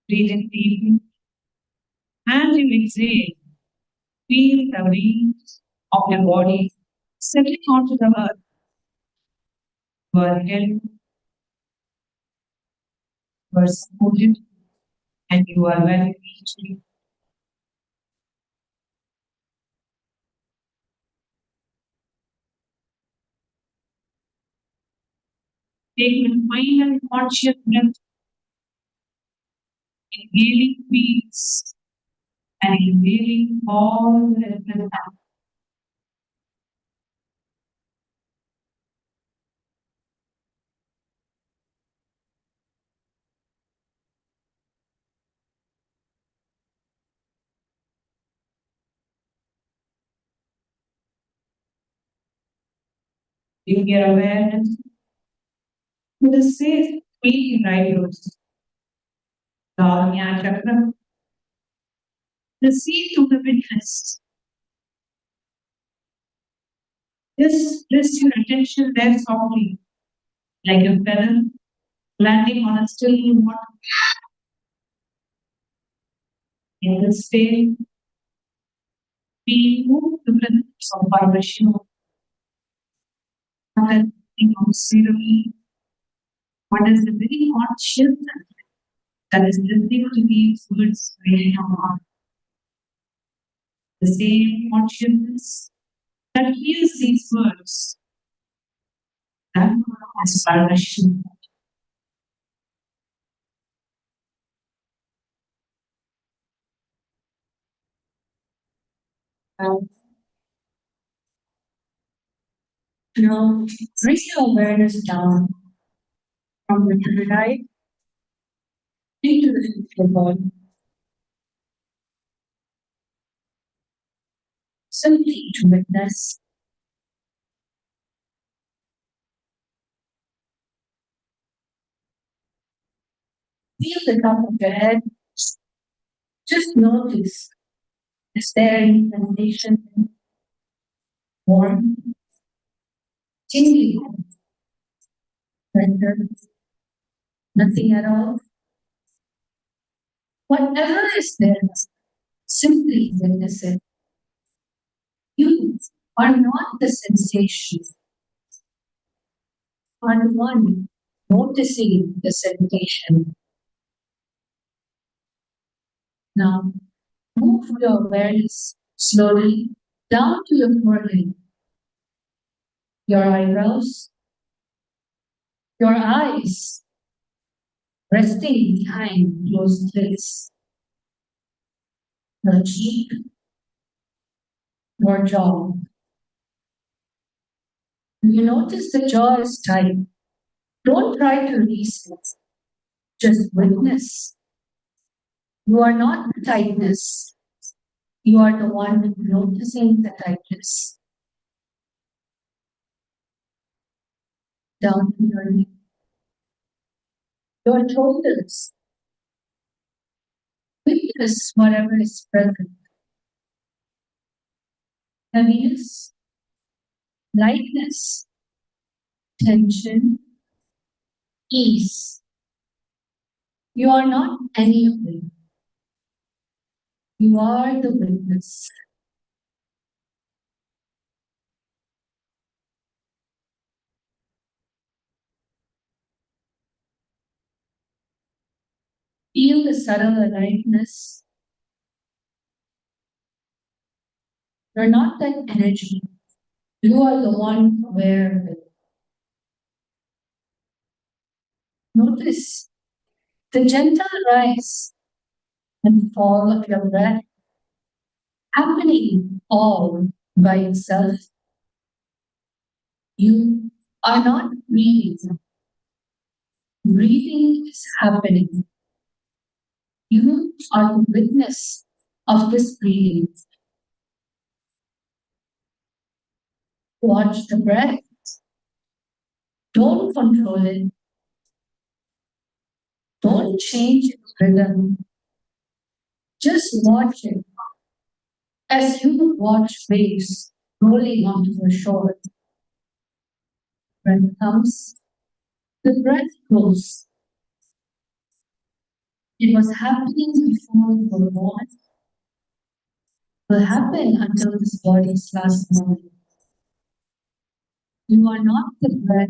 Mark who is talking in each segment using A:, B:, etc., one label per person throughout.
A: Breathe in deeply. And you exhale. Feel the weight of your body settling onto the earth. You are held, you are supported, and you are well reached. Take a final conscious breath, inhaling peace and inhaling all the different. Bring your awareness to the safe feeling right roots, the Ajna chakra, the seat to the witness. Just rest your attention there softly, like a feather landing on a still water. In this state, we move to the presence of Paramashivam, what is the considering, what is the very consciousness that is listening to these words in our heart. The same consciousness that hears these words, that is Paramashivam. Now, bring your awareness down from the right into the physical body. Simply to witness. Feel the top of your head. Just notice, is there any sensation, warm, tingly, tender, nothing at all? Whatever is there, simply witness it. You are not the sensation, you are the one noticing the sensation. Now, move your awareness slowly down to your forehead, your eyebrows, your eyes resting behind closed lids, your cheek, your jaw. You notice the jaw is tight. Don't try to release it. Just witness. You are not the tightness. You are the one noticing the tightness. Down to your knee. Your shoulders. Witness whatever is present. Heaviness, lightness, tension, ease. You are not any of them. You are the witness. Feel the subtle aliveness. You're not that energy. You are the one aware of it. Notice the gentle rise and fall of your breath happening all by itself. You are not breathing. Breathing is happening. You are the witness of this breathing. Watch the breath. Don't control it. Don't change its rhythm. Just watch it as you watch waves rolling onto the shore. Breath comes, the breath goes. It was happening before you were born, will happen until this body's last moment. You are not the breath,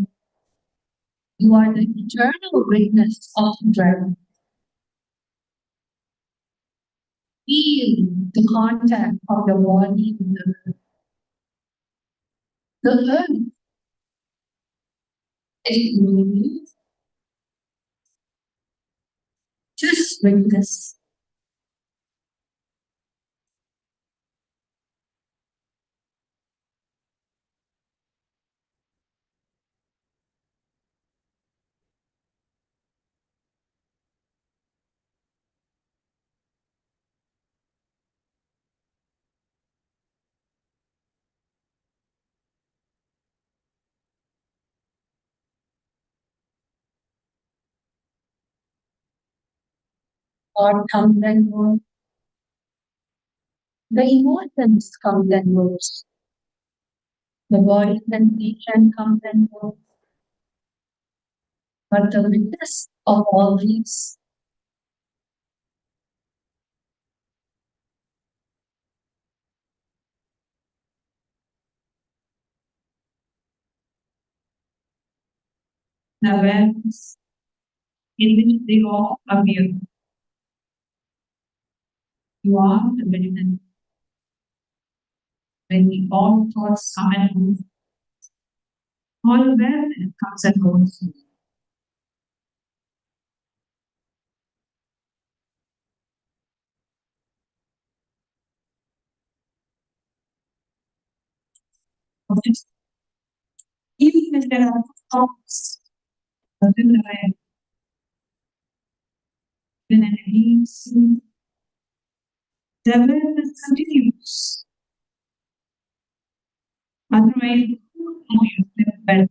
A: you are the eternal witness of the breath. Feel the contact of your body with the earth. The earth is moving. Just witness. Thought comes and goes. The emotions come and goes. The body sensation comes and goes. But the witness of all these, the awareness in which they all appear. You are the witness. When the all thoughts come and move, all awareness comes and goes. Even when there are thoughts, within the mind, when an leaves, the awareness continues. Otherwise, no, you live well.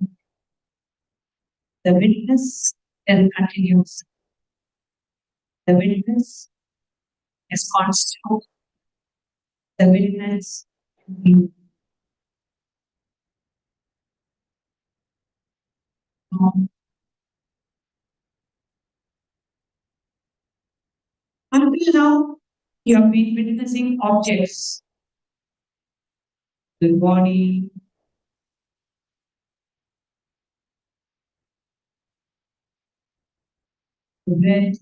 A: The witness then continues. The witness is constant. The witness continues. Until now, you have been witnessing objects, the body, the breath,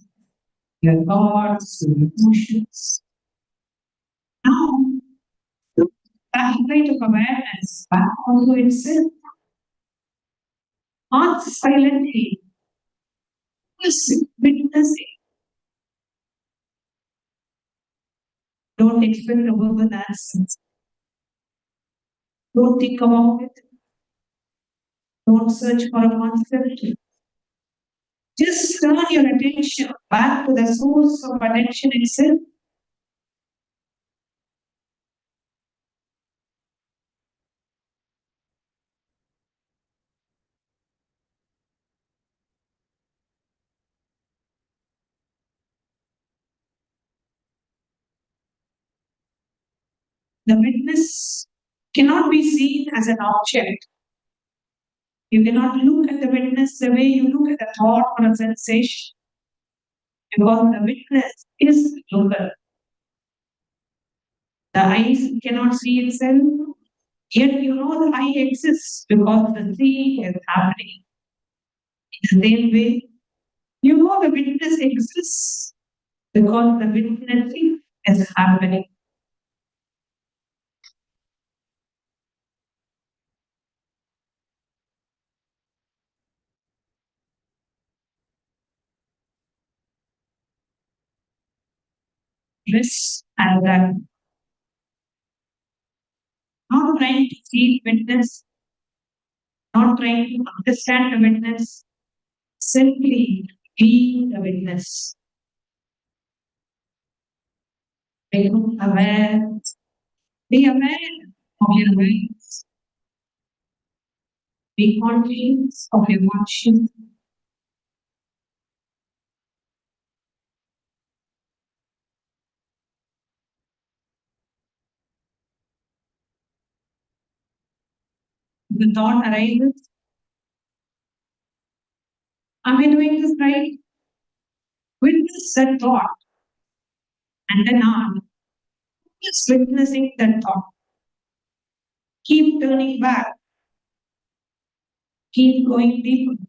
A: your thoughts, your emotions. Now, that kind of awareness back onto itself, not silently, just witnessing. Don't expect a verbal answer. Don't think about it. Don't search for a concept. Just turn your attention back to the source of attention itself. The witness cannot be seen as an object. You cannot look at the witness the way you look at a thought or a sensation, because the witness is local. The eyes cannot see itself, yet you know the eye exists because the seeing is happening. In the same way, you know the witness exists because the witnessing is happening. This and that. Not trying to see witness, not trying to understand the witness, simply being the witness. Become aware, be aware of your awareness, be conscious of your conscience. The thought arises, am I doing this right?
B: Witness that thought and then on. Just witnessing that thought. Keep turning back. Keep going deeper.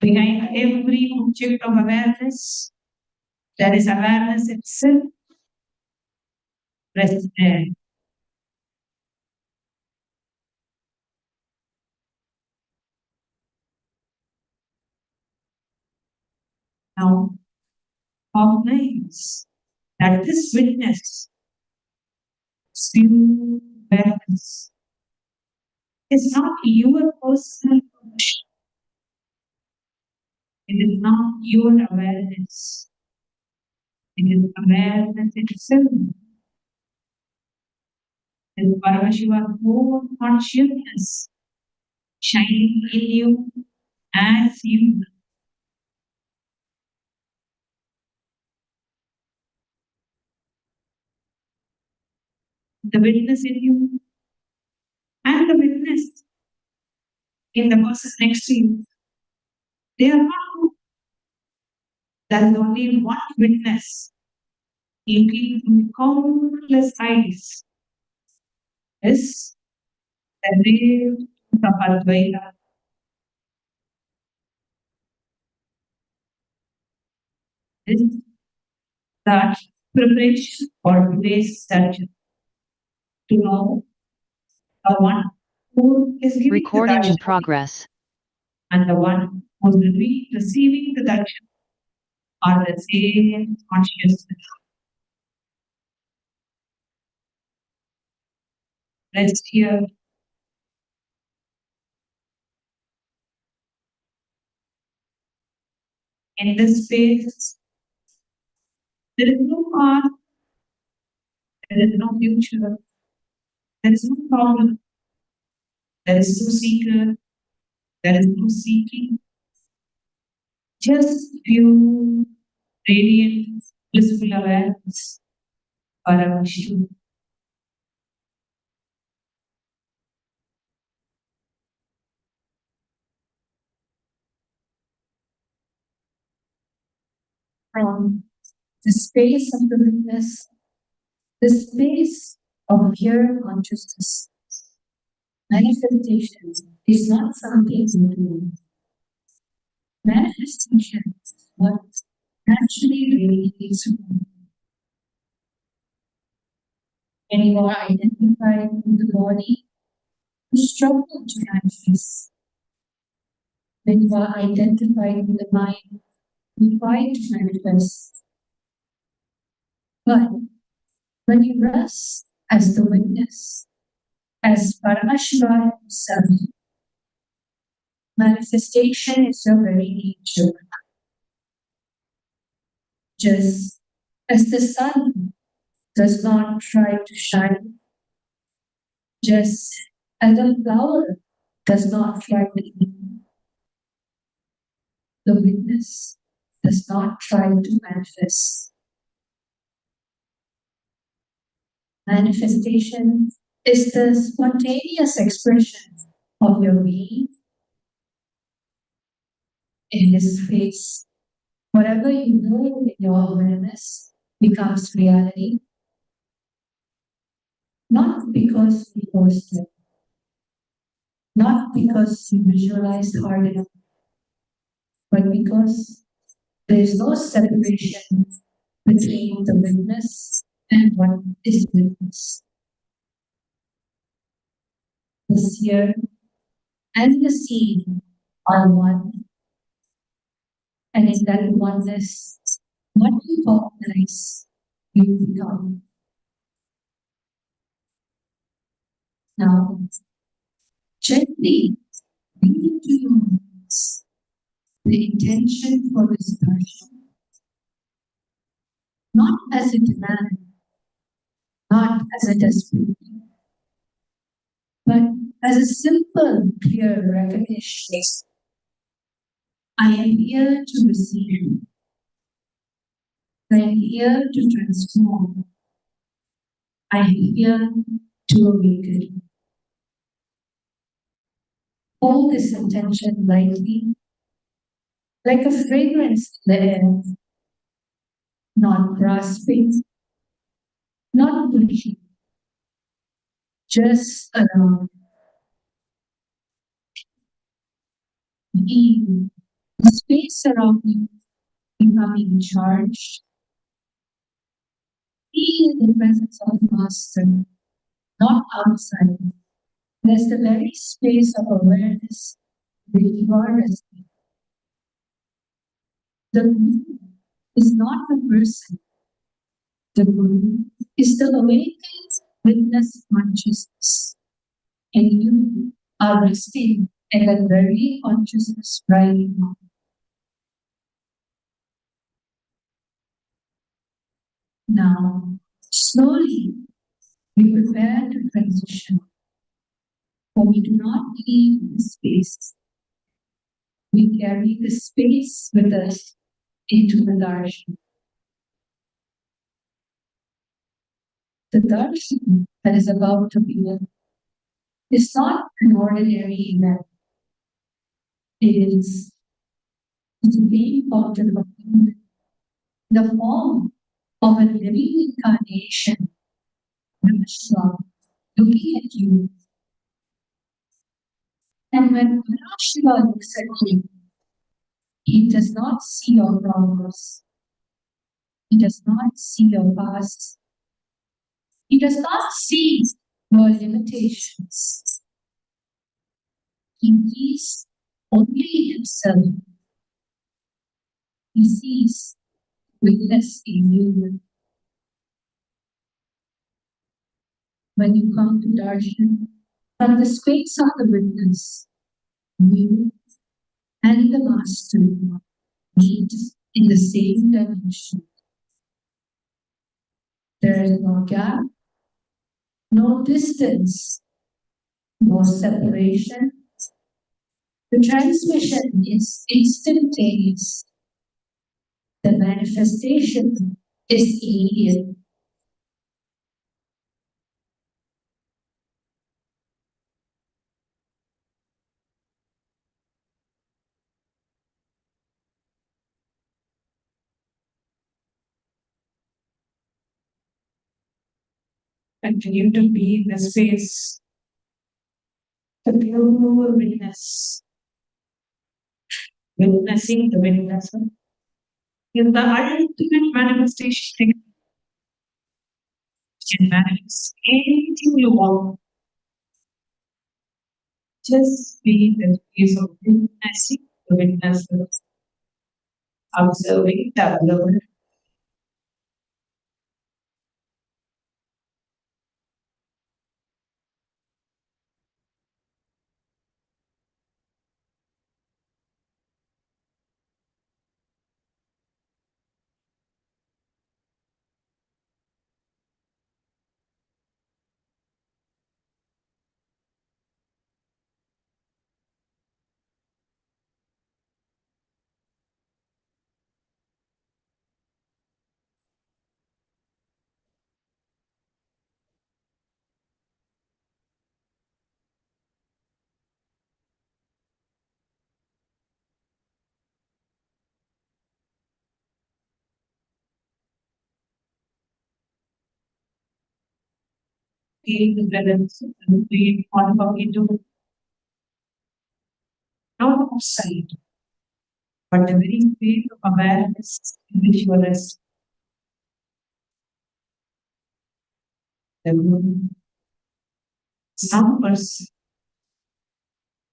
B: Behind every object of awareness, there is awareness itself. Rest there. Now, cognize that this witness, pure awareness, is not your personal position. It is not your awareness. It is awareness itself. It is Paramashiva's whole consciousness shining in you as you. The witness in you and the witness in the person next to you. They are not two. There is only one witness looking from countless eyes. Is the real Advaita. Is that preparation for today's session to know the one who is giving
C: Recording
B: the
C: in
B: darshan
C: progress.
B: and the one who will be receiving the darshan are the same consciousness. Rest here. In this space, there is no past, there is no future, there is no problem, there is no secret, there is no seeking, just pure, radiant, blissful awareness. Paramashivam.
A: From the space of the witness, the space of pure consciousness. Manifestation is not something to do. Manifestation is what naturally radiates from you. When you are identified with the body, you struggle to manifest. When you are identified with the mind, you try to manifest. But when you rest as the witness, as Paramashiva himself, manifestation is your very nature. Just as the sun does not try to shine, just as a flower does not try to bloom, the witness does not try to manifest. Manifestation is the spontaneous expression of your being. In this phase, whatever you know in your awareness becomes reality, not because you forced it, not because you visualized hard enough, but because there is no separation between the witness and what is witnessed. The seer and the seen are one, and in that oneness, what you recognize, you become. Now, gently bring into your minds the intention for this darshan, not as a demand, not as a desperate, but as a simple, clear recognition. I am here to receive. I am here to transform. I am here to awaken. Hold this intention lightly like a fragrance in the air, not grasping, not pushing, just around, being the space around you becoming charged. Feel the presence of the Master, not outside. There's the very space of awareness which you are resting. The Guru is not the person. The Guru is the awakened witness consciousness. And you are resting in that very consciousness right now. Now, slowly, we prepare to transition. For we do not leave the space. We carry the space with us into the darshan. The darshan that is about to begin is not an ordinary event. It is the being of the human, the form of a living incarnation, Paramashivam, looking at you. And when Paramashivam looks at you, he does not see your progress. He does not see your past. He does not see your limitations. He sees only himself. He sees witness in you. When you come to darshan, from the space of the witness, you and the Master meet in the same dimension. There is no gap, no distance, no separation. The transmission is instantaneous. The manifestation is immediate.
B: Continue to be in the space, the pure witness, witnessing the witnesser is the ultimate manifestation. You can manifest anything you want. Just be in the space of witnessing the witnesser, observing the observer. Feeling the presence and being one of into not outside, but the very state of awareness in which you are resting. The Guru is some person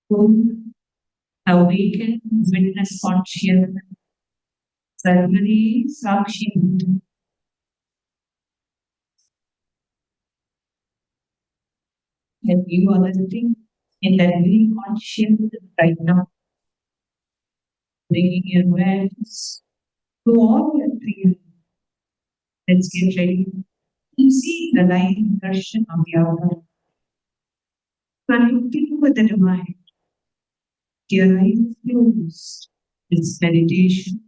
B: who awakened witness consciousness, Sarvari Sakshi. And you are resting in that very consciousness right now, bringing your awareness to all your feelings. Let's get ready to see the light darshan of the hour. Connecting with the divine, your eyes closed. It's meditation.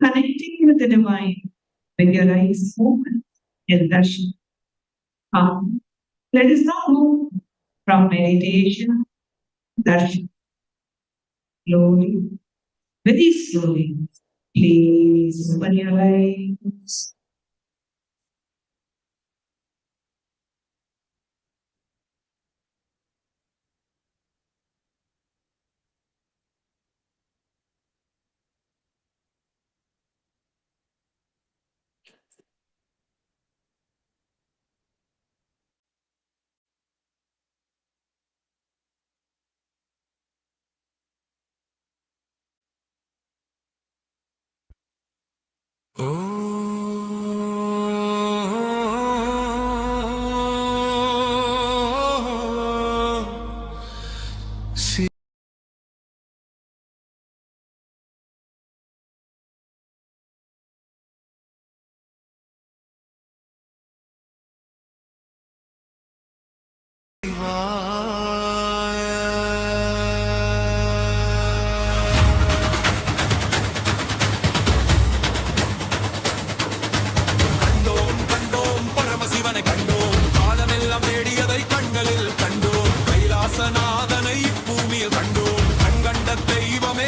B: Connecting with the divine, with your eyes open, is darshan. Come, let us not move from meditation, darshan. Slowly, Very slowly. Please open your eyes.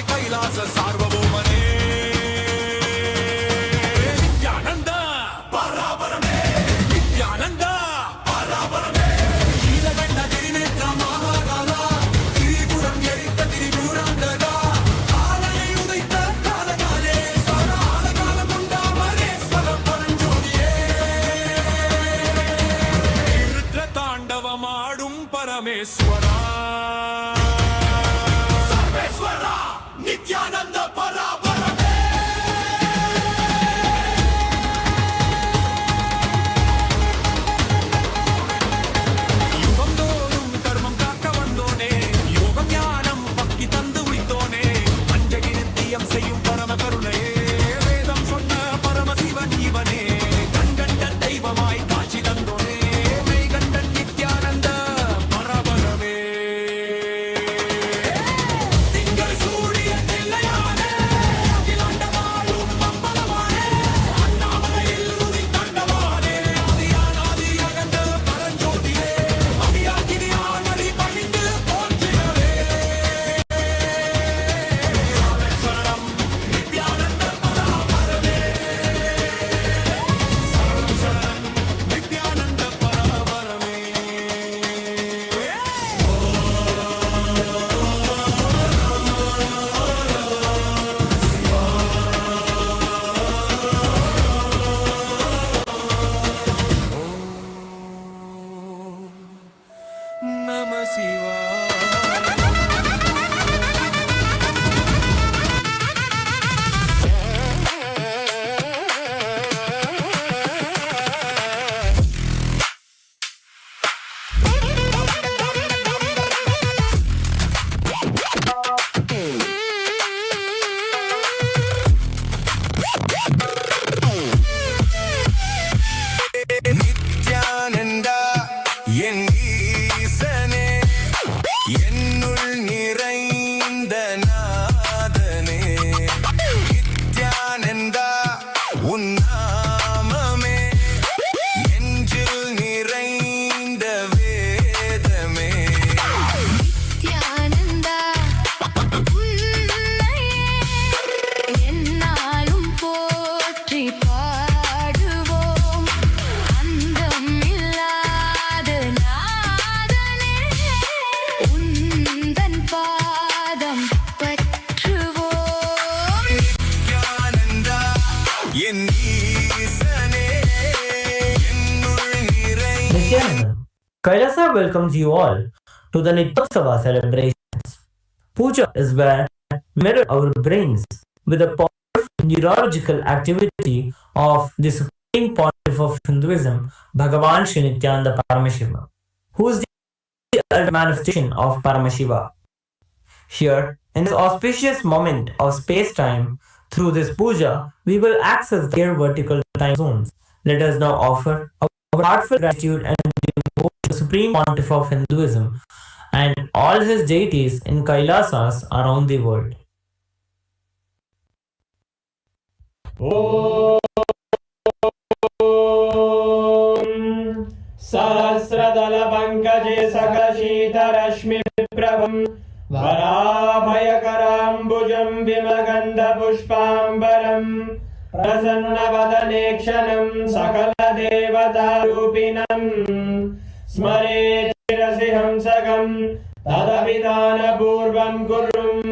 C: Kailasa Sarvabhaumane Nithyananda Parabarame Nithyananda Parabarame Nilaganda Girinetra Mahagala Tiripuram Yerita Tiripurandada Kalai Udaita Kalagale Swara Alagala Munda Mareswara Paranjodiye Rutra Tandavamadum Parameswara Nithyananda Parabarame Yugam thorum karmam kaakka vandone Yogam jnanam pakki thandu uidone Anjagi nityam seyyum parama karunaye Vedam sonna Paramashivan ivane Kanganda deivamai kaachi thandone Meiganda Nithyananda Parabarame Nithyananda en ஈசனே என்னுள் நிறைந்த நாதனே நித்யானந்தா உன் நாமமே நெஞ்சில் நிறைந்த வேதமே
D: நித்யானந்தா உன்னையே என்னாலும் போற்றி பாடுவோம் அந்தம் இல்லாத நாதனே உந்தன் பாதம் பற்றுவோம்
C: நித்யானந்தா என் ஈசனே என்னுள் நிறைந்த
E: Nithyananda. Kailasa welcomes you all to the Nityotsava celebrations. Puja is where we mirror our brains with the powerful neurological activity of the Supreme Pontiff of Hinduism, BHAGAVAN Sri Nithyananda Paramashivam, who is the ultimate manifestation of Paramashiva. Here, in this auspicious moment of space-time, through this puja, we will access the clear vertical time zones. Let us now offer our heartfelt gratitude and devote to the Supreme Pontiff of Hinduism and all his deities in Kailasas around the world.
F: सहस्रदलपङ्कजे सकलशीतरश्मिप्रभं वराभयकरां पदाम्बुजं विमगन्धपुष्पाम्बरम् प्रसन्नवदने क्षणं सकलदेवतारूपिणम् स्मरेत् शिरसि हंसकं तदभिधानपूर्वं कुर्वम्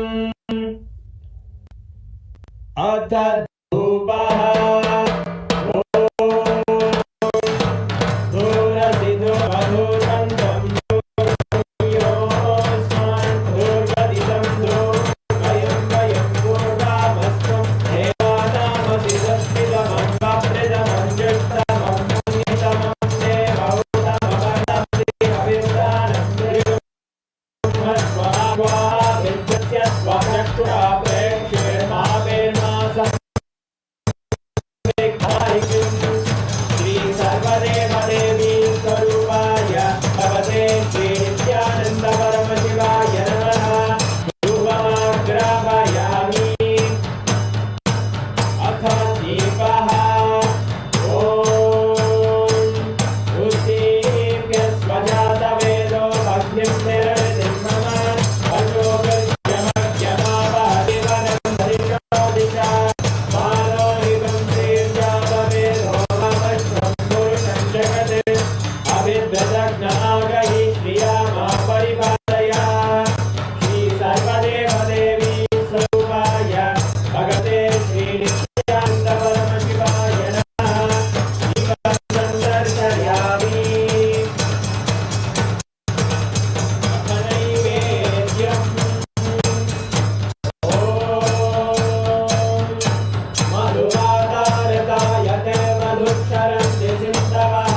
F: अथ धूपः श्री सर्वदेवदेवी स्वरूपाय भगवते श्री नित्यानंद परमशिवाय नमः धूपमाग्रापयामि अथ दीपः ॐ उद्दीप्य स्वजातवेदो अग्निं निरवधिं मम अशोकस्यमग्यमावहदिवनं धरिषो दिशा अभिद्वदग्नागहि श्रियामा परिपालया श्री सर्वदेवदेवी स्वरूपाय भगवते श्री नित्यानंद परमशिवाय नमः दीपं दर्शयामि नैवेद्यम् ॐ मधुवातारतायते मधुक्षरन्ति सिन्धवः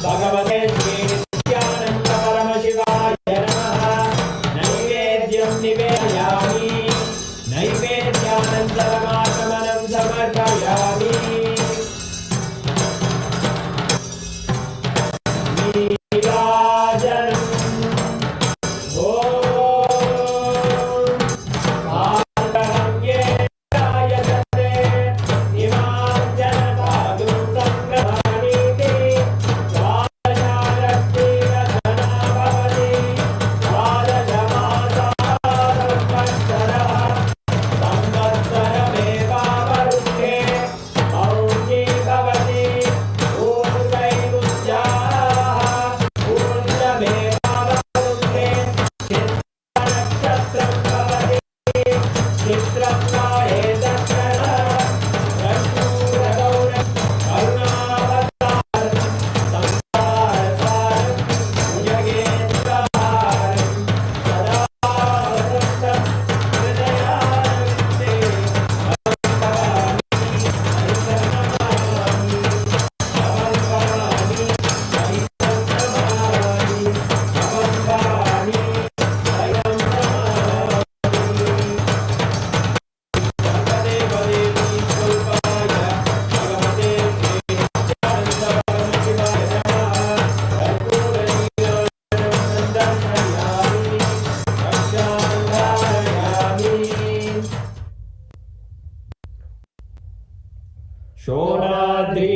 F: भगवते श्री नित्यानंद परमशिवाय नमः नैवेद्यं निवेदयामि नैवेद्यानन्तरमागमनं समर्पयामि नीराजनम् ॐ भागवते इमां जनभागं संग्रहाणीति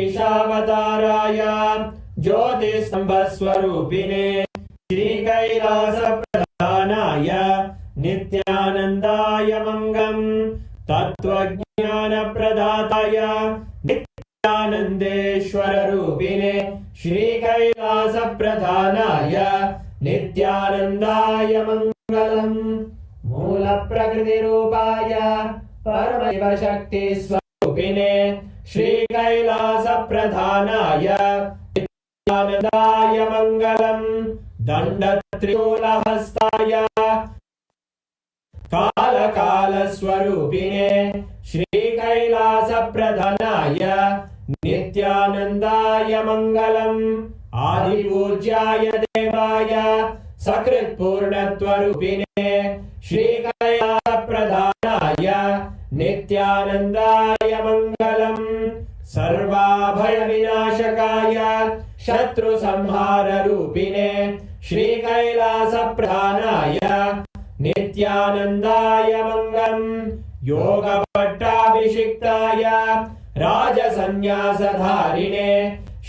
F: शोणाद्रीशावताराय ज्योतिस्तंभस्वरूपिणे श्री कैलास प्रधानाय नित्यानंदाय मंगलम् तत्वज्ञान प्रदाताय नित्यानंदेश्वर रूपिणे श्री कैलास प्रधानाय नित्यानंदाय मंगलम् मूल प्रकृति रूपाय परमशिव शक्ति स्वरूपिणे श्री कैलास प्रधानाय नित्यानंदाय मंगलम् दंडत्रिशूलहस्ताय काल काल स्वरूपिणे श्री कैलास प्रधानाय नित्यानंदाय मंगलम् आदिपूज्याय देवाय सकृत पूर्णत्वरूपिणे श्री कैलास प्रधानाय नित्यानंदाय मंगलम् भयविनाशकाय शत्रुसंहाररूपिणे श्रीकैलासप्रधानाय नित्यानन्दाय मङ्गलम् योगपट्टाभिषिक्ताय राजसन्न्यासधारिणे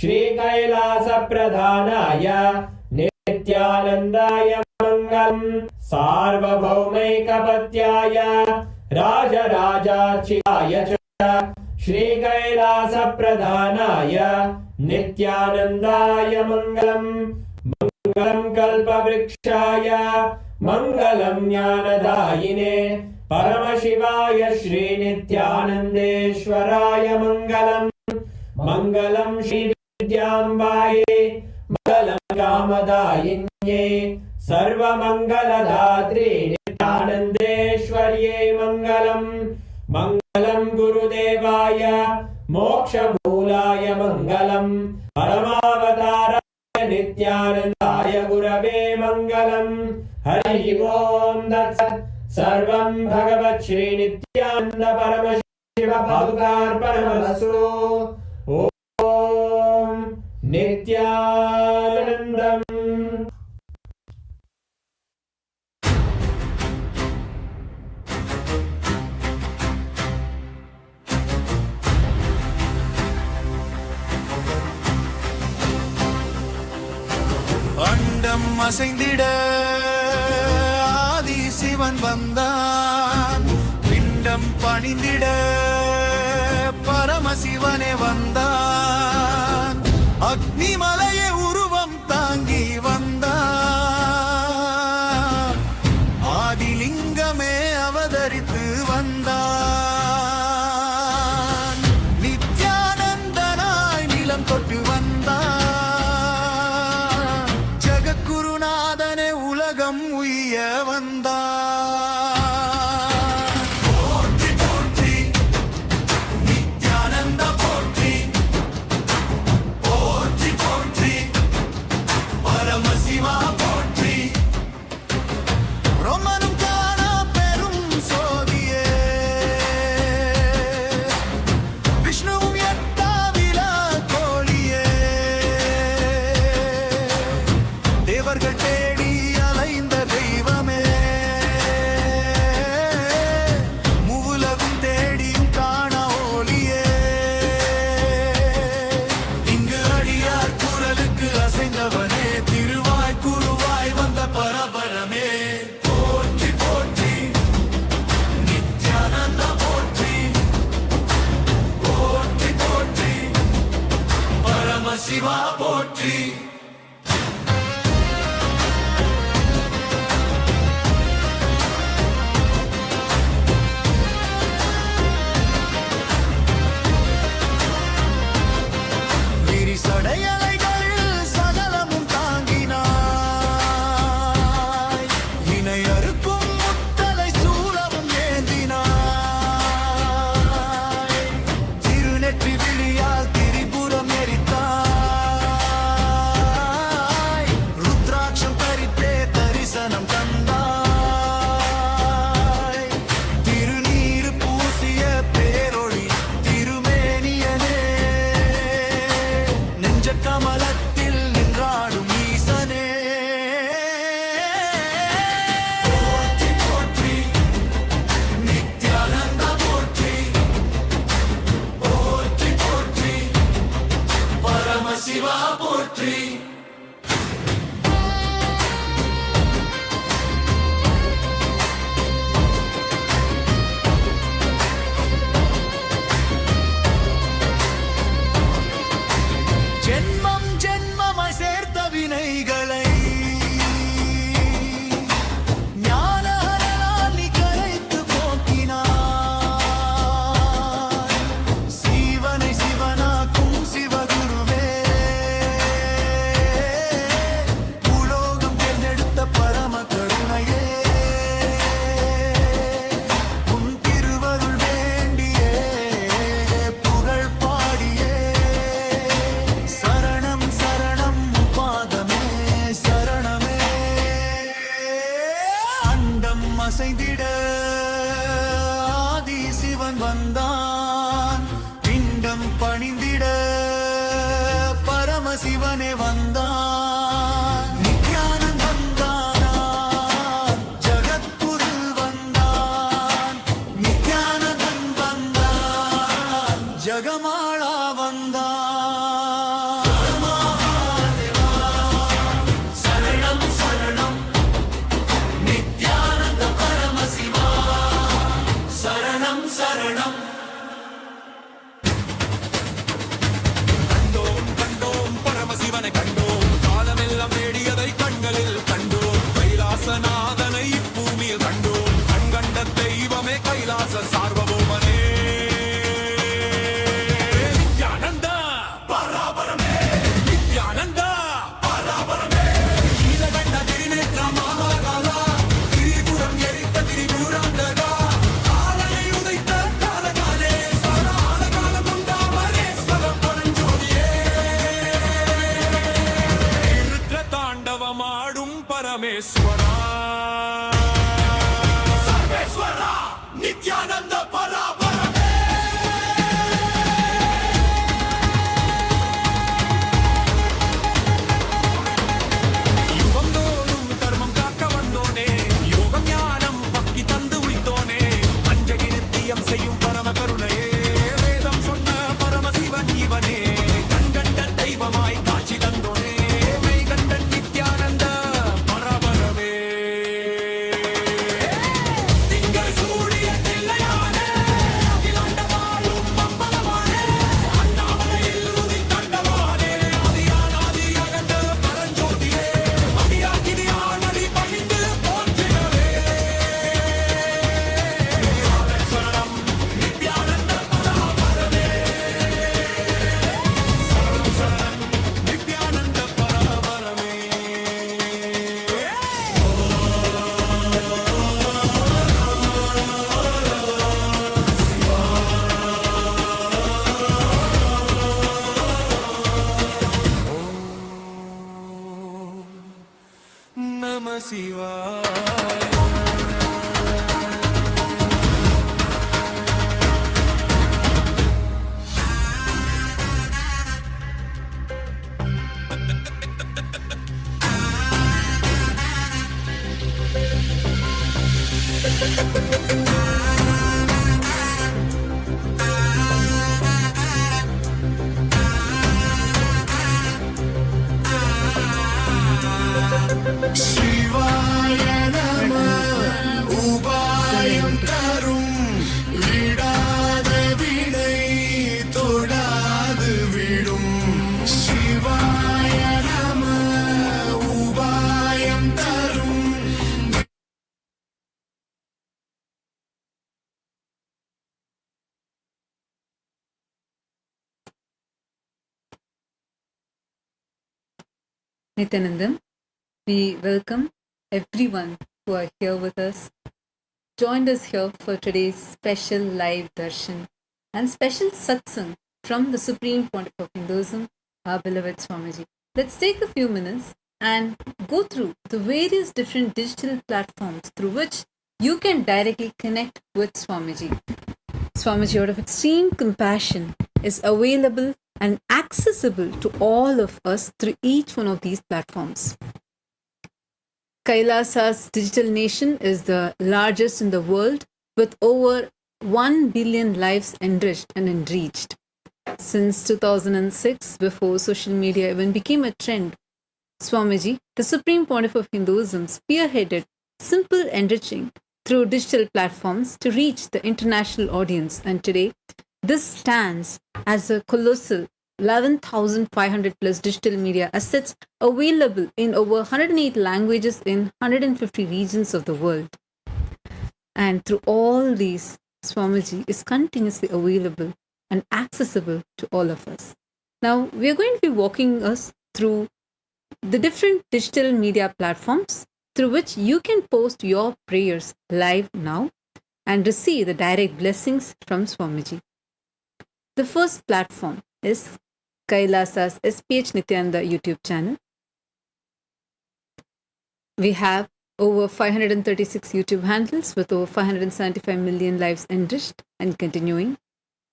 F: श्रीकैलासप्रधानाय नित्यानन्दाय मङ्गलम् सार्वभौमैकपत्याय राजराजार्चिताय च श्रीकैलासप्रधानाय नित्यानन्दाय मङ्गलम् मङ्गलं कल्पवृक्षाय मङ्गलं ज्ञानदायिने परमशिवाय श्रीनित्यानन्देश्वराय मङ्गलम् मङ्गलं श्रीविद्याम्बायै मङ्गलं कामदायिन्ये सर्वमङ्गलदात्रे नित्यानन्देश्वर्यै मङ्गलम् मङ्गलं गुरुदेवाय मोक्षमूलाय मङ्गलम् परमावताराय नित्यानन्दाय गुरवे मङ्गलम् हरिः ओम् तत्सत् सर्वं भगवत् श्रीनित्यानन्द परमशिव पादुकार्पणमस्तु ॐ नित्यानन्दम्
C: அண்டம் அசைந்திட ஆதி சிவன் வந்தான், பிண்டம் பணிந்திட பரமசிவனே வந்தான், அக்னிமலையை உருவம் தாங்கி வந்தான், ஆதிலிங்கமே அவதரித்து வந்தான், நித்யானந்தனாய் நிலம் தொட்டு வந்தான், ஜகத்குருநாதனே உலகம் உய்ய வந்தான். போற்றி போற்றி நித்யானந்த போற்றி, போற்றி போற்றி பரமசிவா போற்றி, ரோமனும் காணா பெரும் சோதியே, விஷ்ணுவும் எட்டாவிலா கோழியே, தேவர்கள் தேடி அலைந்த தெய்வமே, மூவுலகும் தேடியும் காணா ஒளியே, இங்கு அடியார் குரலுக்கு அசைந்தவனே, திருவாய் குருவாய் வந்த பரபரமே, போற்றி போற்றி நித்யானந்த போற்றி, போற்றி போற்றி பரமசிவா போற்றி. விரிசடையலைகளில் சகலமும் தாங்கினாய், வினையறுக்கும் முத்தலை சூலமும் ஏந்தினாய், திருநெற்றி விழியால் திரிபுரம் எரித்தாய், பரமசிவனே வந்தான் நித்யானந்தம் வந்தான் ஜகத்குரு வந்தான் நித்யானந்தம் வந்தான் ஜகமாளா வந்தான் மகாதேவா சரணம் சரணம் நித்யானந்த பரமசிவா சரணம் சரணம் கண்டோம் கண்டோம் பரமசிவனை கண்டோம் காலமெல்லாம் தேடியதை கண்களில் கண்டோம் கைலாசநாதனை இப்பூமியில் கண்டோம் கண்கண்ட தெய்வமே கைலாச சார்வபௌமனே நித்யானந்த பராபரமே நித்யானந்த பராபரமே நீலகண்ட திரிநேற்ற மகாகாலா திரிபுரம் எரித்த திரிபுராந்தகா காலனை உதைத்த காலகாலே சரால காலம் உண்டாமரேஸ்வரம் பரஞ்சோதியே ருத்ர தாண்டவமாடும் பரமேஸ்வரா சர்வேஸ்வரா நித்யானந்த பராபரமே யுகம் தோறும் தர்மம் காக்க வந்தோனே யோகம் ஞானம் பக்தி தந்து உய்த்தோனே அஞ்சகி நித்தியம் செய்யும் பரம கருணையே வேதம் சொன்ன பரமசிவன் இவனே கண்கண்ட தெய்வமாய் காட்சி தந்தோனே மெய்கண்டன் நித்யானந்த பரபரமே திங்கள் சூடிய தில்லையானே அகிலாண்ட வாழும் மம்பலமானே அண்ணாமலையில் உதித்தண்டவானே ஆதியானாதி அகண்ட பரஞ்சோதியே அடியாகினியானடி பணிந்து போற்றினவே சரணம் நித்யானந்த பராபரமே சரணம் சரணம் நித்யானந்த பராபரமே நம சிவாய சிவாய நம உபாயம் தரும் விடாத வினை தொடாது விடும் சிவாய நம உபாயம் தரும்
G: Nithyanandam, we welcome everyone who are here with us, joined us here for today's special live darshan and special satsang from the Supreme Pontiff of Hinduism, our beloved Swamiji. Let's take a few minutes and go through the various different digital platforms through which you can directly connect with Swamiji. Swamiji, out of extreme compassion, is available and accessible to all of us through each one of these platforms. Kailasa's digital nation is the largest in the world with over 1 billion lives enriched and enriched. Since 2006, before social media even became a trend, Swamiji, the Supreme Pontiff of Hinduism, spearheaded simple enriching through digital platforms to reach the international audience. And today, this stands as a colossal 11,500 plus digital media assets available in over 108 languages in 150 regions of the world. And through all these, Swamiji is continuously available and accessible to all of us. Now, we are going to be walking us through the different digital media platforms through which you can post your prayers live now and receive the direct blessings from Swamiji. The first platform is Kailasa's SPH Nithyananda YouTube channel. We have over 536 YouTube handles with over 575 million lives enriched and continuing.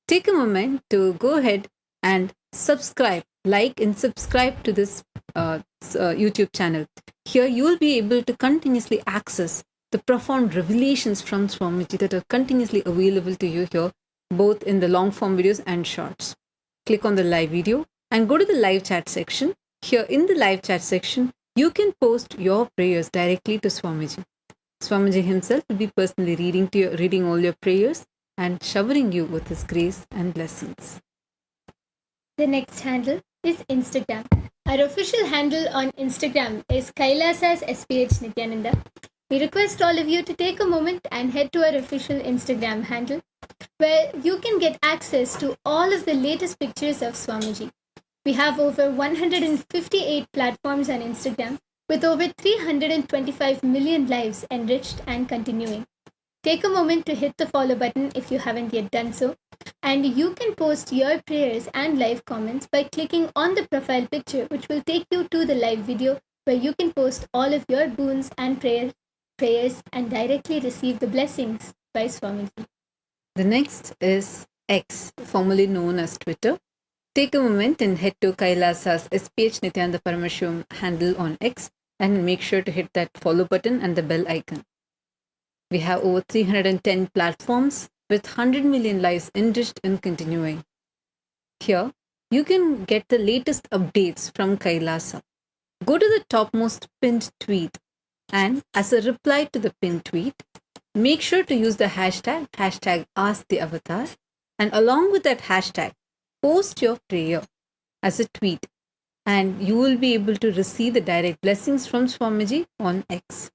G: Take a moment to go ahead and subscribe like and subscribe to this YouTube channel. Here you will be able to continuously access the profound revelations from Swamiji that are continuously available to you here, both in the long form videos and shorts. Click on the live video and go to the live chat section. Here in the live chat section, you can post your prayers directly to Swamiji. Swamiji himself will be personally reading all your prayers and showering you with his grace and blessings.
H: The next handle is Instagram. Our official handle on Instagram is Kailasa's SPH Nithyananda. We request all of you to take a moment and head to our official Instagram handle, where you can get access to all of the latest pictures of Swamiji. We have over 158 platforms on Instagram with over 325 million lives enriched and continuing. Take a moment to hit the follow button if you haven't yet done so, and you can post your prayers and live comments by clicking on the profile picture, which will take you to the live video where you can post all of your boons and prayers and directly receive the blessings by Swamiji.
G: The next is X, formerly known as Twitter. Take a moment and head to Kailasa's SPH Nithyananda Paramashivam handle on X and make sure to hit that follow button and the bell icon. We have over 310 platforms with 100 million lives enriched and continuing. Here, you can get the latest updates from Kailasa. Go to the topmost pinned tweet and as a reply to the pinned tweet, make sure to use the hashtag #AskTheAvatar, and along with that hashtag, post your prayer as a tweet and you will be able to receive the direct blessings from Swamiji on X.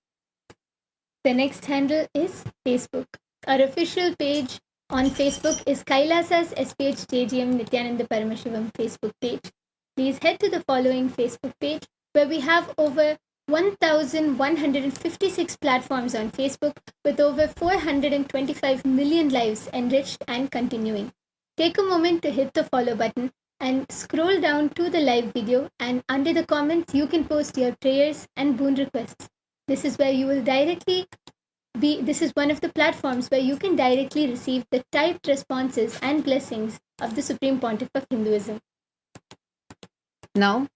H: The next handle is Facebook. Our official page on Facebook is Kailasa's SPH JGM Nithyananda Paramashivam Facebook page. Please head to the following Facebook page where we have over 1,156 platforms on Facebook with over 425 million lives enriched and continuing. Take a moment to hit the follow button and scroll down to the live video, and under the comments you can post your prayers and boon requests. This is where you will this is one of the platforms where you can directly receive the typed responses and blessings of the Supreme Pontiff of Hinduism.
G: Now,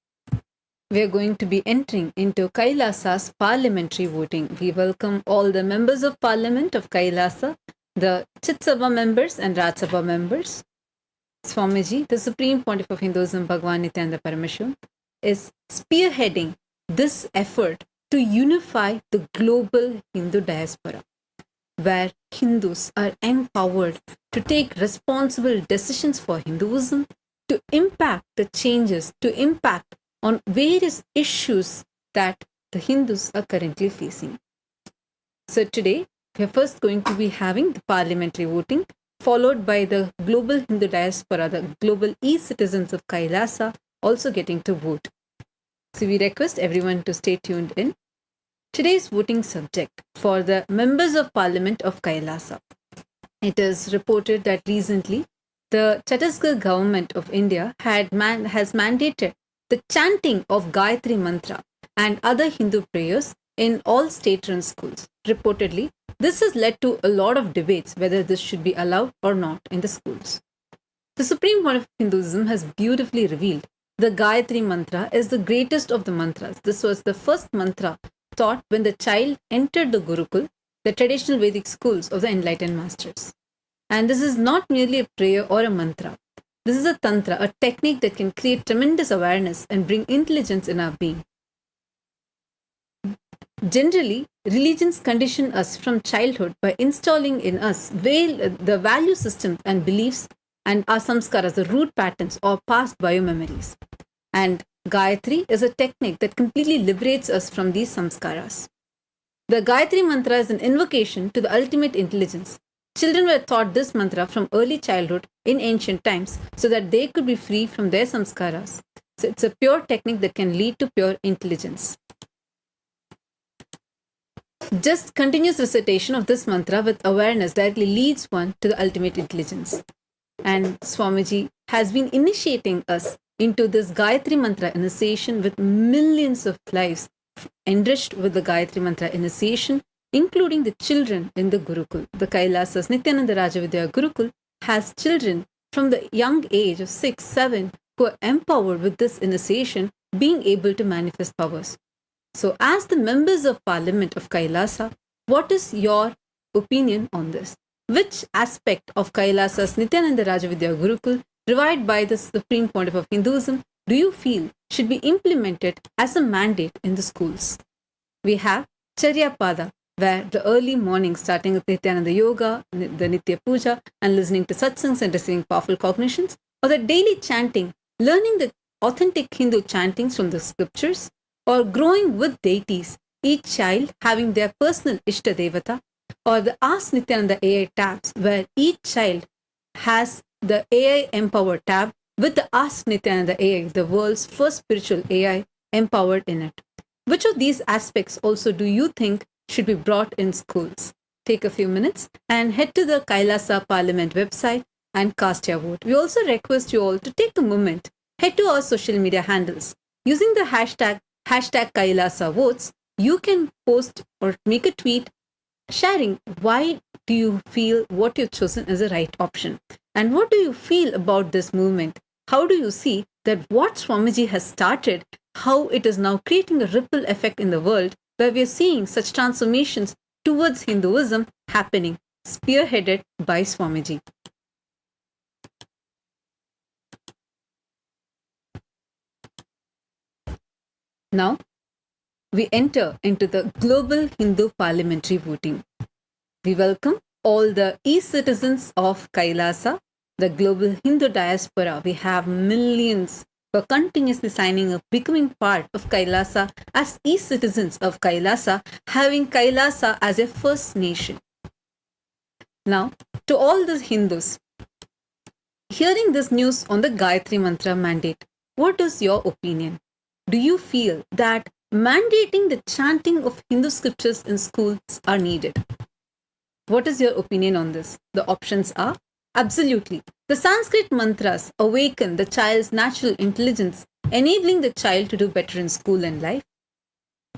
G: we are going to be entering into Kailasa's parliamentary voting. We welcome all the members of Parliament of Kailasa, the Chitsabha members and Rajsabha members. Swamiji, the Supreme Pontiff of Hinduism, Bhagavan Nithyananda Paramashivam, is spearheading this effort to unify the global Hindu diaspora, where Hindus are empowered to take responsible decisions for Hinduism, to impact the changes, to impact on various issues that the Hindus are currently facing. So today, we are first going to be having the parliamentary voting, followed by the global Hindu diaspora, the global e-citizens of Kailasa also getting to vote. So we request everyone to stay tuned in. Today's voting subject for the members of Parliament of Kailasa. It is reported that recently the Chhattisgarh government of India has mandated the chanting of Gayatri Mantra and other Hindu prayers in all state-run schools. Reportedly, this has led to a lot of debates whether this should be allowed or not in the schools. The Supreme Pontiff of Hinduism has beautifully revealed the Gayatri Mantra is the greatest of the mantras. This was the first mantra taught when the child entered the Gurukul, the traditional Vedic schools of the enlightened masters. And this is not merely a prayer or a mantra. This is a tantra, a technique that can create tremendous awareness and bring intelligence in our being. Generally, religions condition us from childhood by installing in us the value systems and beliefs and our samskaras, the root patterns or past biomemories. And Gayatri is a technique that completely liberates us from these samskaras. The Gayatri mantra is an invocation to the ultimate intelligence. Children were taught this mantra from early childhood in ancient times so that they could be free from their samskaras. So it's a pure technique that can lead to pure intelligence. Just continuous recitation of this mantra with awareness directly leads one to the ultimate intelligence. And Swamiji has been initiating us into this Gayatri Mantra initiation with millions of lives enriched with the Gayatri Mantra initiation, including the children in the Gurukul. The Kailasa's Nithyananda Rajavidya Gurukul has children from the young age of 6, 7 who are empowered with this initiation being able to manifest powers. So, as the members of Parliament of Kailasa, what is your opinion on this? Which aspect of Kailasa's Nithyananda Rajavidya Gurukul, revived by the Supreme Pontiff of Hinduism, do you feel should be implemented as a mandate in the schools? We have Charya Pada, where the early morning starting with Nithyananda Yoga, the Nitya Puja, and listening to satsangs and receiving powerful cognitions, or the daily chanting, learning the authentic Hindu chantings from the scriptures, or growing with deities, each child having their personal Ishta Devata, or the Ask Nithyananda AI tabs, where each child has the AI empowered tab with the Ask Nithyananda AI, the world's first spiritual AI, empowered in it. Which of these aspects also do you think should be brought in schools? Take a few minutes and head to the Kailasa Parliament website and cast your vote. We also request you all to take a moment, head to our social media handles. Using the hashtag Kailasa votes, you can post or make a tweet sharing why do you feel what you've chosen is the right option, and what do you feel about this movement. How do you see that what Swamiji has started, how it is now creating a ripple effect in the world, where we are seeing such transformations towards Hinduism happening, spearheaded by Swamiji. Now, we enter into the Global Hindu Parliamentary Voting. We welcome all the e-citizens of Kailasa, the global Hindu diaspora. We have millions who are continuously signing up, becoming part of Kailasa as e-citizens of Kailasa, having Kailasa as a first nation. Now, to all the Hindus, hearing this news on the Gayatri Mantra mandate, what is your opinion? Do you feel that mandating the chanting of Hindu scriptures in schools are needed? What is your opinion on this? The options are absolutely. The Sanskrit mantras awaken the child's natural intelligence, enabling the child to do better in school and life.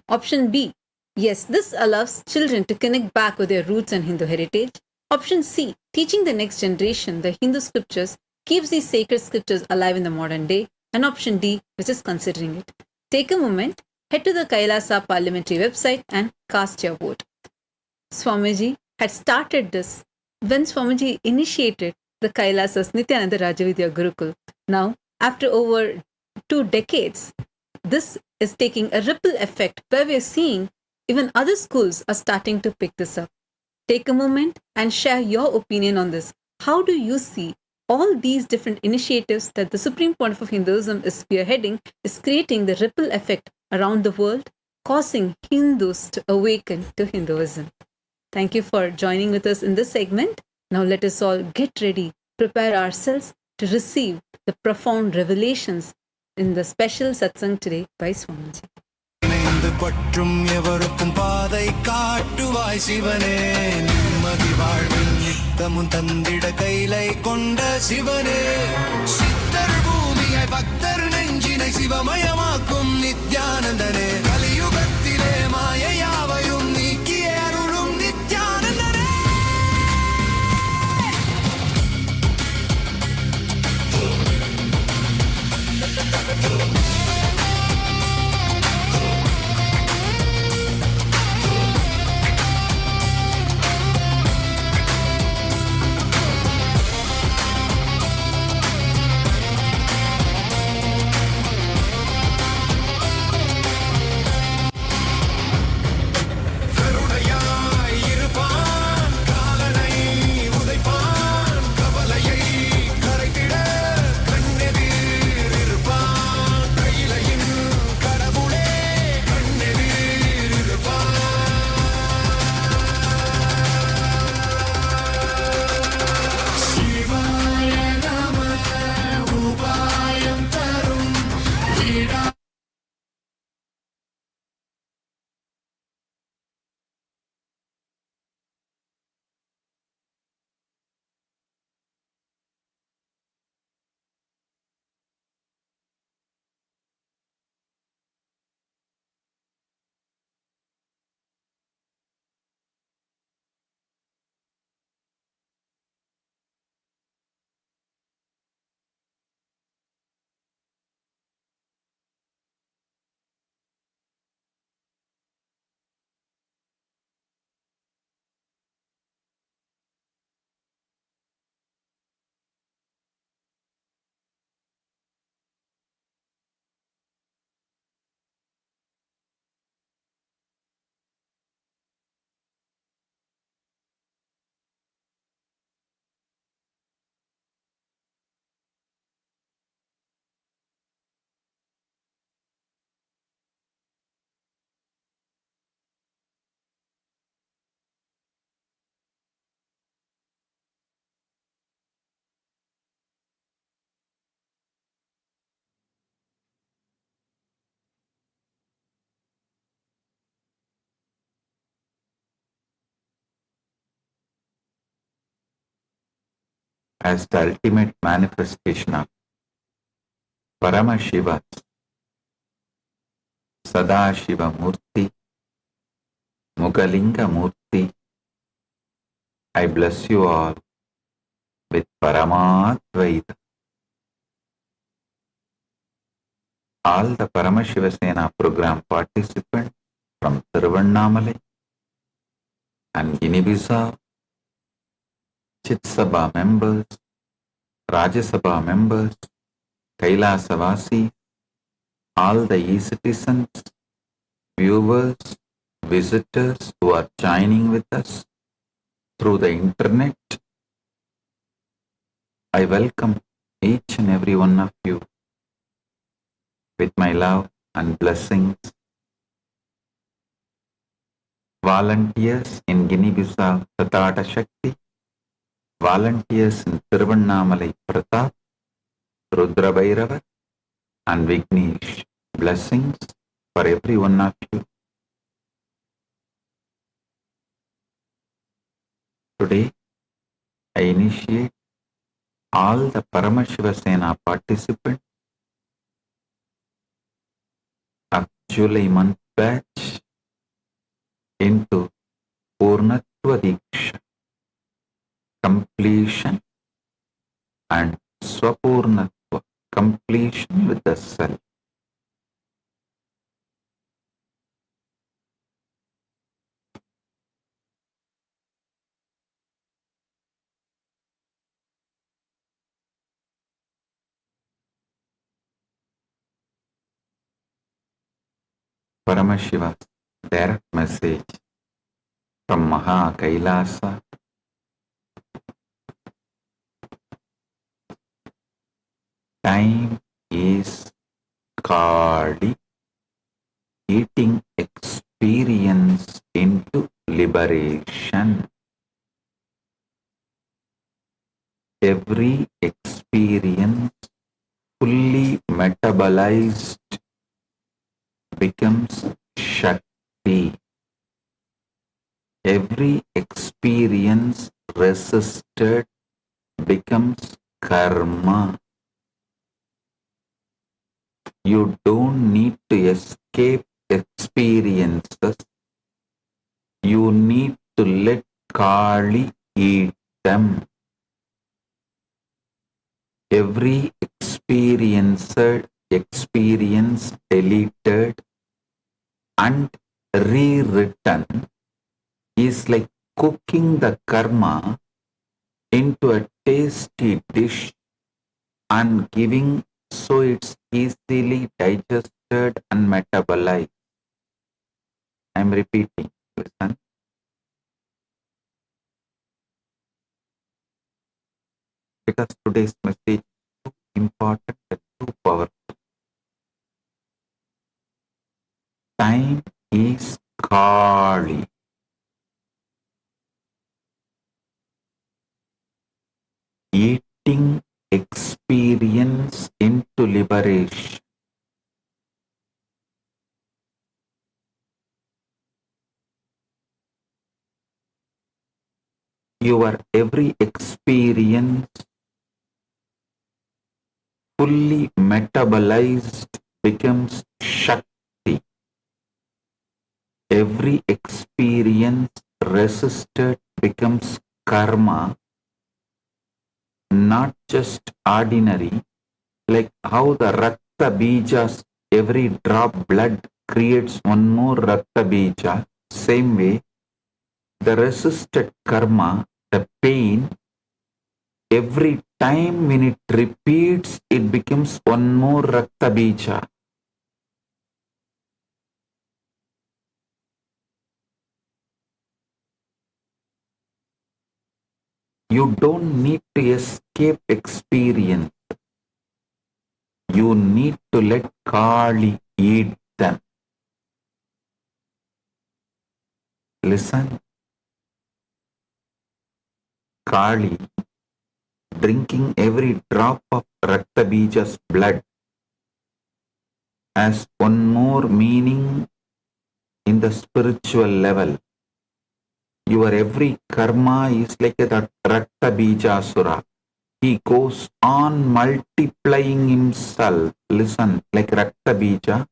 G: Option B, yes, this allows children to connect back with their roots and Hindu heritage. Option C, teaching the next generation the Hindu scriptures keeps these sacred scriptures alive in the modern day. And option D, which is considering it. Take a moment, head to the Kailasa Parliamentary website and cast your vote. Swamiji had started this when Swamiji initiated the Kailasa's Nithyananda Rajavidya Gurukul. Now, after over 2 decades, this is taking a ripple effect where we are seeing even other schools are starting to pick this up. Take a moment and share your opinion on this. How do you see all these different initiatives that the Supreme Pontiff of Hinduism is spearheading is creating the ripple effect around the world, causing Hindus to awaken to Hinduism? Thank you for joining with us in this segment. Now let us all get ready, prepare ourselves to receive the profound revelations in the special satsang today by Swamiji.
C: இணைந்து பற்றும் எவருக்கும் பாதை காட்டுவாய் சிவனே நிம்மதி வாழ்வில் நித்தமும் தந்திட கைலை கொண்ட சிவனே சித்தர் பூமியை பக்தர் நெஞ்சினை சிவமயமாக்கும் நித்யானந்தனே கலியுகத்திலே மாயையாவையும் நீக்கிய அருளும் நித்யானந்தனே
I: as the ultimate manifestation of Paramashiva, Sadashiva Murti, Mugalinga Murti, I bless you all with Paramadvaita. All the Paramashiva Sena program participants from Tiruvannamalai and Guinea-Bissau, Chitsabha members, Rajasabha members, Kailasa Vasi, all the e-citizens, viewers, visitors who are joining with us through the internet, I welcome each and every one of you with my love and blessings. Volunteers in Guinea-Bissau, Tatata Shakti, volunteers in Tiruvannamalai Pratap, Rudra Bhairava, and Vignesh. Blessings for every one of you. Today, I initiate all the Paramashiva Sena participants of July month batch into Purnatva Diksha, completion and Swapurnatva, completion with the self. Paramashiva's direct message from Maha Kailasa. Time is Kali, eating experience into liberation. Every experience fully metabolized becomes Shakti. Every experience resisted becomes Karma. You don't need to escape experiences. You need to let Kali eat them. Every experience deleted and rewritten is like cooking the karma into a tasty dish and giving so it's easily digested and metabolized. I am repeating, listen. Because today's message is too important and too powerful. Time is Kali. Eating experience into liberation. Your every experience fully metabolized becomes Shakti. Every experience resisted becomes Karma. Not just ordinary, like how the Rakta Bijas, every drop blood creates one more Rakta Bija. Same way, the resisted karma, the pain, every time when it repeats, it becomes one more Rakta Bija. You don't need to escape experience. You need to let Kali eat them. Listen. Kali drinking every drop of Rakta Bija's blood has one more meaning in the spiritual level. Your every karma is like a Rakta Bija Asura. he goes on multiplying himself. Listen, like Rakta Bija.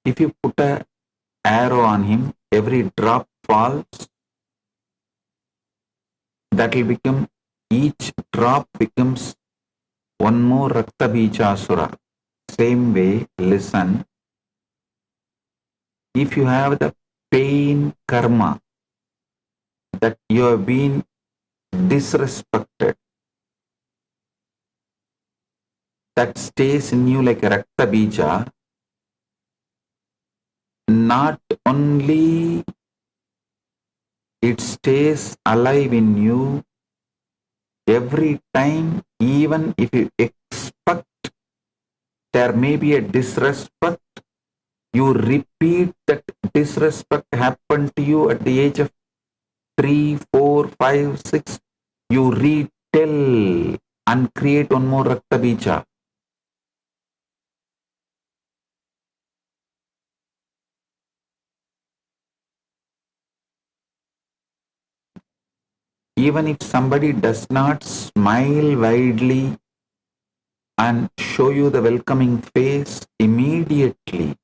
I: If you put a arrow on him, every drop falls. That will become, each drop becomes one more Rakta Bija Asura. Same way, listen. If you have the pain karma that you have been disrespected, that stays in you like a Rakta Bija, not only it stays alive in you every time, even if you expect there may be a disrespect, you repeat that disrespect happened to you at the age of 3, 4, 5, 6, you retell and create one more Rakta Bija. Even if somebody does not smile widely and show you the welcoming face immediately,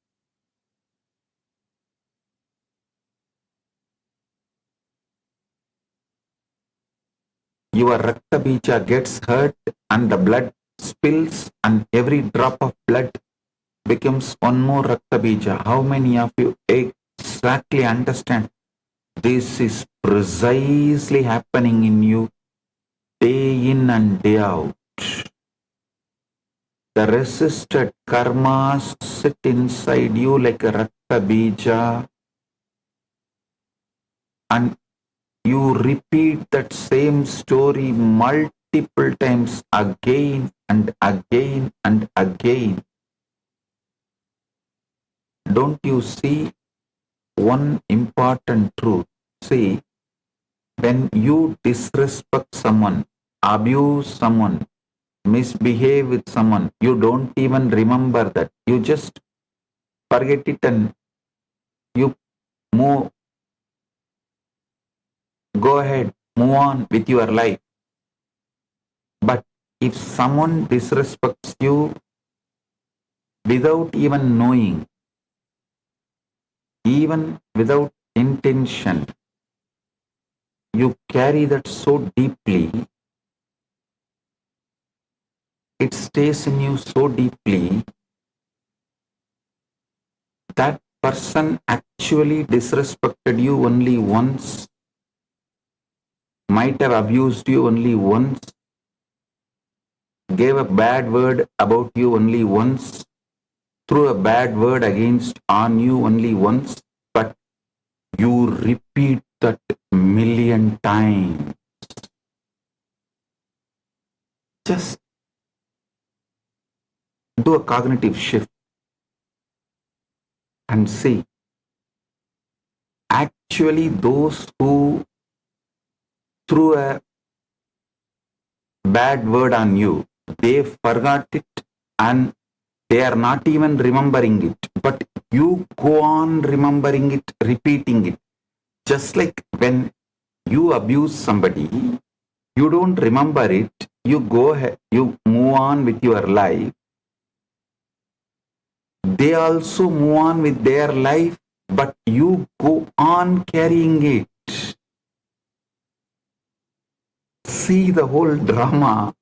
I: your Rakta Bija gets hurt and the blood spills and every drop of blood becomes one more Rakta Bija. How many of you exactly understand? This is precisely happening in you day in and day out. The resisted karmas sit inside you like a Rakta Bija, and you repeat that same story multiple times again and again and again. Don't you see one important truth? See, when you disrespect someone, abuse someone, misbehave with someone, you don't even remember that. You just forget it and you move, go ahead, move on with your life. But if someone disrespects you without even knowing, even without intention, you carry that so deeply, it stays in you so deeply, that person actually disrespected you only once, might have abused you only once, gave a bad word about you only once, threw a bad word against on you only once, but you repeat that million times. Just do a cognitive shift and see. Actually, those who threw a bad word on you, they forgot it and they are not even remembering it. But you go on remembering it, repeating it. Just like when you abuse somebody, you don't remember it, you go ahead, you move on with your life. They also move on with their life, but you go on carrying it. See the whole drama.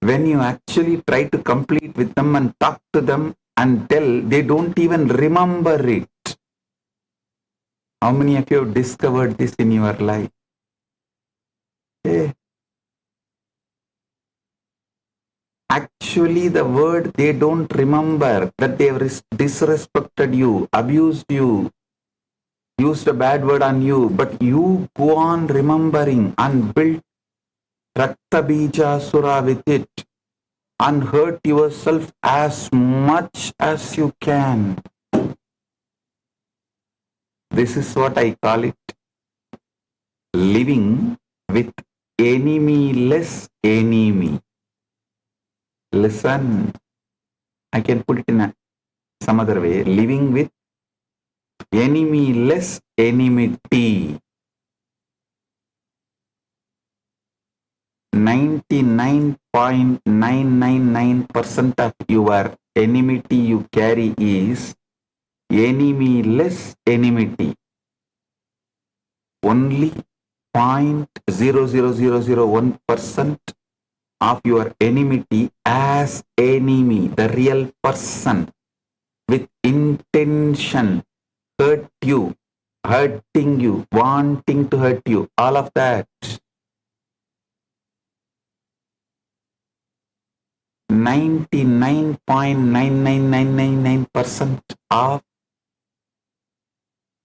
I: When you actually try to complete with them and talk to them and tell, they don't even remember it. How many of you have discovered this in your life? Actually, the word they don't remember, that they have disrespected you, abused you, used a bad word on you, but you go on remembering and build Rakta Bija Sura with it and hurt yourself as much as you can. This is what I call it, living with enemy-less enemy. Listen, I can put it in some other way, living with enemy-less enmity. 99.999% of your enmity you carry is enemy-less enmity. Only 0.00001% of your enmity as enemy, the real person with intention, hurt you, hurting you, wanting to hurt you, all of that. 99.99999% of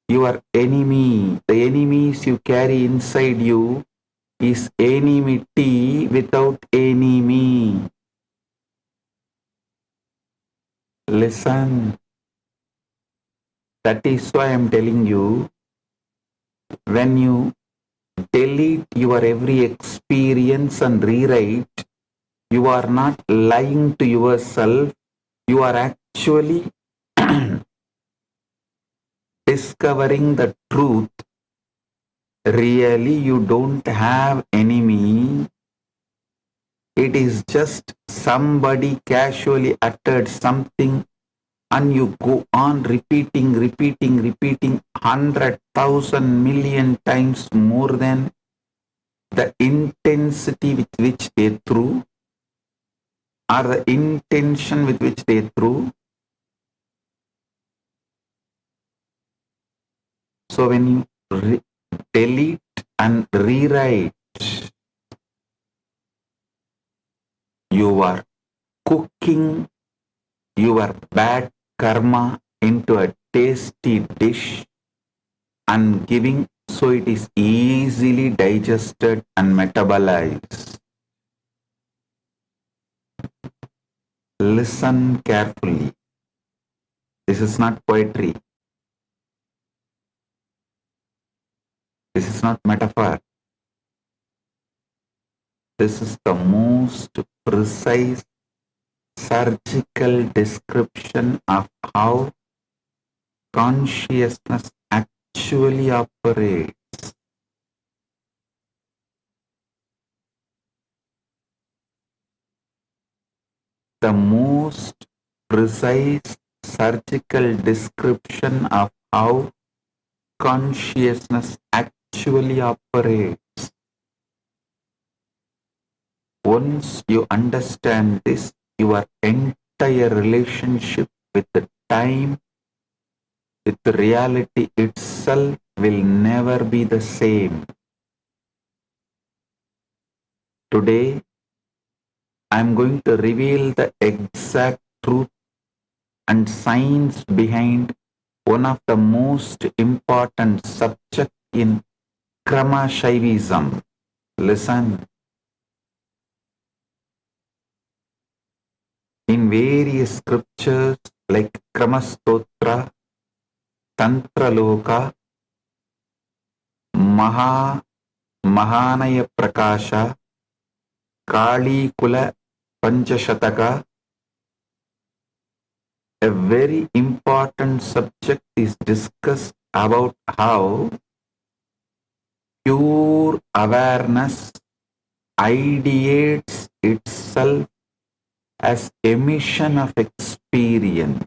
I: your enemy, the enemies you carry inside you, is enmity without enemy. Listen. That is why I am telling you, when you delete your every experience and rewrite, you are not lying to yourself, you are actually discovering the truth. Really, you don't have enemy. It is just somebody casually uttered something and you go on repeating 100,000 million times more than the intensity with which they threw, or the intention with which they threw. So when you delete and rewrite, you are cooking your bad karma into a tasty dish and giving, so it is easily digested and metabolized. Listen carefully. This is not poetry. This is not metaphor. This is the most precise surgical description of how consciousness actually operates. The most precise surgical description of how consciousness actually operates. Once you understand this, your entire relationship with the time, with reality itself will never be the same. Today, I am going to reveal the exact truth and science behind one of the most important subjects in Paramashivam. Listen. In various scriptures like Kramastotra, Tantra Loka, Mahanaya Prakasha, Kali Kula Panchashataka, a very important subject is discussed about how pure awareness ideates itself as emission of experience.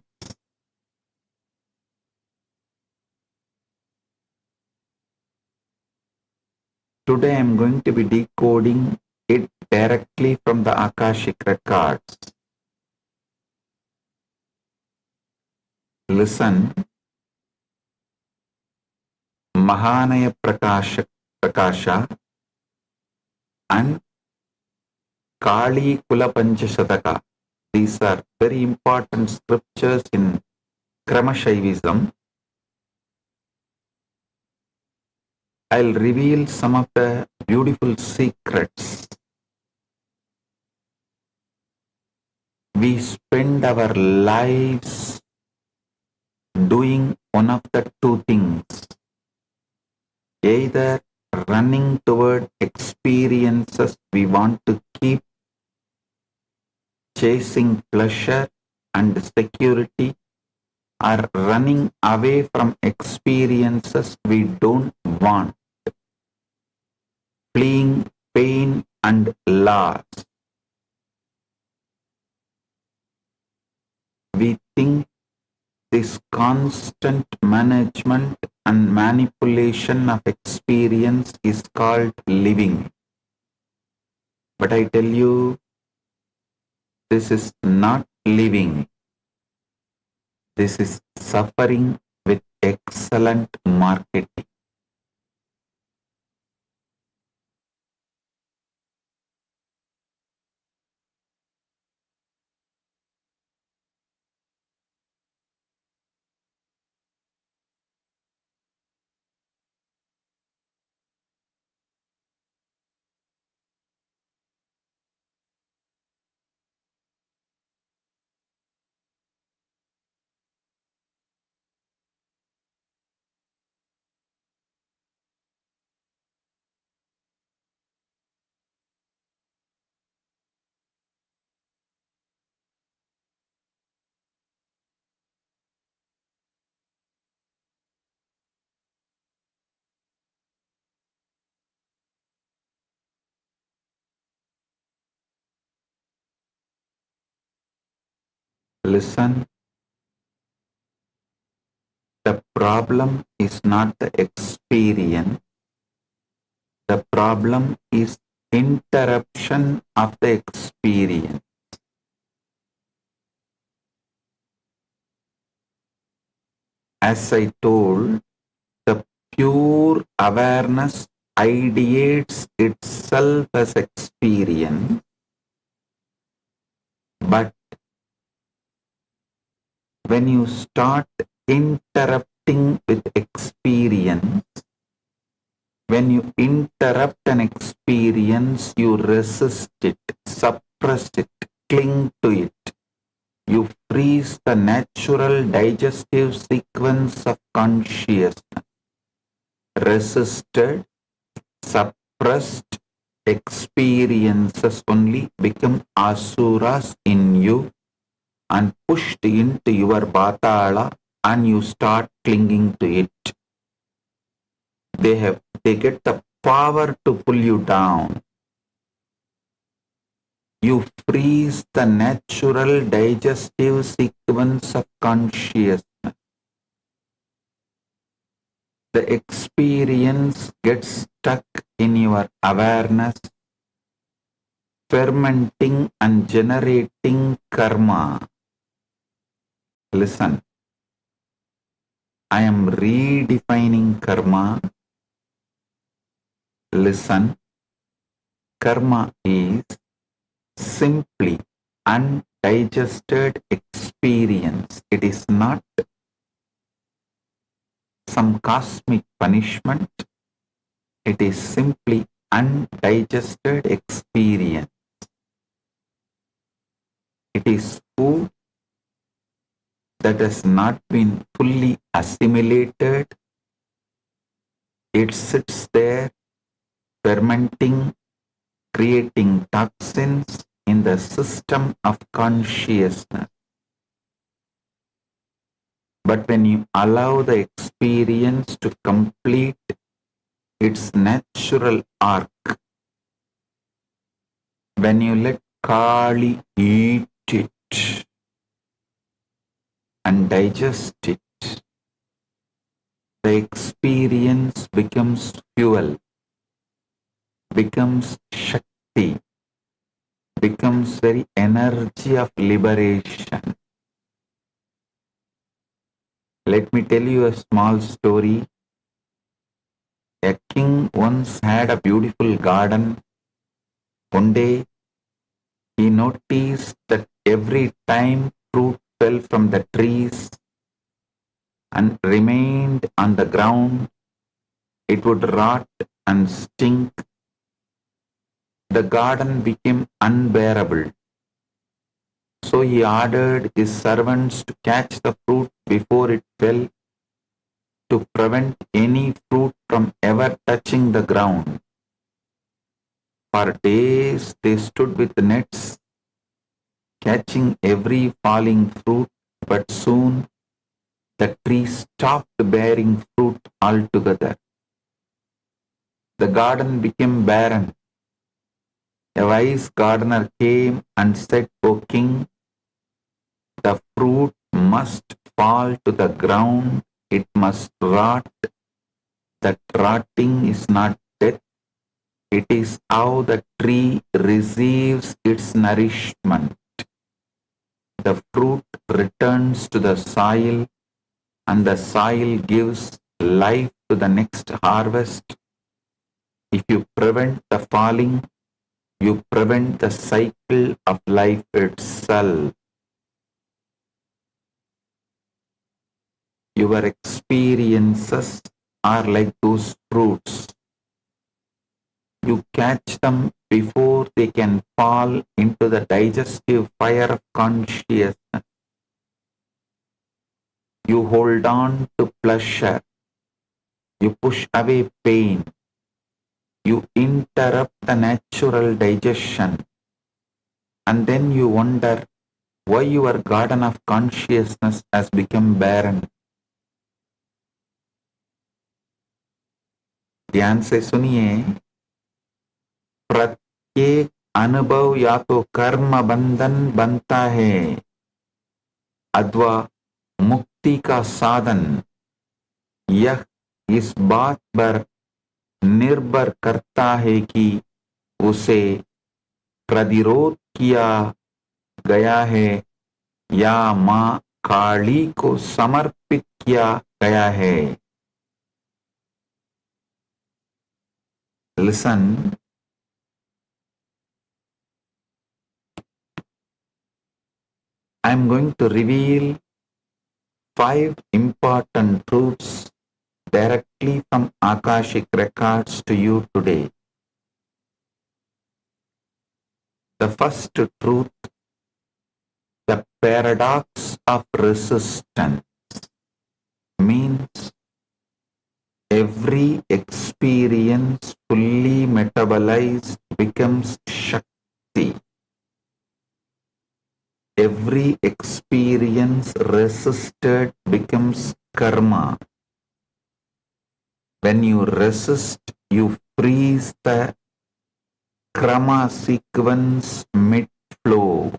I: Today I am going to be decoding it directly from the Akashic records. Listen. Mahanaya Prakasha and Kali Kula Panchashataka. These are very important scriptures in Paramashivam. I'll reveal some of the beautiful secrets. We spend our lives doing one of the two things. Either running toward experiences we want to keep, chasing pleasure and security, or running away from experiences we don't want, fleeing pain and laws. We think this constant management and manipulation of experience is called living. But I tell you, this is not living. This is suffering with excellent marketing. Listen, the problem is not the experience. The problem is interruption of the experience. As I told, the pure awareness ideates itself as experience, but when you start interrupting with experience, when you interrupt an experience, you resist it, suppress it, cling to it. You freeze the natural digestive sequence of consciousness. Resisted, suppressed experiences only become asuras in you and pushed into your batala, and you start clinging to it. They get the power to pull you down. You freeze the natural digestive sequence of consciousness. The experience gets stuck in your awareness, fermenting and generating karma. Listen, I am redefining karma. Listen, karma is simply undigested experience. It is not some cosmic punishment. It is simply undigested experience. It is food that has not been fully assimilated. It sits there fermenting, creating toxins in the system of consciousness. But when you allow the experience to complete its natural arc, when you let Kali eat it and digest it, the experience becomes fuel, becomes Shakti, becomes very energy of liberation. Let me tell you a small story. A king once had a beautiful garden. One day, he noticed that every time fruit fell from the trees and remained on the ground, it would rot and stink. The garden became unbearable. So he ordered his servants to catch the fruit before it fell, to prevent any fruit from ever touching the ground. For days they stood with nets, catching every falling fruit, but soon the tree stopped bearing fruit altogether. The garden became barren. A wise gardener came and said, O king, the fruit must fall to the ground, it must rot. That rotting is not death, it is how the tree receives its nourishment. The fruit returns to the soil, and the soil gives life to the next harvest. If you prevent the falling, you prevent the cycle of life itself. Your experiences are like those fruits. You catch them before they can fall into the digestive fire of consciousness. You hold on to pleasure. You push away pain. You interrupt the natural digestion. And then you wonder why your garden of consciousness has become barren. ध्यान से सुनिए, प्रत्येक अनुभव या तो कर्म बंधन बनता है अथवा मुक्ति का साधन। यह इस बात पर निर्भर करता है कि उसे प्रतिरोध किया गया है या मां काली को समर्पित किया गया है। Listen. I am going to reveal 5 important truths directly from Akashic records to you today. The first truth, the paradox of resistance, means every experience fully metabolized becomes Shakti. Every experience resisted becomes karma. When you resist, you freeze the krama sequence mid-flow.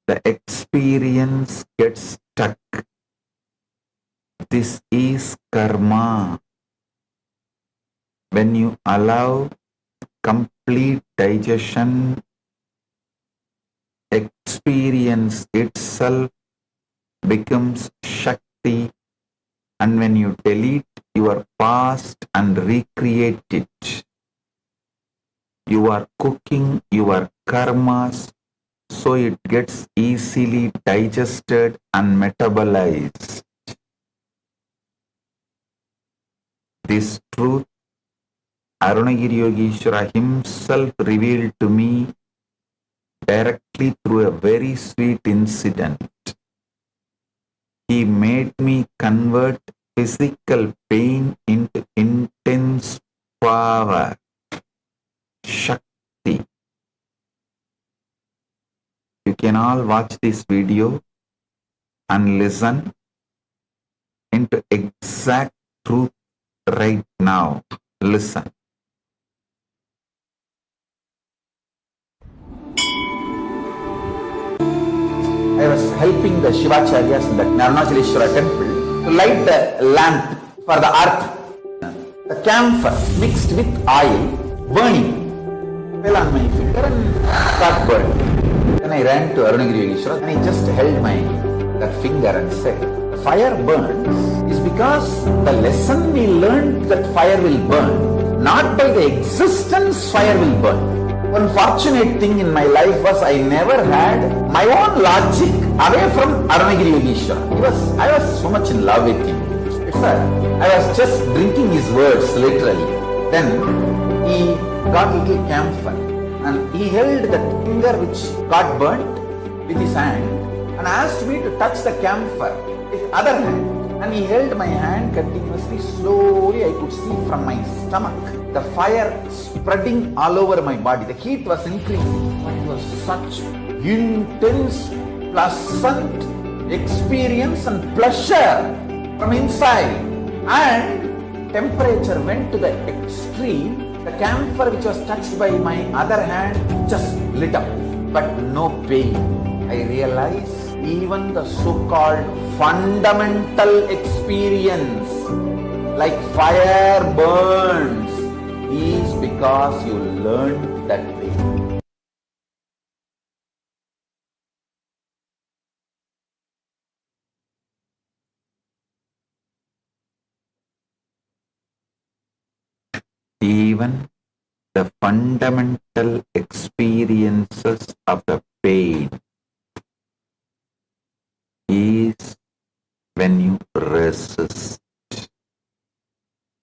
I: The experience gets stuck. This is karma. When you allow complete digestion, experience itself becomes Shakti, and when you delete your past and recreate it, you are cooking your karmas so it gets easily digested and metabolized. This truth, Arunagiri Yogeshwara himself revealed to me directly through a very sweet incident. He made me convert physical pain into intense power, Shakti. You can all watch this video and listen into exact truth right now. Listen. I was helping the Shivacharyas in the Narunachaleshwara temple to light the lamp for the earth. The camphor mixed with oil, burning, fell on my finger and got burned. Then I ran to Arunagiri Yogeshwara and I just held that finger and said, the fire burns is because the lesson we learned that fire will burn, not by the existence fire will burn. One fortunate thing in my life was I never had my own logic away from Arunagiri Yogeshwara. I was so much in love with him. I was just drinking his words literally. Then he got a little camphor and he held that finger which got burnt with his hand and asked me to touch the camphor with other hand. And he held my hand continuously. Slowly I could see from my stomach the fire spreading all over my body. The heat was increasing. But it was such intense, pleasant experience and pleasure from inside. And temperature went to the extreme The camphor which was touched by my other hand just lit up, but no pain. I realize even the so-called fundamental experience, like fire burns, is because you learned that way. Even the fundamental experiences of the pain is when you resist,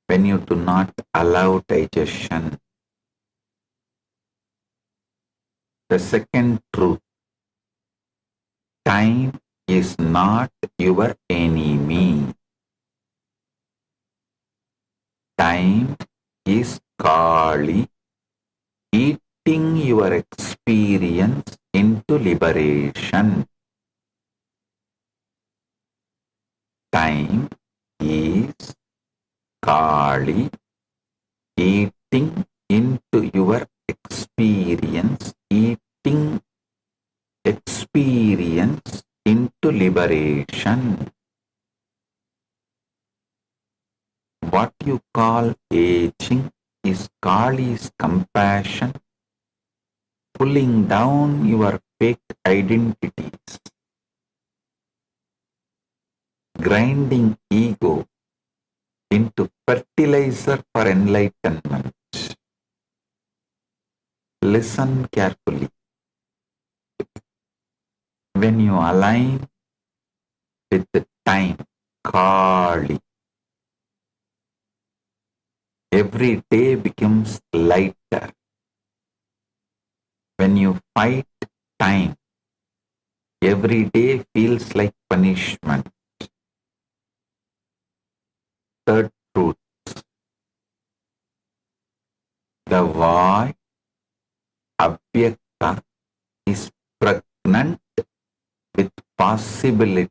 I: when you do not allow digestion. The second truth, time is not your enemy. Time is Kali eating your experience into liberation. Time is Kali eating into your experience, eating experience into liberation. What you call aging is Kali's compassion, pulling down your fake identities, grinding ego into fertilizer for enlightenment. Listen carefully. When you align with the time, Kali, every day becomes lighter. When you fight time, every day feels like punishment. Third truth, the void, Avyakta, is pregnant with possibility.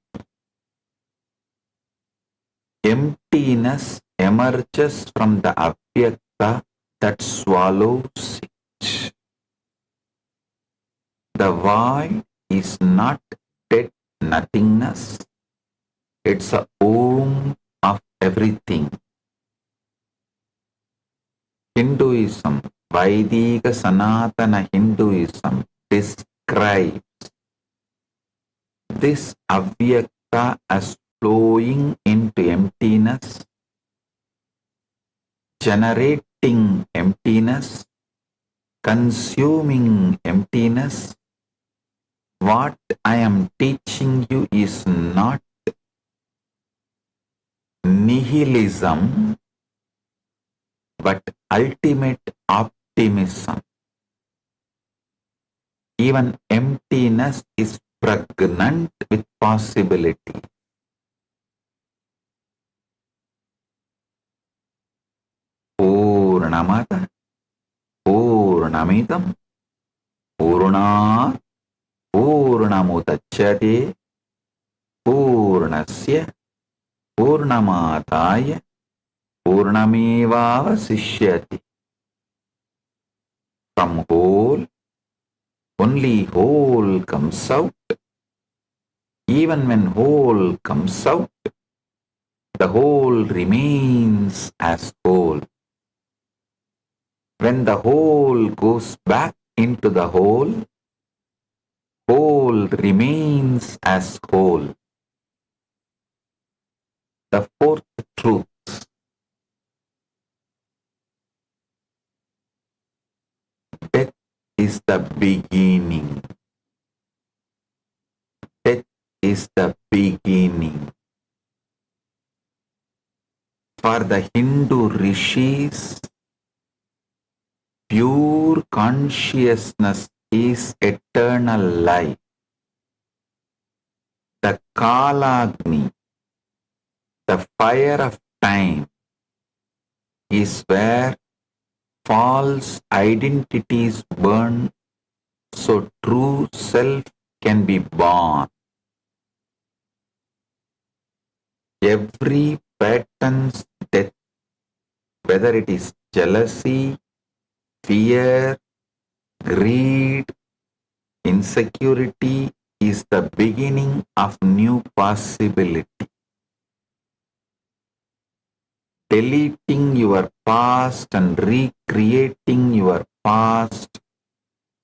I: Emptiness emerges from the Avyakta that swallows it. The void is not dead nothingness. It's a womb of everything. Hinduism, Vaidika Sanatana Hinduism describes this Avyakta as flowing into emptiness, generating emptiness, consuming emptiness. What I am teaching you is not nihilism, but ultimate optimism. Even emptiness is pregnant with possibility. Purnamata, Purnamidam, Purnat, Purnamudachyate, Purnasya, Purnamadaya, Purnamevavasishyati. From whole, only whole comes out. Even when whole comes out, the whole remains as whole. When the whole goes back into the whole, whole remains as whole. The fourth truth, death is the beginning. Death is the beginning. For the Hindu rishis, pure consciousness is eternal life. The Kalagni, the fire of time, is where false identities burn, so true self can be born. Every pattern's death, whether it is jealousy, fear, greed, insecurity is the beginning of new possibility. Deleting your past and recreating your past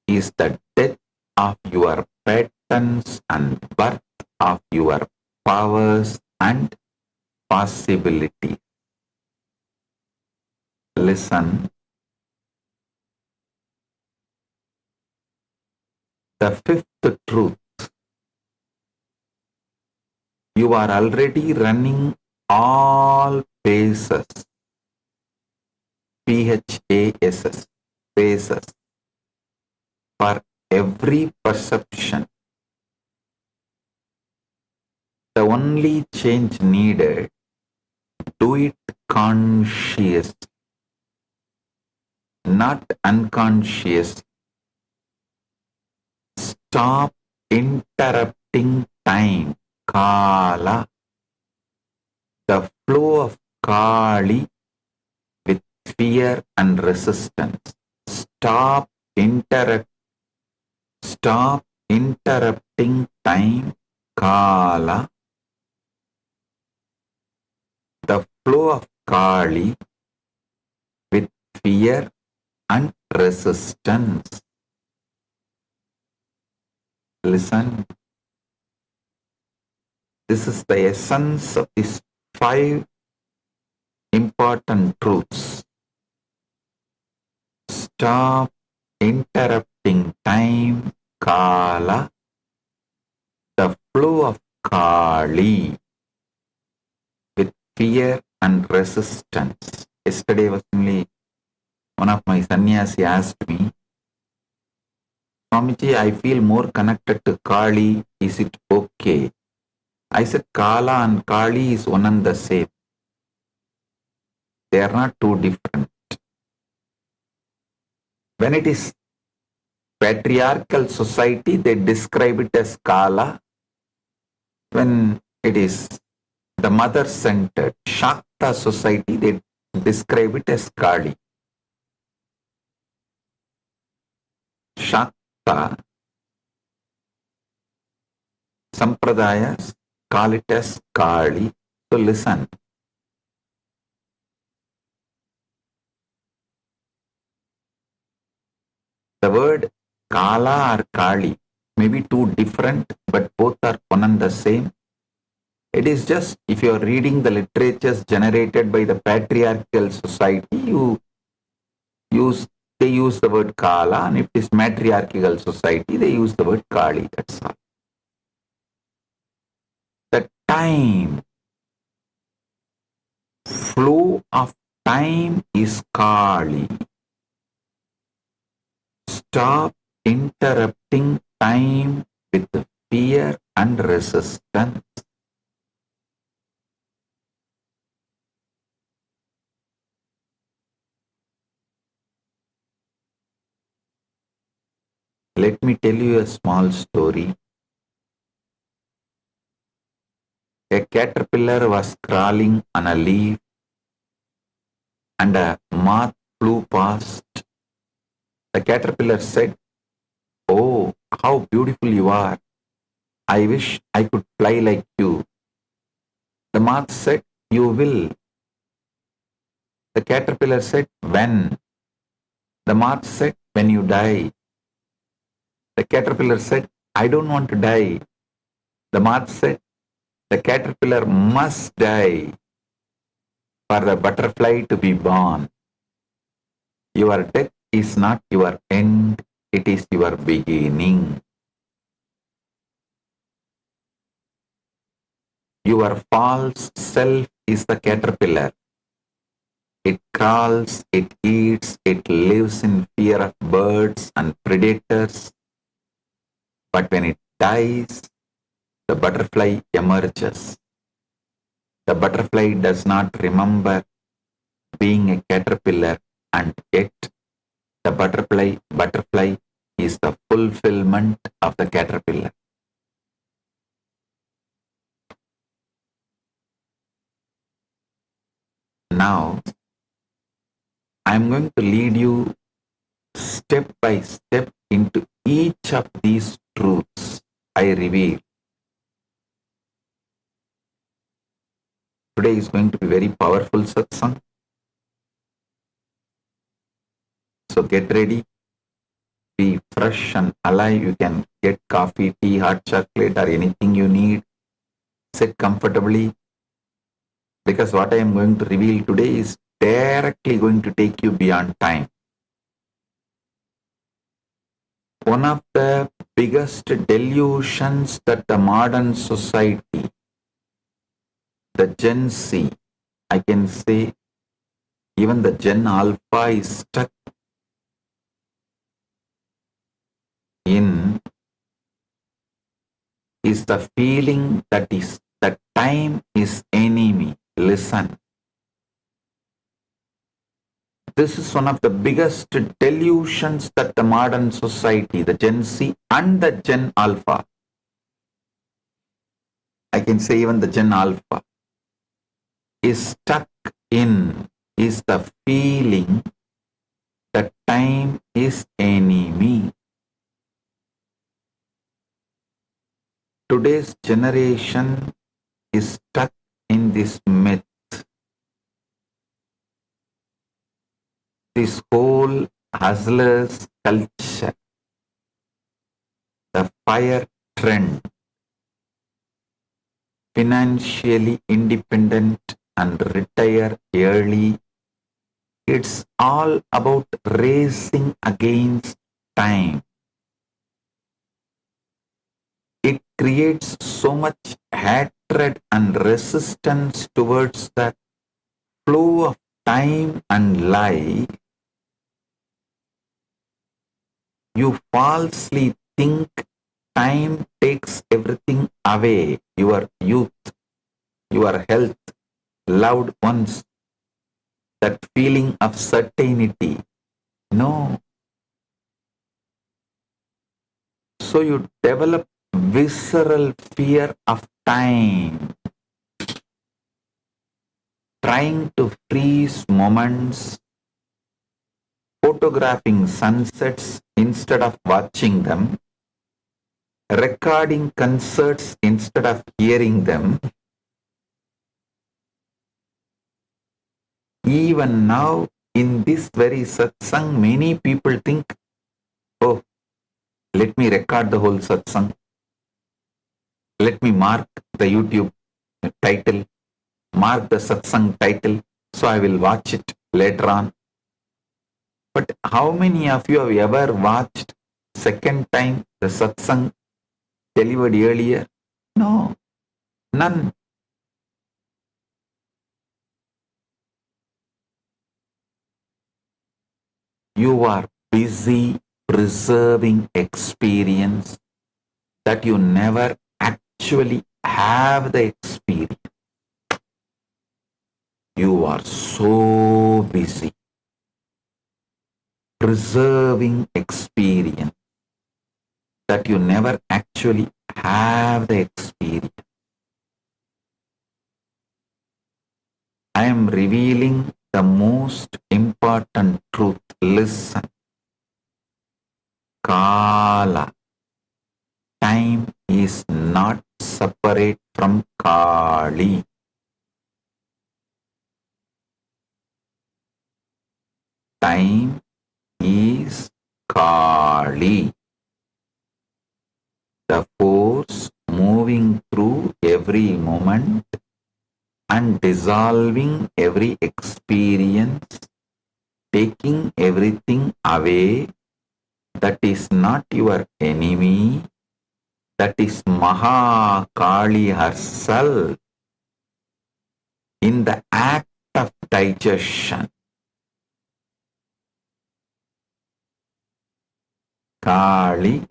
I: is the death of your patterns and birth of your powers and possibilities. Listen. The fifth truth. You are already running all phases. PHASS. Phases. For every perception. The only change needed, do it conscious, not unconscious. Stop interrupting time, Kala, the flow of Kali with fear and resistance. Stop interrupting time, Kala, the flow of Kali with fear and resistance. Listen. This is the essence of these 5 important truths. Stop interrupting time, Kala, the flow of Kali with fear and resistance. Yesterday was only one of my sannyasi asked me, Swamiji, I feel more connected to Kali. Is it okay? I said Kala and Kali is one and the same. They are not too different. When it is patriarchal society, they describe it as Kala. When it is the mother-centered Shakta society, they describe it as Kali. Shakta Sampradayas call it as Kali. So listen. The word Kala or Kali may be two different, but both are one and the same. It is just, if you are reading the literatures generated by the patriarchal society, they use the word Kala, and if it is matriarchal society, they use the word Kali. That's all. The time, flow of time is Kali. Stop interrupting time with fear and resistance. Let me tell you a small story. A caterpillar was crawling on a leaf and a moth flew past. The caterpillar said, "Oh, how beautiful you are. I wish I could fly like you." The moth said, "You will." The caterpillar said, "When?" The moth said, "When you die." The caterpillar said, "I don't want to die." The moth said, "The caterpillar must die for the butterfly to be born. Your death is not your end, it is your beginning." Your false self is the caterpillar. It crawls, it eats, it lives in fear of birds and predators. But when it dies, the butterfly emerges. The butterfly does not remember being a caterpillar, and yet the butterfly is the fulfillment of the caterpillar. Now, I am going to lead you step by step into each of these truths I reveal. Today is going to be very powerful satsang. So get ready, be fresh and alive. You can get coffee, tea, hot chocolate or anything you need. Sit comfortably, because what I am going to reveal today is directly going to take you beyond time. One of the biggest delusions that the modern society, the Gen Z, I can say even the Gen Alpha is stuck in, is the feeling that time is enemy. Listen. This is one of the biggest delusions that the modern society, the Gen Z and the Gen Alpha, I can say even the Gen Alpha, is stuck in, is the feeling that time is enemy. Today's generation is stuck in this myth. This whole hustlers culture, the fire trend, financially independent and retire early, it's all about racing against time. It creates so much hatred and resistance towards the flow of time and life. You falsely think time takes everything away, your youth, your health, loved ones, that feeling of certainty. No. So you develop visceral fear of time, trying to freeze moments, photographing sunsets instead of watching them, recording concerts instead of hearing them. Even now, in this very satsang, many people think, oh, let me record the whole satsang. Let me mark the YouTube title, mark the satsang title, so I will watch it later on. But how many of you have ever watched second time the satsang delivered earlier? No, none. You are busy preserving experience that you never actually have the experience. You are so busy preserving experience that you never actually have the experience. I am revealing the most important truth. Listen. Kala. Time is not separate from Kali. Time is Kali, the force moving through every moment and dissolving every experience, taking everything away. That is not your enemy. That is Maha Kali herself in the act of digestion. Kali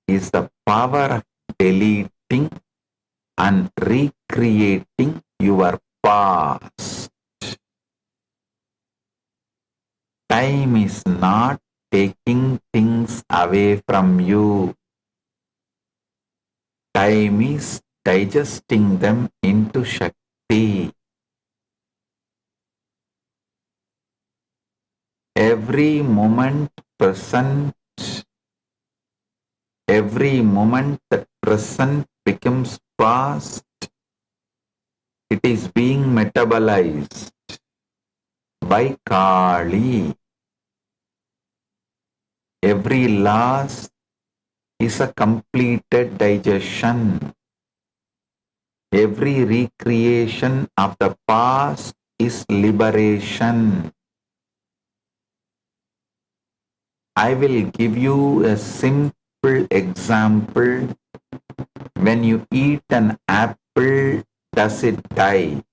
I: is the power of deleting and recreating your past. Time is not taking things away from you. Time is digesting them into Shakti. Every moment present, every moment that present becomes past, it is being metabolized by Kali. Every loss is a completed digestion. Every recreation of the past is liberation. I will give you a simple example. When you eat an apple, does it die?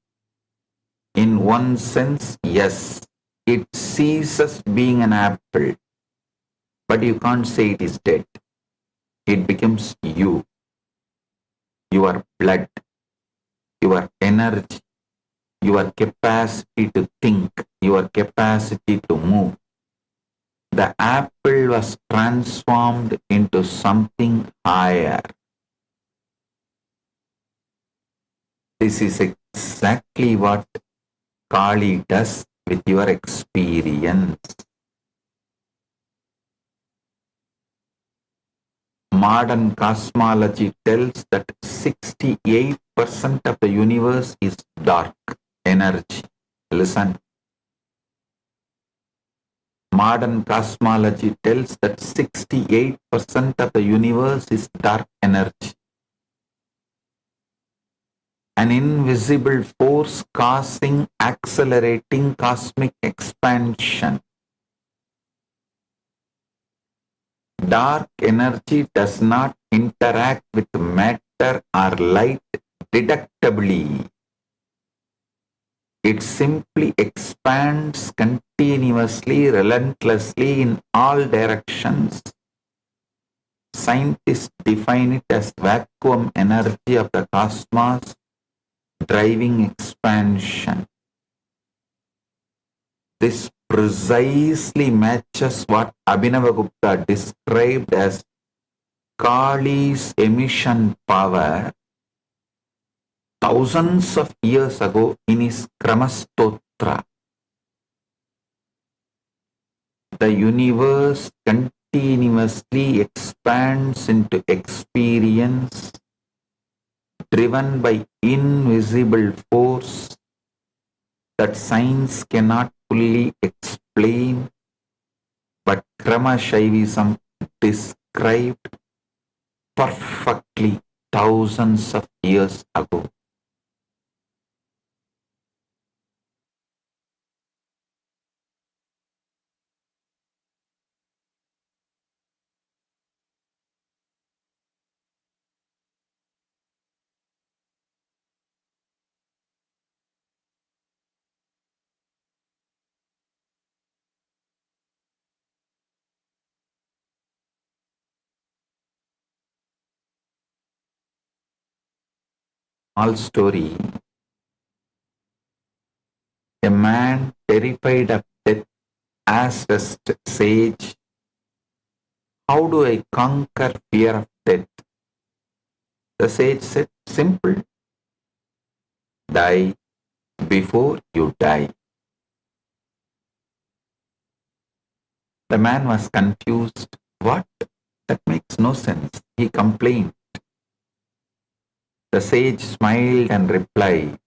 I: In one sense, yes. It ceases being an apple. But you can't say it is dead. It becomes you. Your blood, your energy, your capacity to think, your capacity to move. The apple was transformed into something higher. This is exactly what Kali does with your experience. Modern cosmology tells that 68% of the universe is dark energy. Listen. Modern cosmology tells that 68% of the universe is dark energy. An invisible force causing accelerating cosmic expansion. Dark energy does not interact with matter or light deductively. It simply expands continuously, relentlessly in all directions. Scientists define it as vacuum energy of the cosmos driving expansion. This precisely matches what Abhinavagupta described as Kali's emission power thousands of years ago in his Kramastotra. The universe continuously expands into experience driven by invisible force that science cannot fully explain, but Kramashaivism described perfectly thousands of years ago. Small story. A man terrified of death asked a sage, "How do I conquer fear of death?" The sage said, "Simple. Die before you die." The man was confused. What? That makes no sense. He complained. The sage smiled and replied,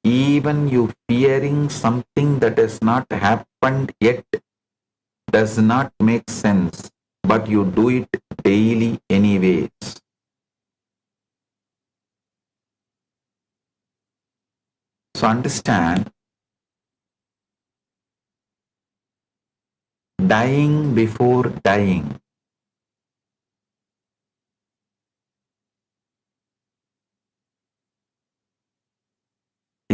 I: "Even you fearing something that has not happened yet does not make sense, but you do it daily anyways." So understand, dying before dying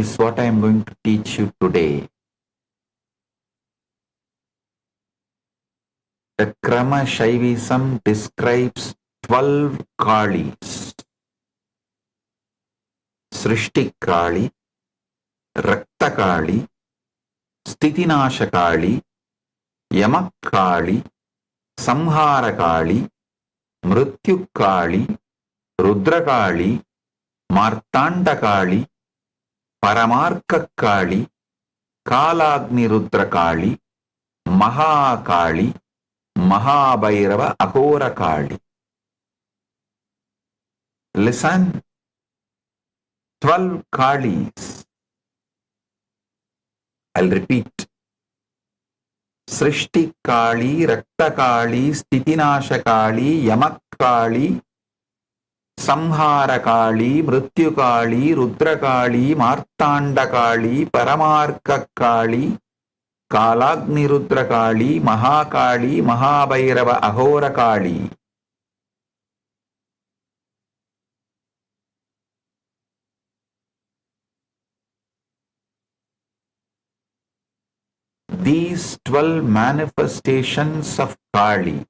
I: is what I am going to teach you today. The Krama Shaivism describes 12 Kalis. Srishti Kali, Rakta Kali, Stitinasha Kali, Yamak Kali, Samhara Kali, Mrityu Kali, Rudra Kali, Martanda Kali, Paramarka Kali, Kalagni Rudra Kali, Mahakali, Mahabhairava, Aghora Kali. Listen, 12 Kalis. I'll repeat. Srishti Kali, Rakta Kali, Stitinasha Kali, Yamak Kali, Samhara Kali, Mrityu Kali, Rudra Kali, Martanda Kali, Paramarka Kali, Kalagni Rudra Kali, Mahakali, Mahabhairava, Aghora Kali. These 12 manifestations of Kali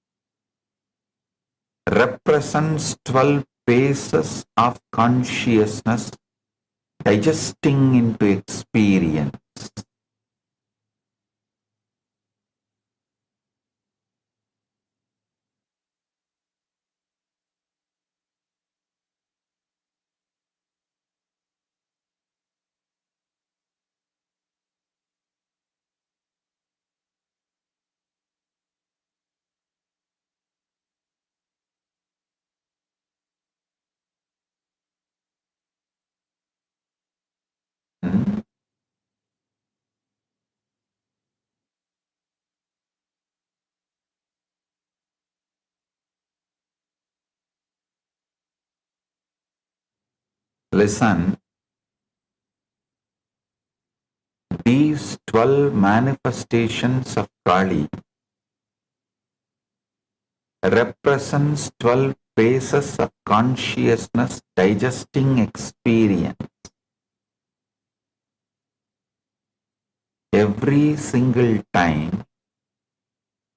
I: represents 12 phases of consciousness digesting into experience. Listen, these 12 manifestations of Kali represents 12 phases of consciousness digesting experience. Every single time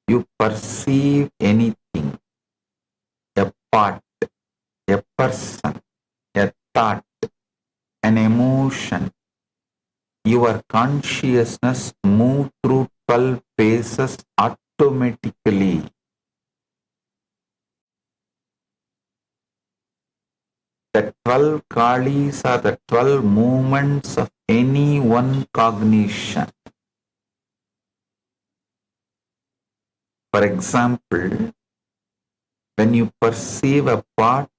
I: you perceive anything, a part, a person, a thought, an emotion, your consciousness moves through 12 phases automatically. The 12 Kalis are the 12 movements of any one cognition. For example, when you perceive a part,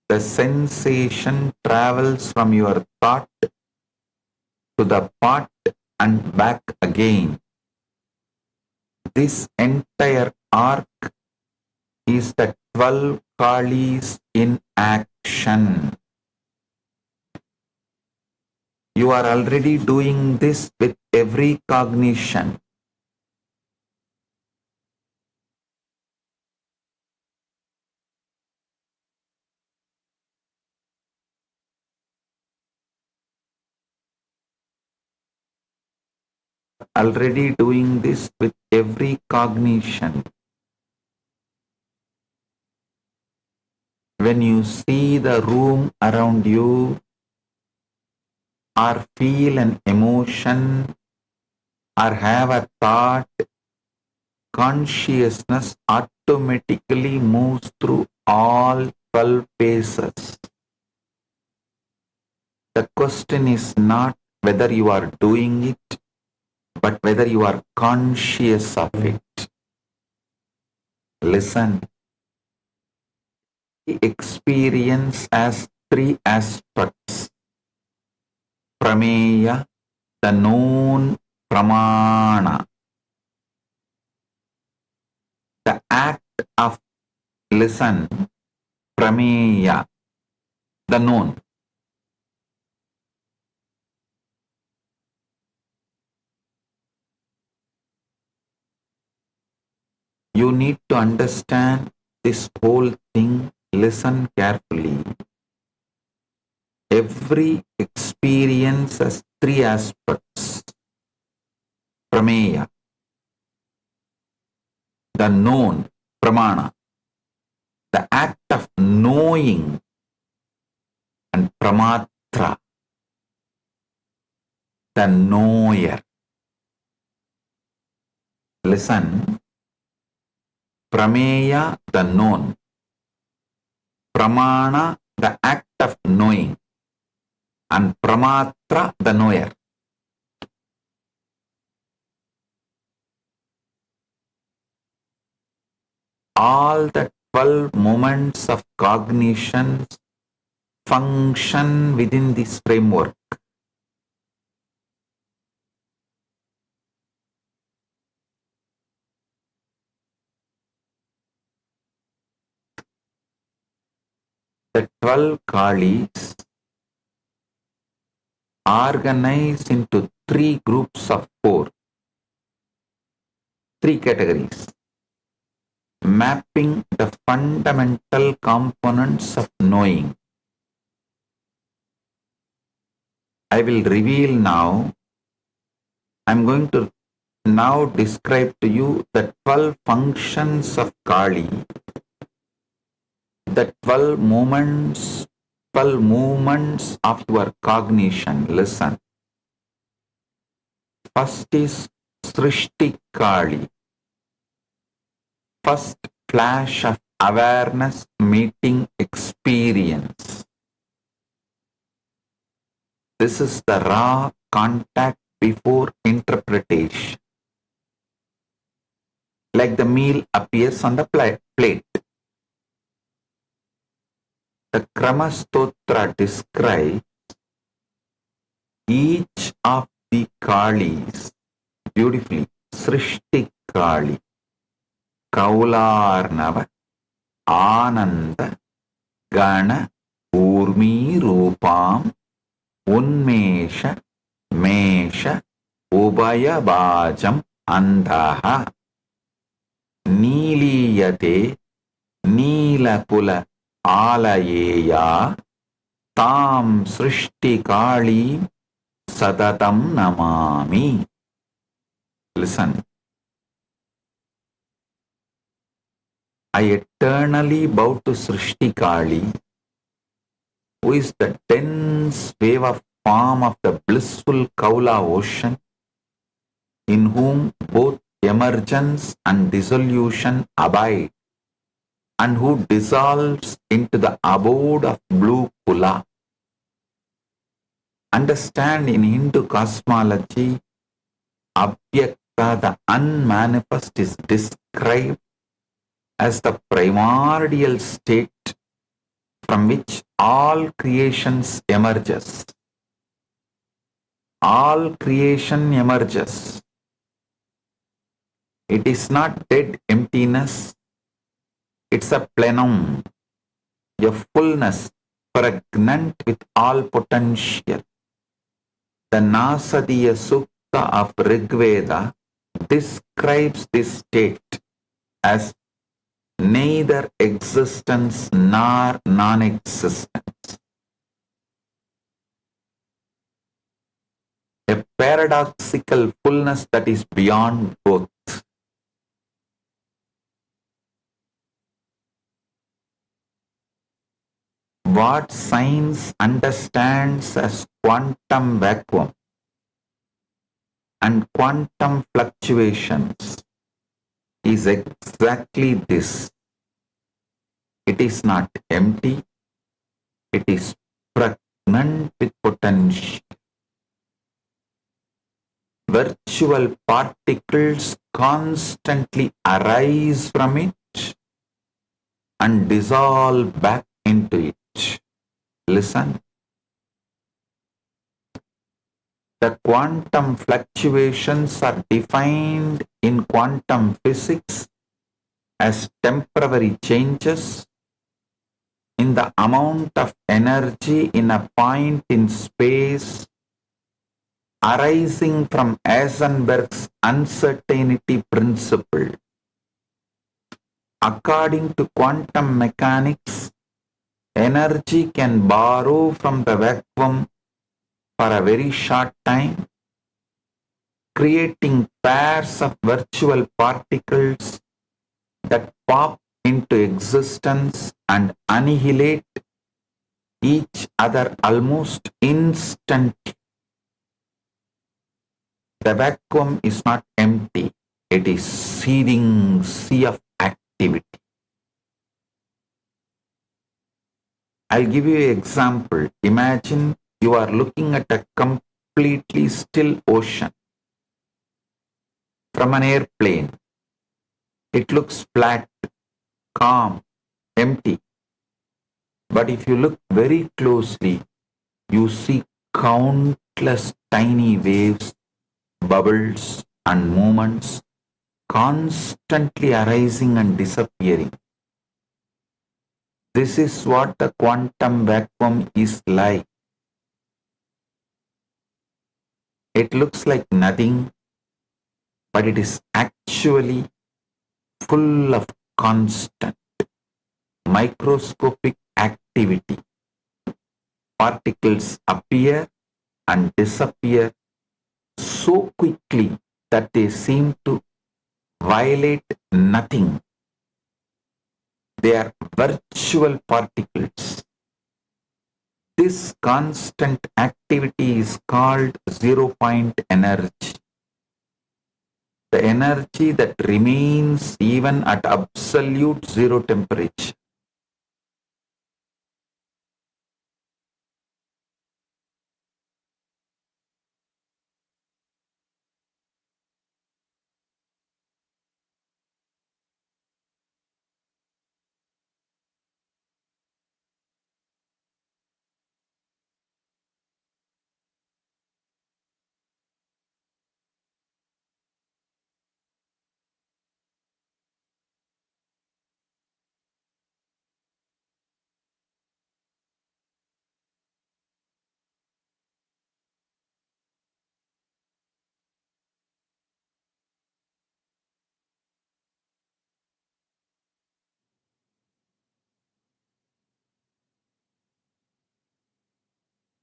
I: the sensation travels from your thought to the part and back again. This entire arc is the 12 Kalis in action. You are already doing this with every cognition. Already doing this with every cognition. When you see the room around you, or feel an emotion, or have a thought, consciousness automatically moves through all 12 phases. The question is not whether you are doing it, but whether you are conscious of it. Listen. Experience has three aspects. Prameya, the known, pramana. The act of, listen, prameya, the known. You need to understand this whole thing. Listen carefully. Every experience has three aspects. Prameya, the known, pramana, the act of knowing, and pramatra, the knower. Listen. Prameya, the known. Pramana, the act of knowing. And pramatra, the knower. all the 12 moments of cognition function within this framework. The 12 Kalis organized into 3 groups of 4, 3 categories, mapping the fundamental components of knowing. I will reveal now. I'm going to now describe to you the 12 functions of Kali, the 12 movements of your cognition. Listen. First is Srishti Kali. First flash of awareness meeting experience. This is the raw contact before interpretation. Like the meal appears on the plate. The Kramastotra describes each of the Kalis beautifully. Srishti Kali, Kaularnava, Ananda, Gana, Urmi Rupam, Unmesha, Mesha, Ubaya Bajam, Andaha, Niliyate, Nilapula, Alayeya, Tam Srishti Kali, Sadatam Namami. Listen. I eternally bow to Srishti Kali, who is the dense wave of form of the blissful Kaula ocean, in whom both emergence and dissolution abide, and who dissolves into the abode of blue Kula. Understand, in Hindu cosmology, Avyakta, the unmanifest, is described as the primordial state from which all creations emerges. All creation emerges. It is not dead emptiness. It's a plenum, a fullness pregnant with all potential. The Nasadiya Sukta of Rigveda describes this state as neither existence nor non-existence. A paradoxical fullness that is beyond both. What science understands as quantum vacuum and quantum fluctuations is exactly this. It is not empty, it is pregnant with potential. Virtual particles constantly arise from it and dissolve back into it. Listen. The quantum fluctuations are defined in quantum physics as temporary changes in the amount of energy in a point in space arising from Heisenberg's uncertainty principle. According to quantum mechanics, energy can borrow from the vacuum for a very short time, creating pairs of virtual particles that pop into existence and annihilate each other almost instantly. The vacuum is not empty, it is seething sea of activity. I'll give you an example. Imagine you are looking at a completely still ocean from an airplane. It looks flat, calm, empty. But if you look very closely, you see countless tiny waves, bubbles, and movements constantly arising and disappearing. This is what the quantum vacuum is like. It looks like nothing, but it is actually full of constant, microscopic activity. Particles appear and disappear so quickly that they seem to violate nothing. They are virtual particles. This constant activity is called zero-point energy. The energy that remains even at absolute zero temperature.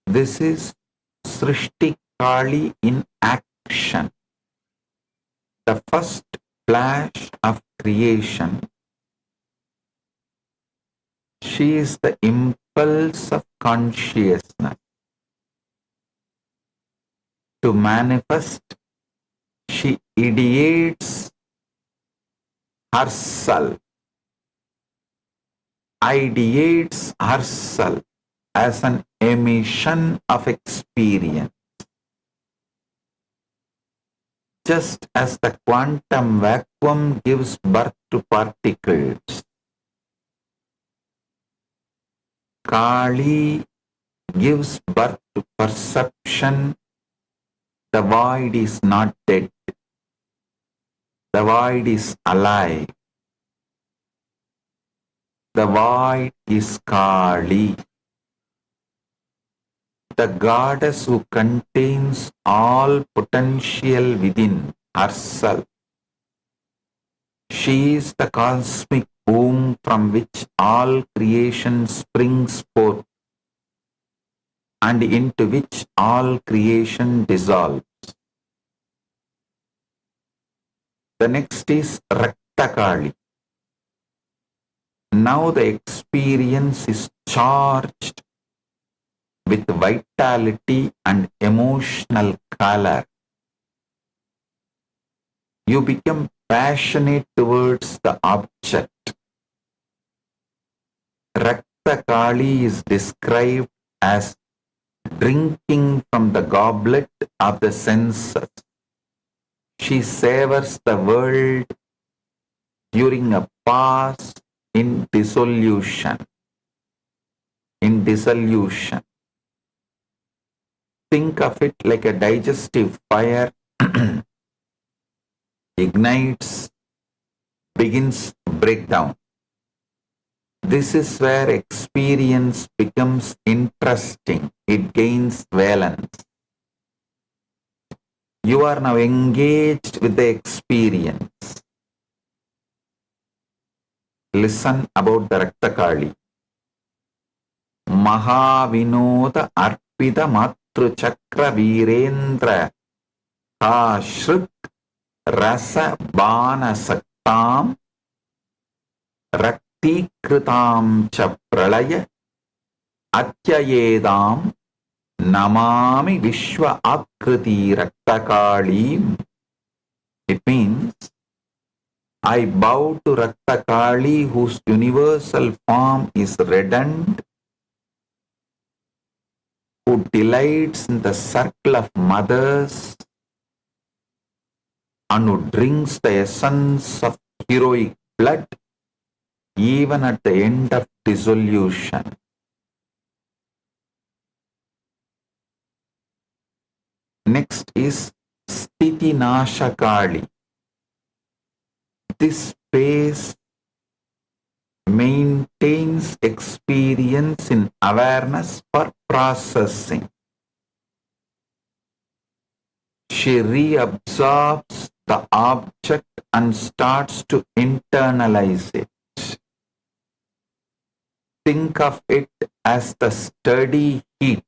I: This is Srishti Kali in action. The first flash of creation. She is the impulse of consciousness. To manifest, she ideates herself, ideates herself as an emission of experience. Just as the quantum vacuum gives birth to particles, Kali gives birth to perception. The void is not dead. The void is alive. The void is Kali, the goddess who contains all potential within herself. She is the cosmic womb from which all creation springs forth and into which all creation dissolves. The next is Rakta Kali. Now the experience is charged with vitality and emotional color. You become passionate towards the object. Rakta Kali is described as drinking from the goblet of the senses. She savors the world during a pause in dissolution. In dissolution. Think of it like a digestive fire ignites, begins breakdown. This is where experience becomes interesting. It gains valence. You are now engaged with the experience. Listen about the Rakta Kali. Mahavinoda Arpita Matru Chakra Virendra Ashrik Rasa Bana Saktam Rakti Kritam Cha Pralaya Atyayedam Namami Vishwa Akriti Rakta Kali. It means, I bow to Rakta Kali, whose universal form is reddened, who delights in the circle of mothers and who drinks the essence of heroic blood even at the end of dissolution. Next is Sthiti Nashakali. This space maintains experience in awareness for processing. She reabsorbs the object and starts to internalize it. Think of it as the steady heat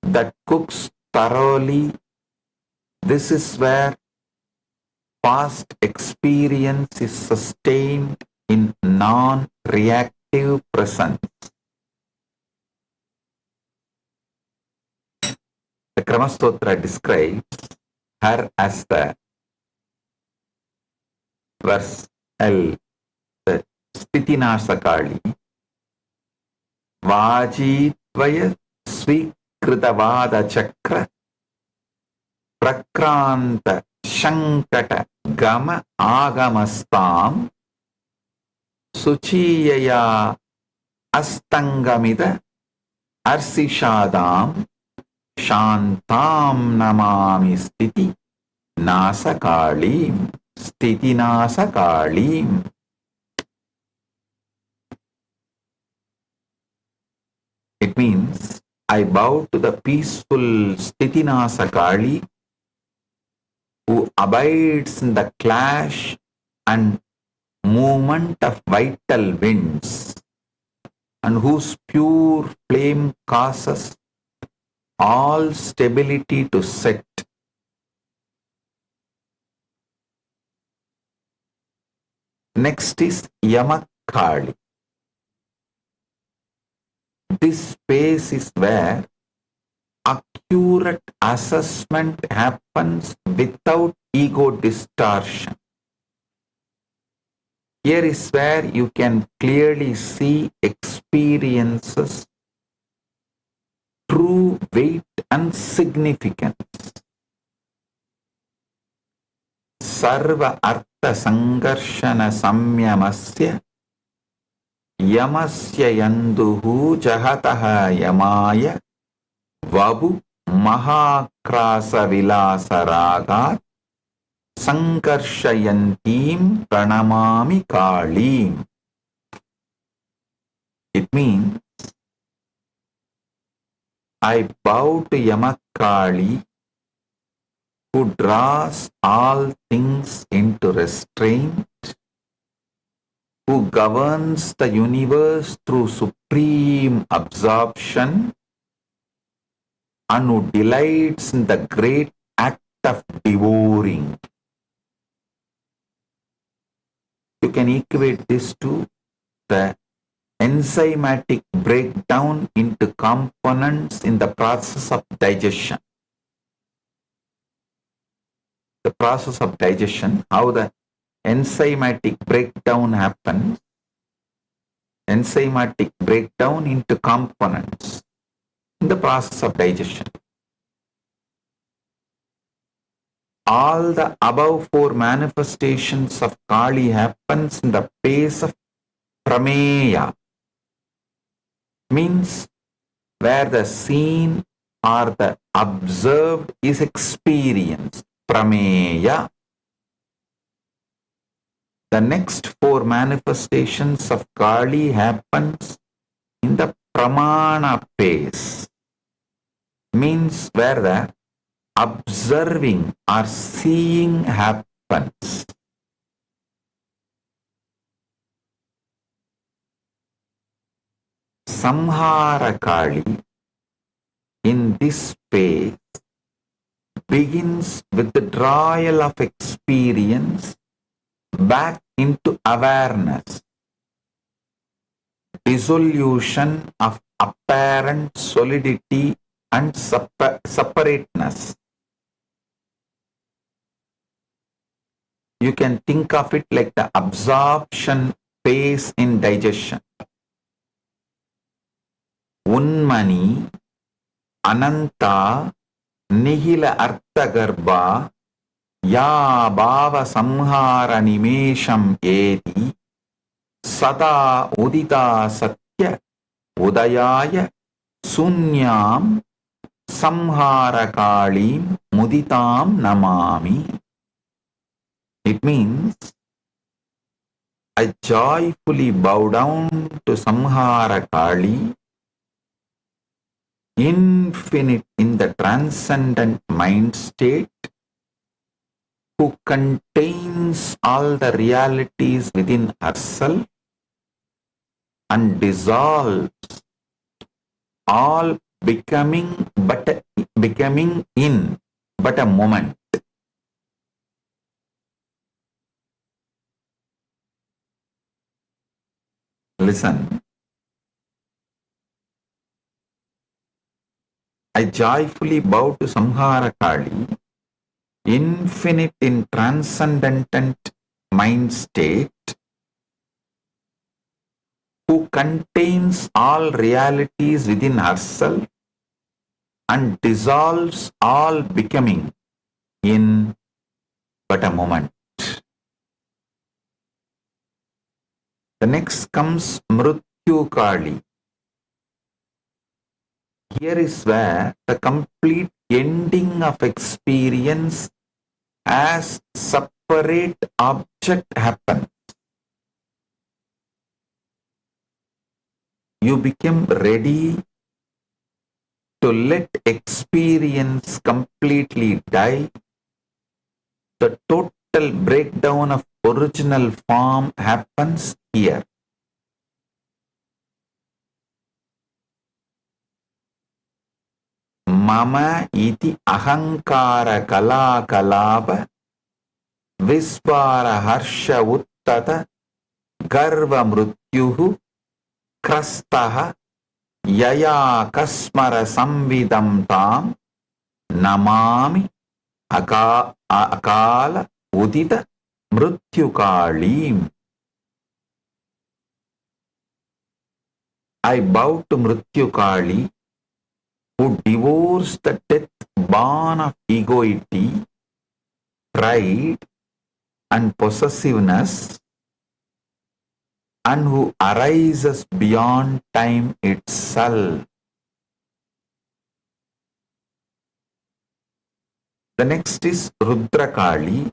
I: that cooks thoroughly. This is where past experience is sustained in non-reactive presence. The Kramastotra describes her as the verse L, the Sthitinasakali, Vajitvaya Svikritavada Chakra Prakranta Shankata Gama Agamastam Suchiyaya Astangamida Arsishadam Shantam Namami Sthiti Nasakalim. Sthiti Nasakalim. It means I bow to the peaceful Sthiti Nasakali who abides in the clash and movement of vital winds and whose pure flame causes all stability to set. Next is Yamakali. This space is where accurate assessment happens without ego distortion. Here is where you can clearly see experiences, true weight and significance. Sarva artha sangarshana samyamasya yamasya yanduhu jahataha yamaya vabu mahakrasa vilasa ragat sankarshayantim pranamami kalim. It means I bow to Yamakali who draws all things into restraint, who governs the universe through supreme absorption, and who delights in the great act of devouring. You can equate this to the enzymatic breakdown into components in the process of digestion. The process of digestion, how the enzymatic breakdown happens, enzymatic breakdown into components in the process of digestion. All the above four manifestations of Kali happens in the pace of prameya, means where the seen or the observed is experienced. Prameya. The next four manifestations of Kali happens in the pramana pace, means where the observing or seeing happens. Samhara Kali in this space begins with the withdrawal of experience back into awareness, dissolution of apparent solidity and separateness. You can think of it like the absorption phase in digestion. Unmani, Ananta, Nihila Arthagarbha, Ya Bhava Samhara Nimesham Eti, Sada udita satya udayaya sunyam samharakalim muditam namami. It means I joyfully bow down to Samhara Kali, infinite in the transcendent mind state, who contains all the realities within herself and dissolves all becoming in but a moment. Listen. I joyfully bow to Samhara Kali, infinite in transcendent mind state, who contains all realities within herself and dissolves all becoming in but a moment. The next comes Mrityu Kali. Here is where the complete ending of experience as separate object happens. You become ready to let experience completely die. The total breakdown of original form happens here. Mama iti ahankara kala kalaba visvara harsha uttata garva mrityuhu krastaha yaya kasmara samvidam tam namami akala udita mrityukalim. I bow to Mrityukali, who devours the death born of egoity, pride, and possessiveness, and who arises beyond time itself. The next is Rudrakali.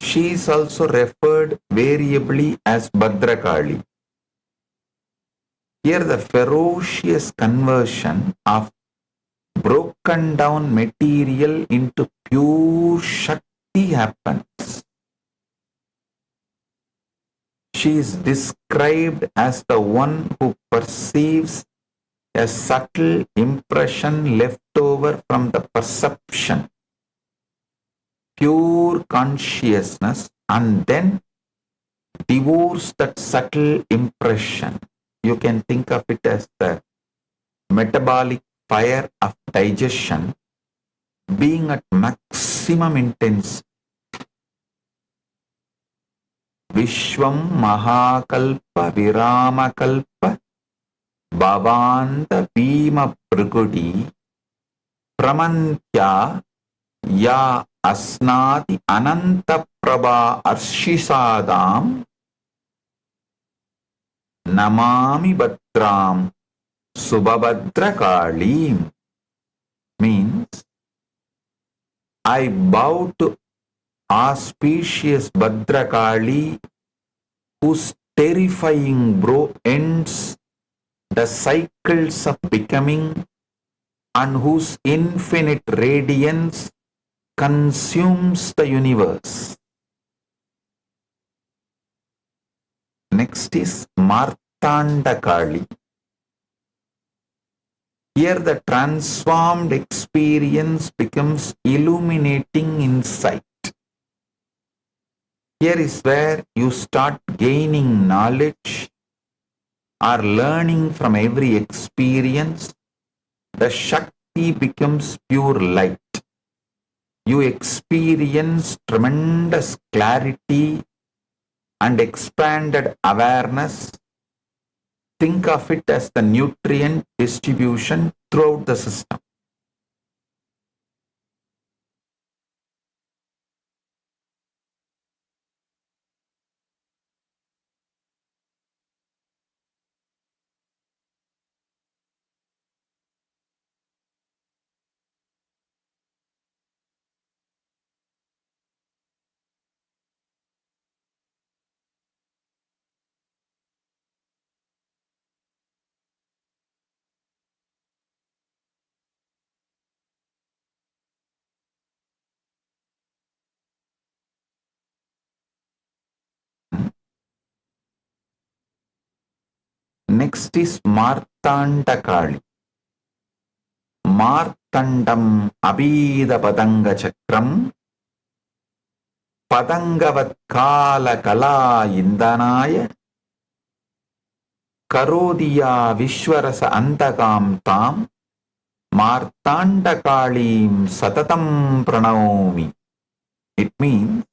I: She is also referred variably as Bhadrakali. Here the ferocious conversion of broken down material into pure Shakti happens. She is described as the one who perceives a subtle impression left over from the perception, pure consciousness, and then devours that subtle impression. You can think of it as the metabolic fire of digestion being at maximum intensity. Vishwam Mahakalpa Viramakalpa Bhavanta Bhima Pragudi Pramantya Ya Asnati Ananta Prabha Arshisadam Namami Bhadram Subhabhadrakalim. Means, I bow to auspicious Bhadrakali, whose terrifying brow ends the cycles of becoming and whose infinite radiance consumes the universe. Next is Martanda Kali. Here the transformed experience becomes illuminating insight. Here is where you start gaining knowledge or learning from every experience. The Shakti becomes pure light. You experience tremendous clarity and expanded awareness. Think of it as the nutrient distribution throughout the system. next is Martanda Kali. Martandam Abhida Padanga Chakram Padangavat Kala Kala Indanaya Karodiya Vishwarasa Antakam Tam Martanda Kalim Satatam Pranaomi. It means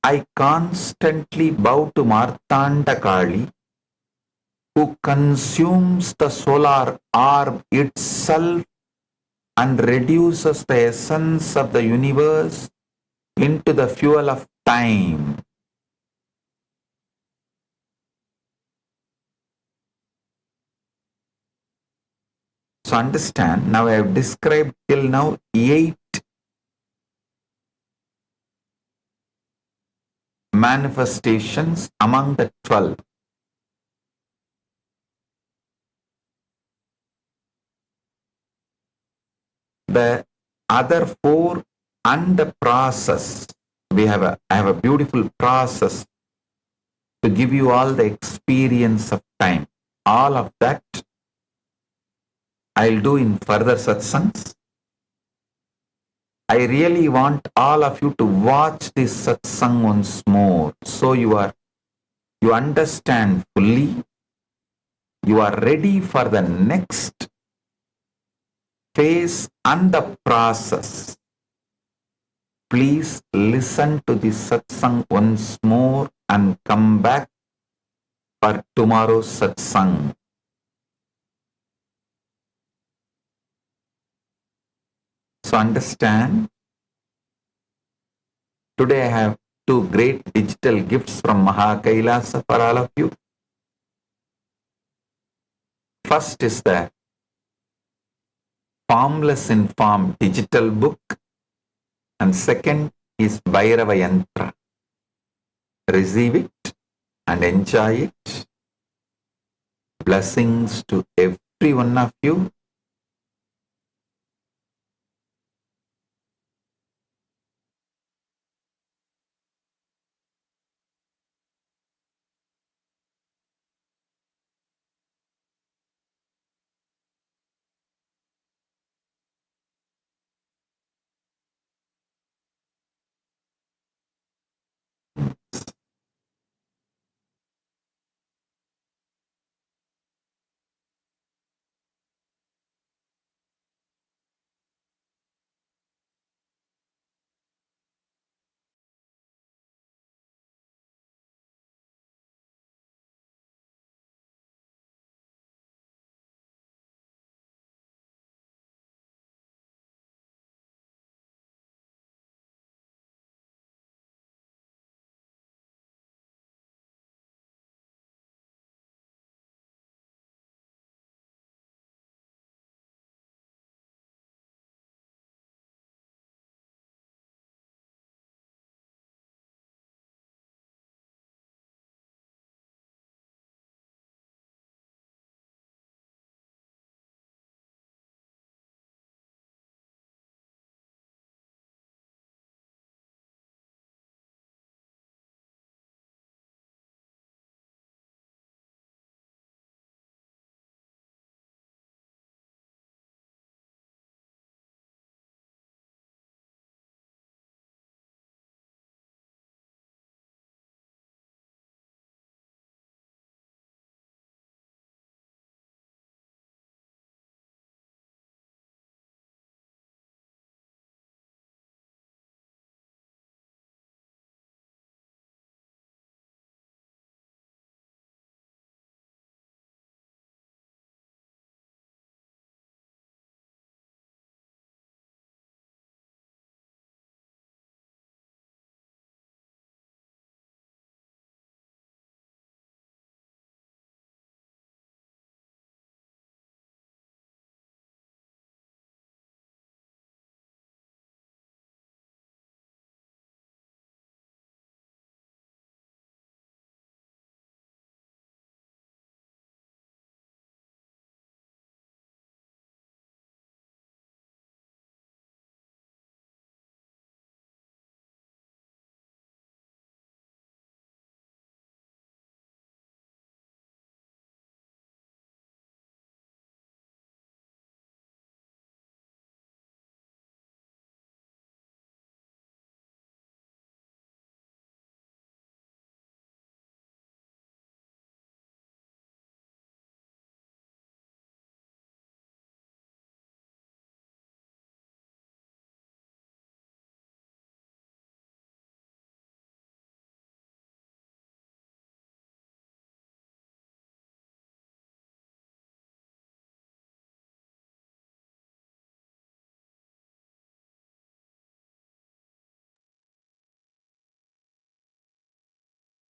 I: I constantly bow to Martanda Kali, who consumes the solar orb itself and reduces the essence of the universe into the fuel of time. So understand, now I have described till now 8 manifestations among the 12. The other 4 and the process. I have a beautiful process to give you all the experience of time. All of that I'll do in further satsangs. I really want all of you to watch this satsang once more, so you understand fully, you are ready for the next phase and the process. Please listen to this satsang once more and come back for tomorrow's satsang. So understand, today I have 2 great digital gifts from Kailasa for all of you. First is the Formless in Form digital book, and second is Bhairava Yantra. Receive it and enjoy it. Blessings to every one of you.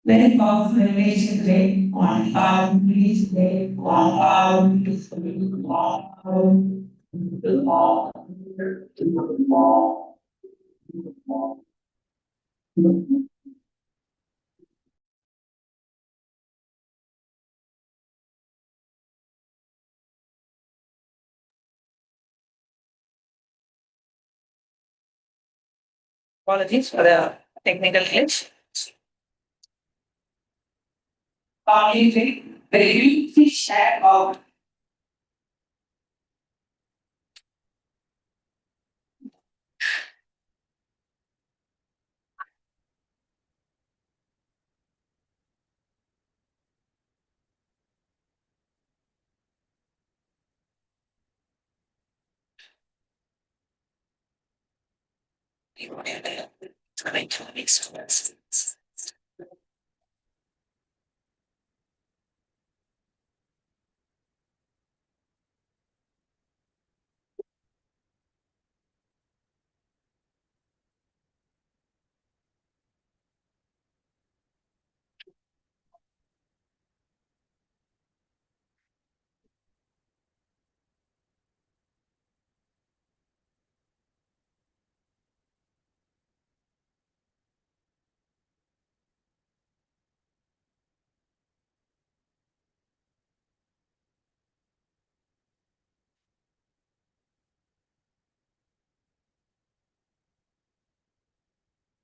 B: Very powerful revelation today. One hour, please today. 1 hour, please today. 1 hour. Apologies for the technical glitch. Very briefly share about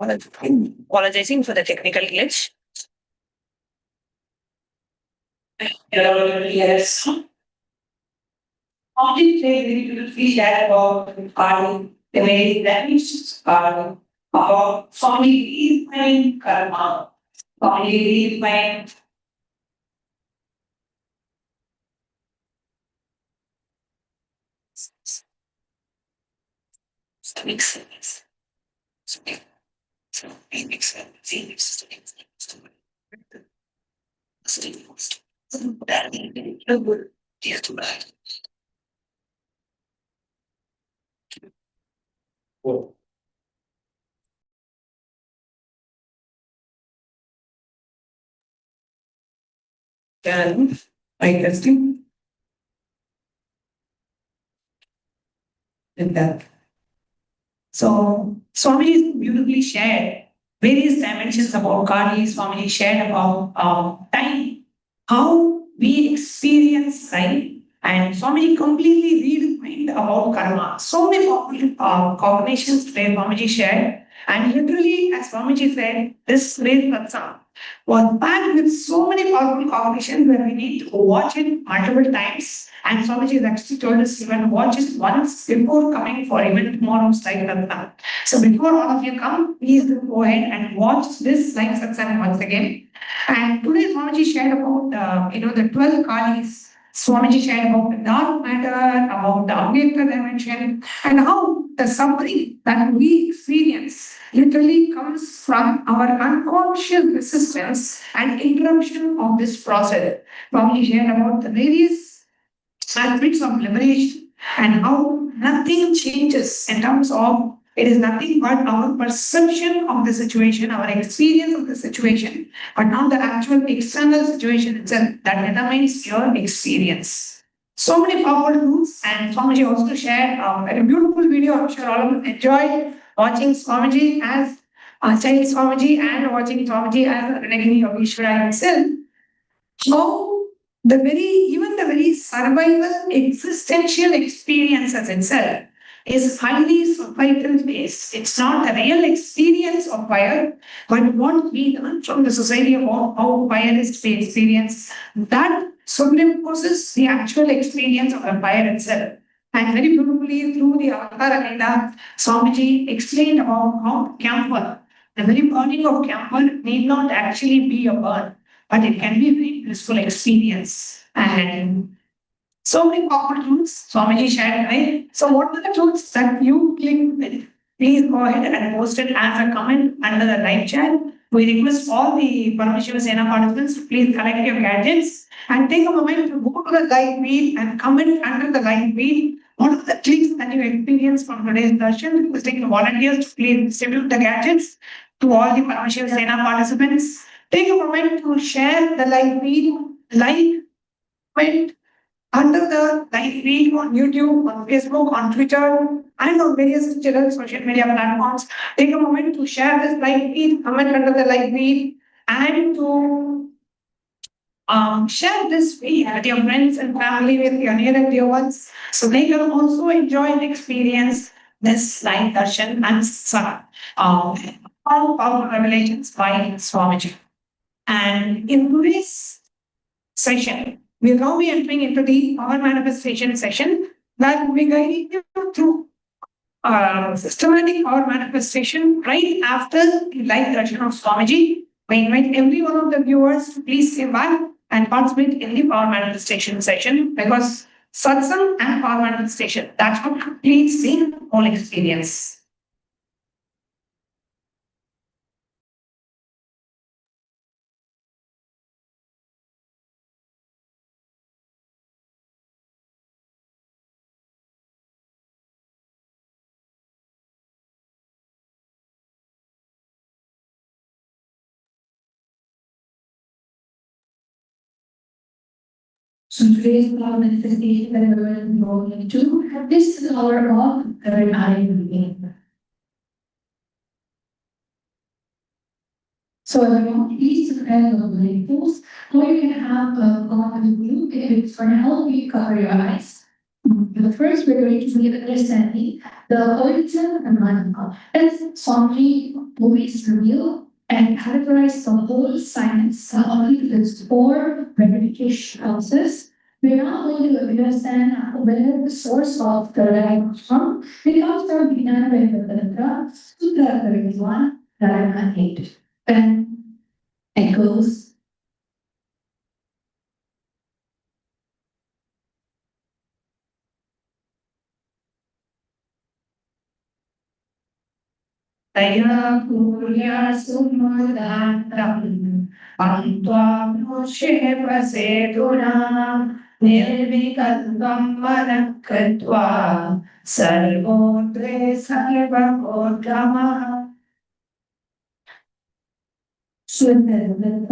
B: apologizing for the technical glitch. Yes. How did they really feel that about karma, the way that is karma, about family redefining karma, family redefining makes sense. So it makes sense. Then I testing and that. So Swami beautifully shared various dimensions about Kali. Swami shared about time, how we experience time, and Swami completely redefined about karma. So many powerful cognitions where Swamiji shared, and literally, as Swamiji said, this great satsang was packed with so many powerful cognitions where we need to watch it multiple times. And Swamiji has actually told us even watch it once before coming for even tomorrow's live satsang. So before all of you come, please do go ahead and watch this live satsang once again. And today Swamiji shared about the 12 Kalis. Swamiji shared about the dark matter, about the Awaken dimension, and how the suffering that we experience literally comes from our unconscious resistance and interruption of this process. Swamiji shared about the various aspects of liberation and how nothing changes in terms of it is nothing but our perception of the situation, our experience of the situation, but not the actual external situation itself that determines your experience. So many powerful tools, and Swamiji also shared a beautiful video. I'm sure all of you enjoyed watching Swamiji as child Swamiji and watching Swamiji as a Renegade of Ishvara himself. How even the very survival existential experiences itself is highly societal based. It's not the real experience of fire, but what we learn from the society about how fire is to be experienced, that superimposes the actual experience of the fire itself. And very beautifully through the Avatar Agenda, Swamiji explained about how camphor, the very burning of camphor need not actually be a burn, but it can be a very blissful experience. And so many powerful truths Swamiji shared, right? So what are the truths that you clicked with? Please go ahead and post it as a comment under the live chat. We request all the Paramashivam Sena participants to please collect your gadgets and take a moment to go to the live feed and comment under the live feed. What are the clicks that you experienced from today's darshan? Requesting the volunteers to please distribute the gadgets to all the Paramashivam Sena participants. Take a moment to share the live feed, comment under the live feed on YouTube, on Facebook, on Twitter, and on various digital social media platforms. Take a moment to share this live feed, comment under the live feed, and to share this feed with your friends and family, with your near and dear ones, so they can also enjoy and experience this live darshan and powerful revelations by Swamiji. And in today's session, we'll now be entering into the power manifestation session that will be guiding you through systematic power manifestation right after the live darshan of Swamiji. We invite every one of the viewers to please stay back and participate in the power manifestation session, because satsang and power manifestation, that's what completes the whole experience.
A: So today's power manifestation that we're going to go into, this is our of third eye reading. So everyone, please prepare the labels, or you can have a copy with you. If it's for now, you cover your eyes. But first, we're going to be understanding the origin and mantra. As Swami always reveal and categorize the whole science into its four verification process. We're now going to understand where the source of the eye comes from. It comes from Vijnana Vedanta, Sutra 31, Dharma 8. And it goes. Taya Purya Sumudantam Antvam Nushepase Dunam Nirvikalvam Manakatva Sarvodre Sarvakodramah. So the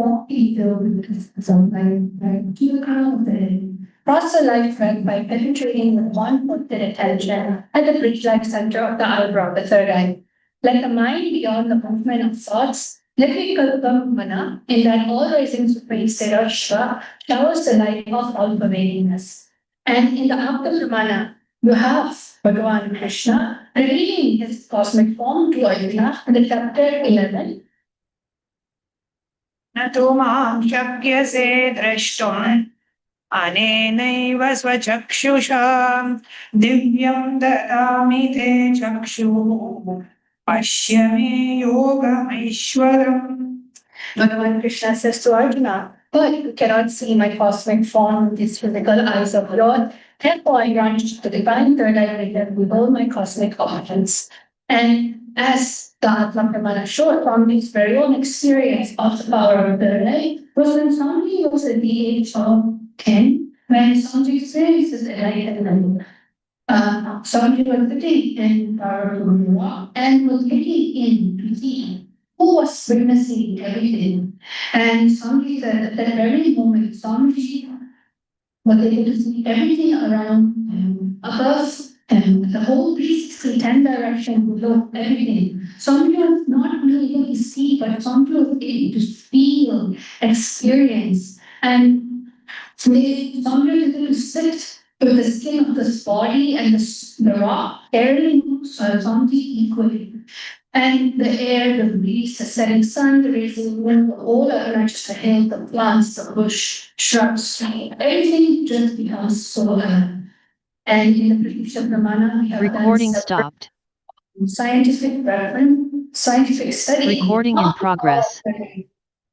A: cross the life thread by penetrating with one pointed attention at the bridge-like center of the eyebrow, the third eye. Let the mind beyond the movement of thoughts, Nirvikalvam Mana, in that all-rising supreme state of Shiva, showers the light of all-pervadingness. And in the Apta-Pramana, you have Bhagavan Krishna revealing his cosmic form to Arjuna in the chapter 11.
B: Nato mam shakyase drashtum anenaiva svachakshusha divyam dadami te chakshu pashya me yogamaishwaram. Bhagavan Krishna says to Arjuna, but you cannot see my cosmic form with these physical eyes of yours. Therefore, I grant you the divine third eye that behold my cosmic origins. And as the Atma Pramana showed from his very own experience of the power of third eye, was when somebody was at the age of 10, when somebody experiences enlightenment. Somebody was sitting in power of the rock and was looking in to see who was witnessing everything. And somebody said at that very moment, somebody was able to see everything around him, above him, the whole 360 direction below, everything. Somebody was not really able to see, but somebody was able to feel, experience. And somebody was able to sit with the skin of this body and the rock, carrying something equally. And the air, the breeze, the setting sun, the rising wind, the whole not just the hill, the plants, the bush, shrubs, everything just becomes so alive. And in the Pratisha Pramana, we have
J: Recording stopped.
B: Scientific reference, scientific study.
J: Recording in progress.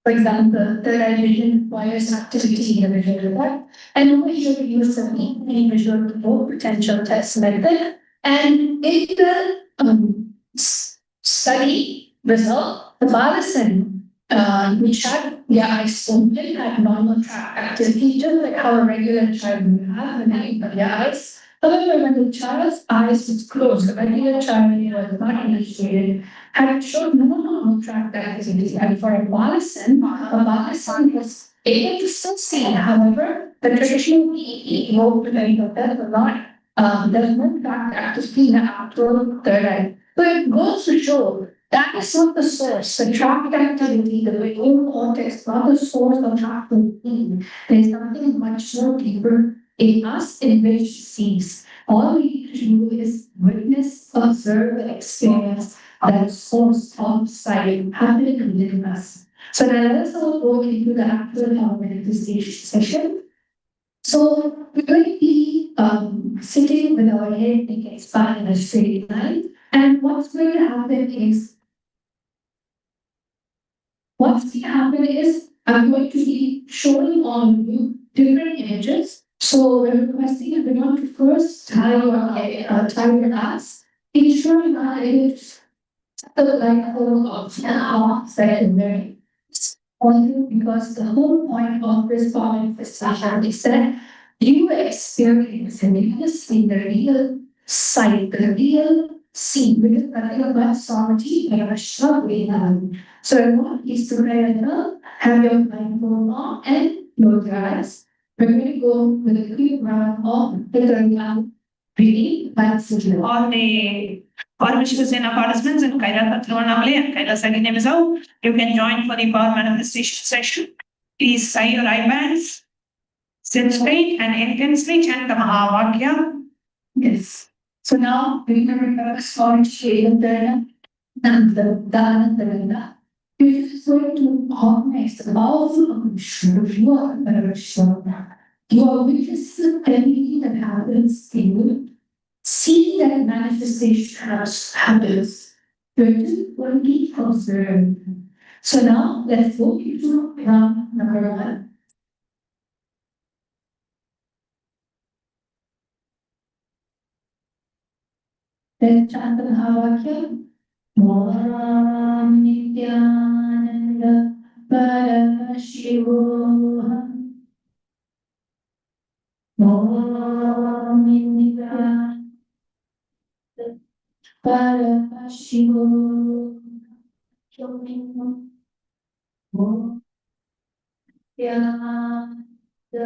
B: For example, third eye vision requires activity in the visual report, and over here we use the visual report potential test method. And in the study result, the Balasan, which had their eyes open, had normal track activity, just like how a regular child would have when they open their eyes.
A: However, when the child's eyes was closed, the regular child was not initiated, had showed no normal tract activity. And for a Balasan was able to still see. However, the traditional PE does not, there's no tract activity in the actual third eye. So it goes to show that is not the source. The tract activity, the whole cortex, not the source of tract activity. There's something much more deeper in us in which sees. All we need to do is witness, observe, and experience that source of sight happening within us. So now let us all go into the actual manifestation session. So we're going to be sitting with our head against back in a straight line. And what's going to happen is I'm going to be showing on you different images. So we're requesting everyone to first tie your ass. Ensure you are able to set the light hole of that is very important because the whole point of this manifestation is that you experience and you see the real sight, the real scene, because nothing about sovereignty and a short way down. So I want you to have your blindfold on and close your eyes. We're going to go with a quick round of the breathing by signal.
B: All the Paramashivam participants in Kailasa Thirunnamalai and Kailasa Ginnemizau, you can join for the power manifestation session. Please tie your eye bands, sit straight and intensely chant the Mahavakya.
A: Yes. So now we're going to remember Swami Shayantana Nanda. You're just going to harness the powerful cognition of your Paramashivam. You are witnessing everything that happens in you. See that manifestation happens. You're just going to be observed. So now let's go into round number 1. Let's chant the Mahavakya. Om Nithyananda Paramashivam. Om Nithyananda Paramashivam. Om Nithyananda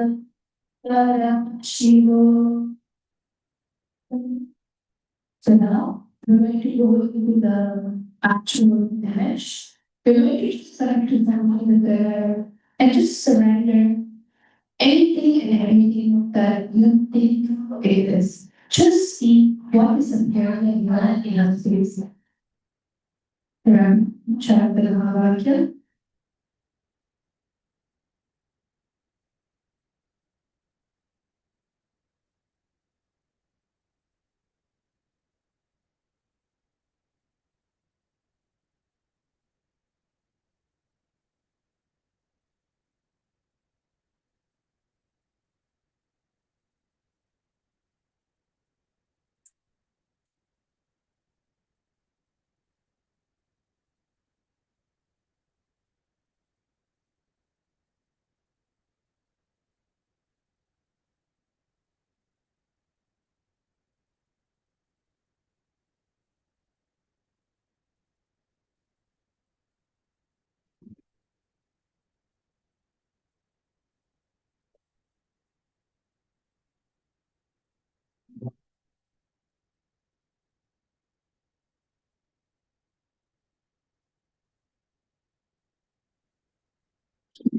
A: Paramashivam. So now we're going to go into the actual image. We're going to just start to find there and just surrender anything and everything that you think it is. Just see what is appearing in your space. Chant the Mahavakya.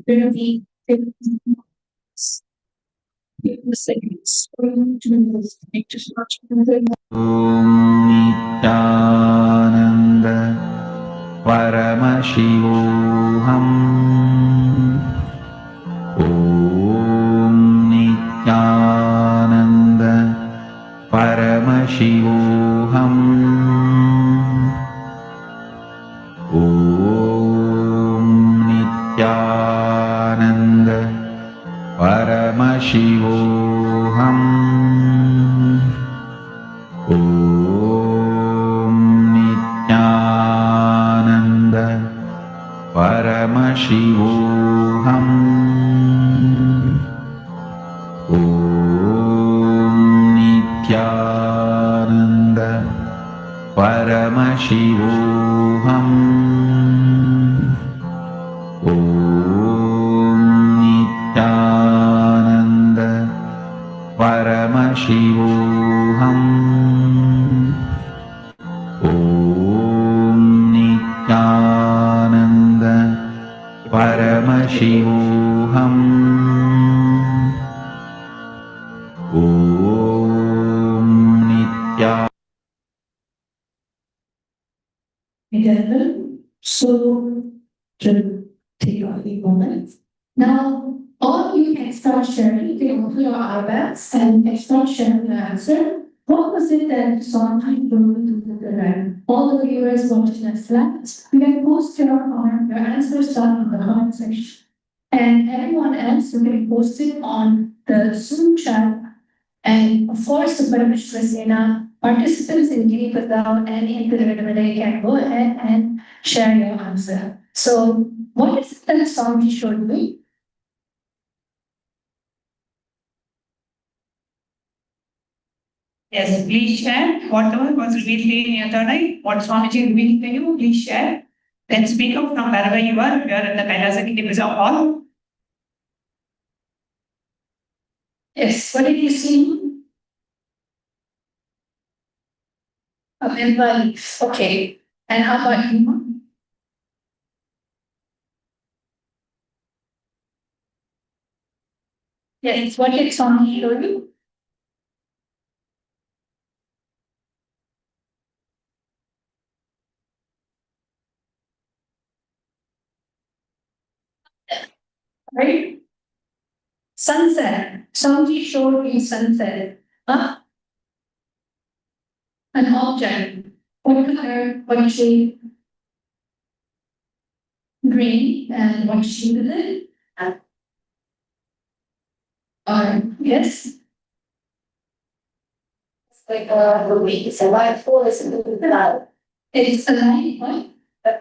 A: Going to be 50 seconds.
I: Om Nithyananda Paramashivam. Om Nithyananda Paramashivam. Om Nithyananda Paramashivam. Om Nithyananda Paramashivam. Om Paramashivoham. Om Nithyananda Paramashivoham. Om Nithyananda Paramashivoham. Om Nithyananda.
A: So, to take a few moments. Now, all of you can start sharing. You can open your iPads and can start sharing the answer. What was it that Swami told to the red? All the viewers watching us live, you can post your comment, your answers down in the comment section. And everyone else, you can post it on the Zoom chat. And of course, the Paramashiva Sena participants in Giri Patao and in Pilgrimage can go ahead and share your answer. So, what is it that Swami showed me?
B: Yes, please share whatever was revealed in your third eye, what Swamiji revealed to you, please share. Then speak up from wherever you are. We are in the Kailasa Kiti hall.
A: Yes, what did you see? A member leaf. Okay. And how about you? Yes, what did Swami show you? Right? Sunset. Swami showed me sunset. Huh? An object. What color? What shape? Green. And what shape is it? Yes. It's like a movie. It's a live force in the cloud. It's a light, what?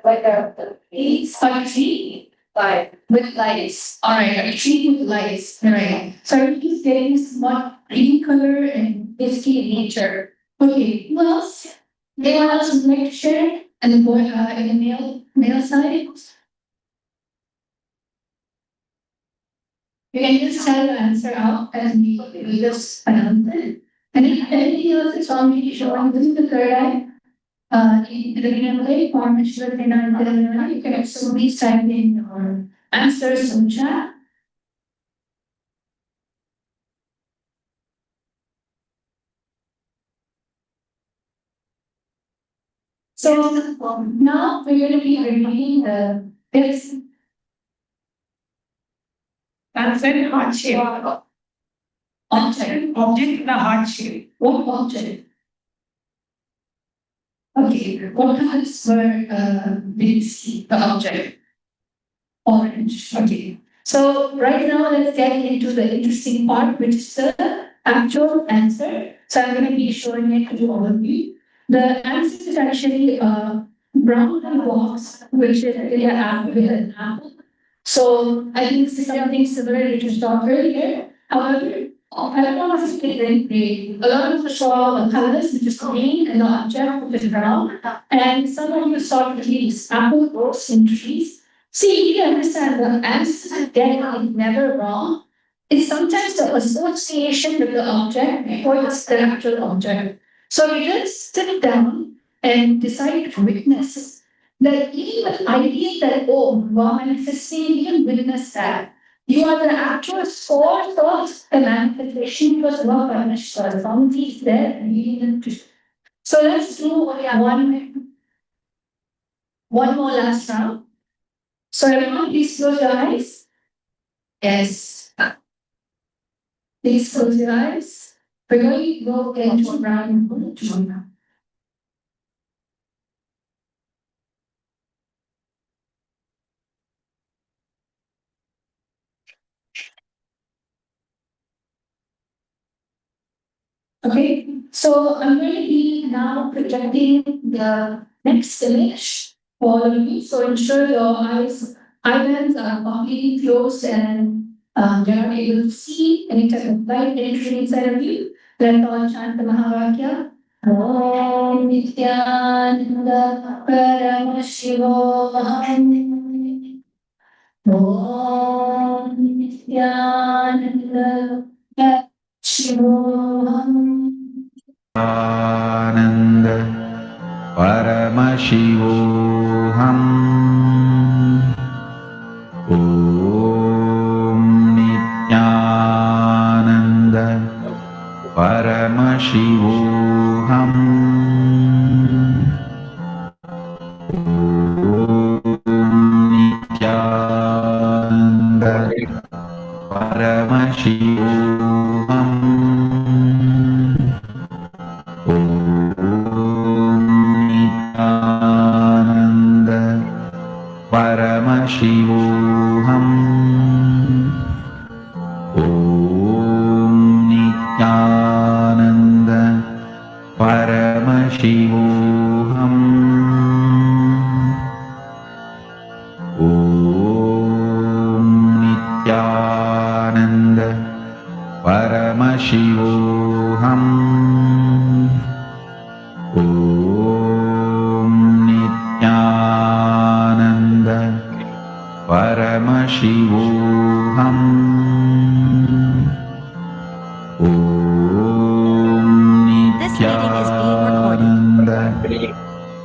A: Like a it's a tree. Like with lights. Alright, a tree with lights. Alright. So I'm just getting what green color and misty in nature. Okay, who else? Anyone else would like to share? And the boy in the male side? You can just tell the answer out and we just announce it. And if anything else is already showing, this is the third eye. In the Vinamale, Paramashiva Enlightenment, you can also please type in your answers in chat. So now we're going to be reviewing the fifth
B: Answer heart shape.
A: object.
B: Object in a heart shape.
A: What object? Okay, what colors were did you see the object? Orange. Okay. So right now let's get into the interesting part, which is the actual answer. So I'm going to be showing it to all of you. The answer is actually a brown box, which is really an apple with an apple. So I think this is something similar to you saw earlier. However, I don't want to speak very grey. A lot of you saw the colors, which is green, and the object, which is brown. And some of you saw trees, apple grows in trees. See, you understand the answer then is never wrong. It's sometimes the association with the object before it's the actual object. So you just sit down and decide to witness that even the idea that, oh, wow, manifesting, you can witness that. You are the actual source of the manifestation because wow, Paramashiva, something is there and you need to. So let's do one more last round. So everyone, please close your eyes. Yes. Please close your eyes. We're going to go into a round two. Okay, so I'm going to be now projecting the next image for all of you. So ensure your eyelids are completely closed and you're not able to see any type of light entering inside of you. Let's all chant the Mahavakya. Om Nithyananda Paramashivam. Om Nithyananda Paramashivam.
I: आनंद परमशिवोऽहम् ॐ नित्यानन्द परमशिवोऽहम् नित्यानन्द परमशिवोऽहम् नित्यानन्द परमशिवोऽहम् ॐ नित्यानन्द परमशिवोऽहम् ॐ नित्यानन्द परमशिवोऽहम् ॐ नित्यानन्द परमशिवोऽहम् ॐ
J: This meeting is being recorded.
I: Nityanand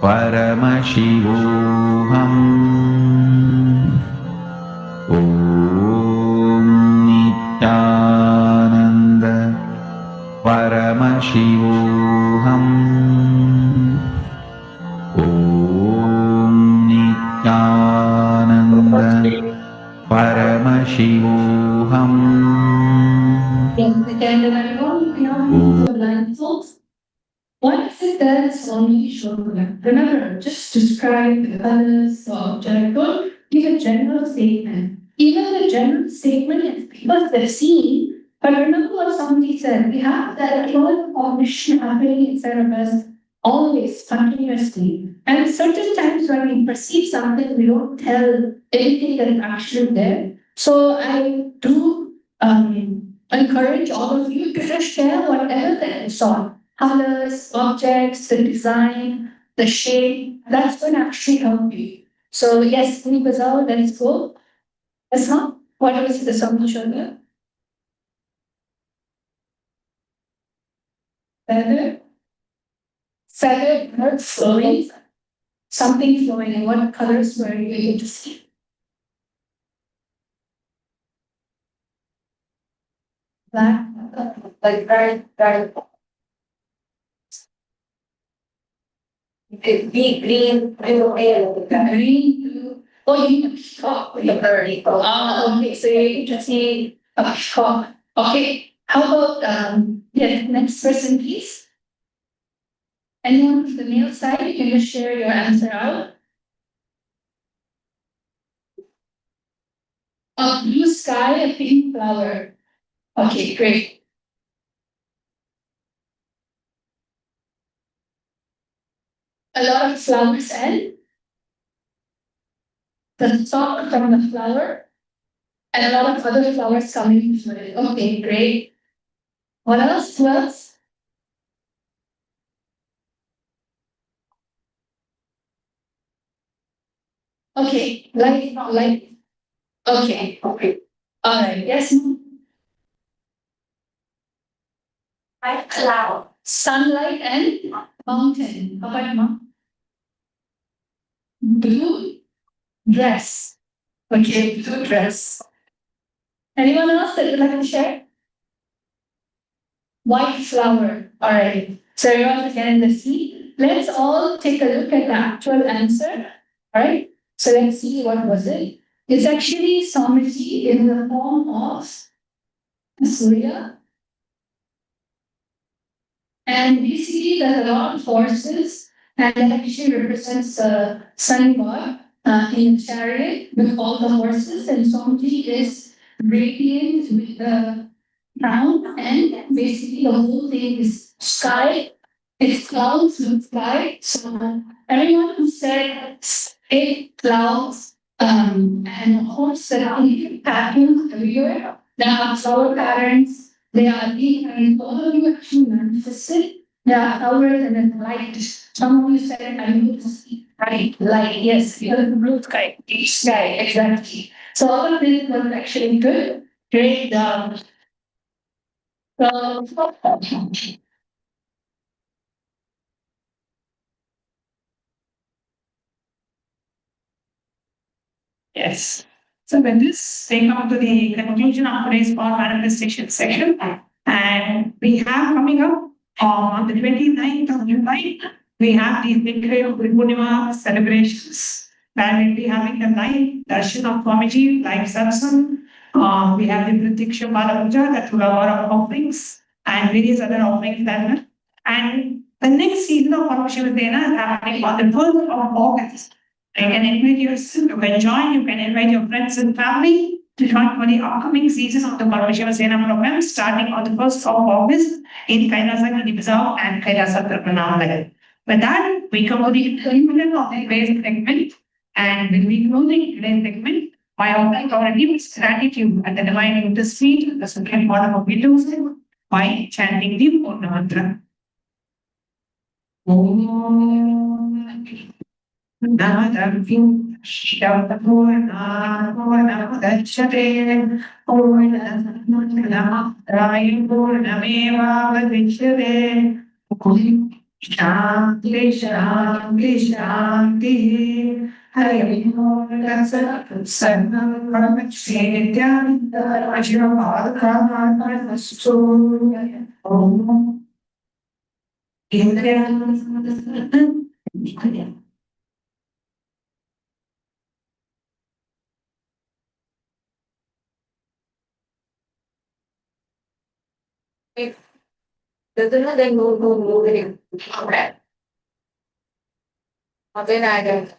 I: परमशिवोऽहम् ॐ नित्यानन्द परमशिवोऽहम् ॐ नित्यानन्द परमशिवोऽहम्
A: Yes, again, everyone, beyond the blindfolds. What is it that is only shown? Remember, just describe the colors, the object. Don't give a general statement. Even a general statement is because they're seen. But remember what somebody said. We have that whole cognition happening inside of us always, continuously. And certain times when we perceive something, we don't tell anything that is actually there. So I do encourage all of you to just share whatever that you saw. Colors, objects, the design, the shape, that's going to actually help you. So yes, Bazaar, let's go. That's not what was the song shoulder. Feather, bird flowing, something flowing. And what colors were you able to see? Black, like very. Big green, blue, green, blue. Oh, you need a peacock with a bird. Okay, so you just need a peacock. Okay, how about next person, please? Anyone from the male side, you can just share your answer out. A blue sky, a pink flower. Okay, great. A lot of flowers and the stalk from the flower and a lot of other flowers coming from it. Okay, great. What else? Who else? Okay, light. Okay. All right. Yes. White cloud. Sunlight and mountain. How about mom? Blue dress. Okay, blue dress. Anyone else that would like to share? White flower. All right. So everyone again in the sea. Let's all take a look at the actual answer. All right. So let's see what was it. It's actually Samriti in the form of Surya. And basically there's a lot of horses and that actually represents the sun god in chariot with all the horses, and Samriti is radiant with the crown, and basically the whole thing is sky. It's clouds with sky. So everyone who said eight clouds and horse that are in patterns everywhere, there are flower patterns, they are deep, and all of you actually manifested Yeah, ours and then light. Some of you said, I need to see bright light. Yes, you have the blue sky, each sky, exactly. So all of this was actually good. Great.
B: Yes. So with this, we come to the conclusion of today's power manifestation section. And we have coming up on the 29th of July, we have the Nikhayo Purnima celebrations. Where we'll be having the live darshan of Swamiji, live satsang. We have the Pratiksha Mala Puja, that will have a lot of offerings and various other offerings that will. And the next season of Paramashivam is happening on the 1st of August. You can invite yourself, you can join, you can invite your friends and family to join for the upcoming season of the Paramashiva Sena program starting on the 1st of August in Kailasa, Hinduism and Kailasa Tarpanam. With that, we come to the conclusion of today's segment and we'll be closing today's segment by offering our deepest gratitude at the divine lotus feet, the supreme order of Hinduism, by chanting the Purna mantra. Om. Namadam Purnamudachyate Purnamevavadichyate Shanti Shanti Shanti Hari Om Sarvam Brahmacharya Nithyananda Paramastu Om Indriya
A: Then move. Okay. Then I don't.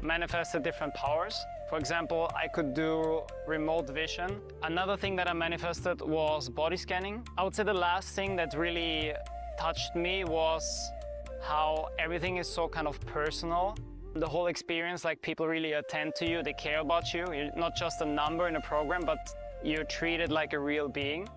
K: manifested different powers. For example, I could do remote vision. Another thing that I manifested was body scanning. I would say the last thing that really touched me was how everything is so kind of personal. The whole experience, like people really attend to you, they care about you. You're not just a number in a program, but you're treated like a real being.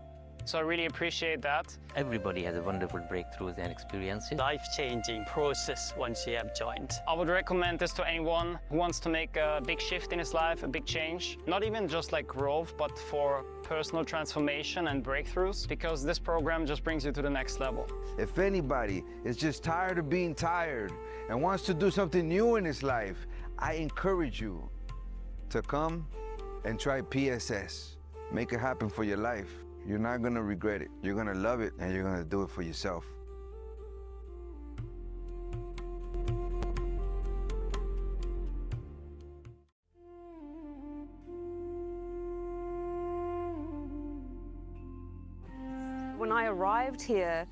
K: So I really appreciate that.
L: Everybody has a wonderful breakthroughs and experiences.
M: Life-changing process once you have joined.
K: I would recommend this to anyone who wants to make a big shift in his life, a big change. Not even just like growth, but for personal transformation and breakthroughs, because this program just brings you to the next level.
N: If anybody is just tired of being tired and wants to do something new in his life, I encourage you to come and try PSS. Make it happen for your life. You're not gonna regret it. You're gonna love it, and you're gonna do it for yourself.
O: When I arrived here,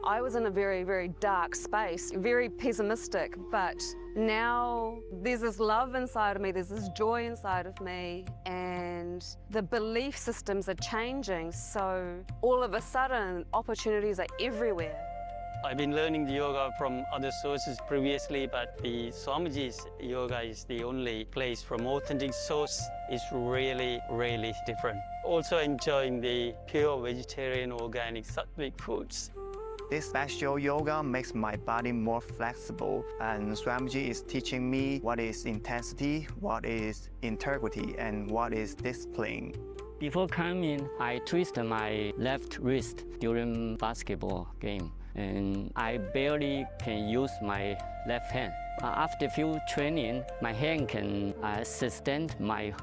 O: I was in a very, very dark space, very pessimistic, but now there's this love inside of me, there's this joy inside of me, and the belief systems are changing, so all of a sudden opportunities are everywhere.
M: I've been learning the yoga from other sources previously, but the Swamiji's yoga is the only place from authentic source. Is really, really different. Also enjoying the pure vegetarian, organic, sattvic foods.
P: This special yoga makes my body more flexible, and Swamiji is teaching me what is intensity, what is integrity, and what is discipline.
L: Before coming, I twisted my left wrist during basketball game, and I barely can use my left hand. After few training, my hand can sustain my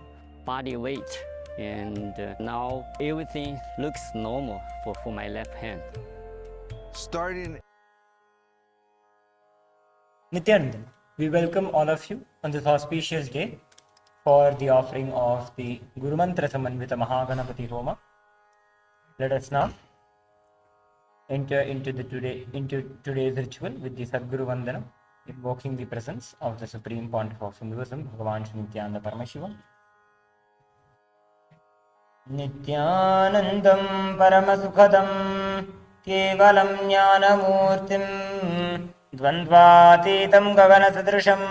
L: body weight, and now everything looks normal for my left hand.
N: Starting
F: Nithyananda, we welcome all of you on this auspicious day for the offering of the Guru Mantra Samanvita Mahaganapati Homa. Let us now enter into today's ritual with the Sadguru Vandana, invoking the presence of the Supreme Pontiff of Hinduism, BHAGAVAN Nithyananda Paramashivam. Nithyanandam Paramasukhadam केवलं ज्ञानमूर्तिं द्वन्द्वातीतं गगनसदृशं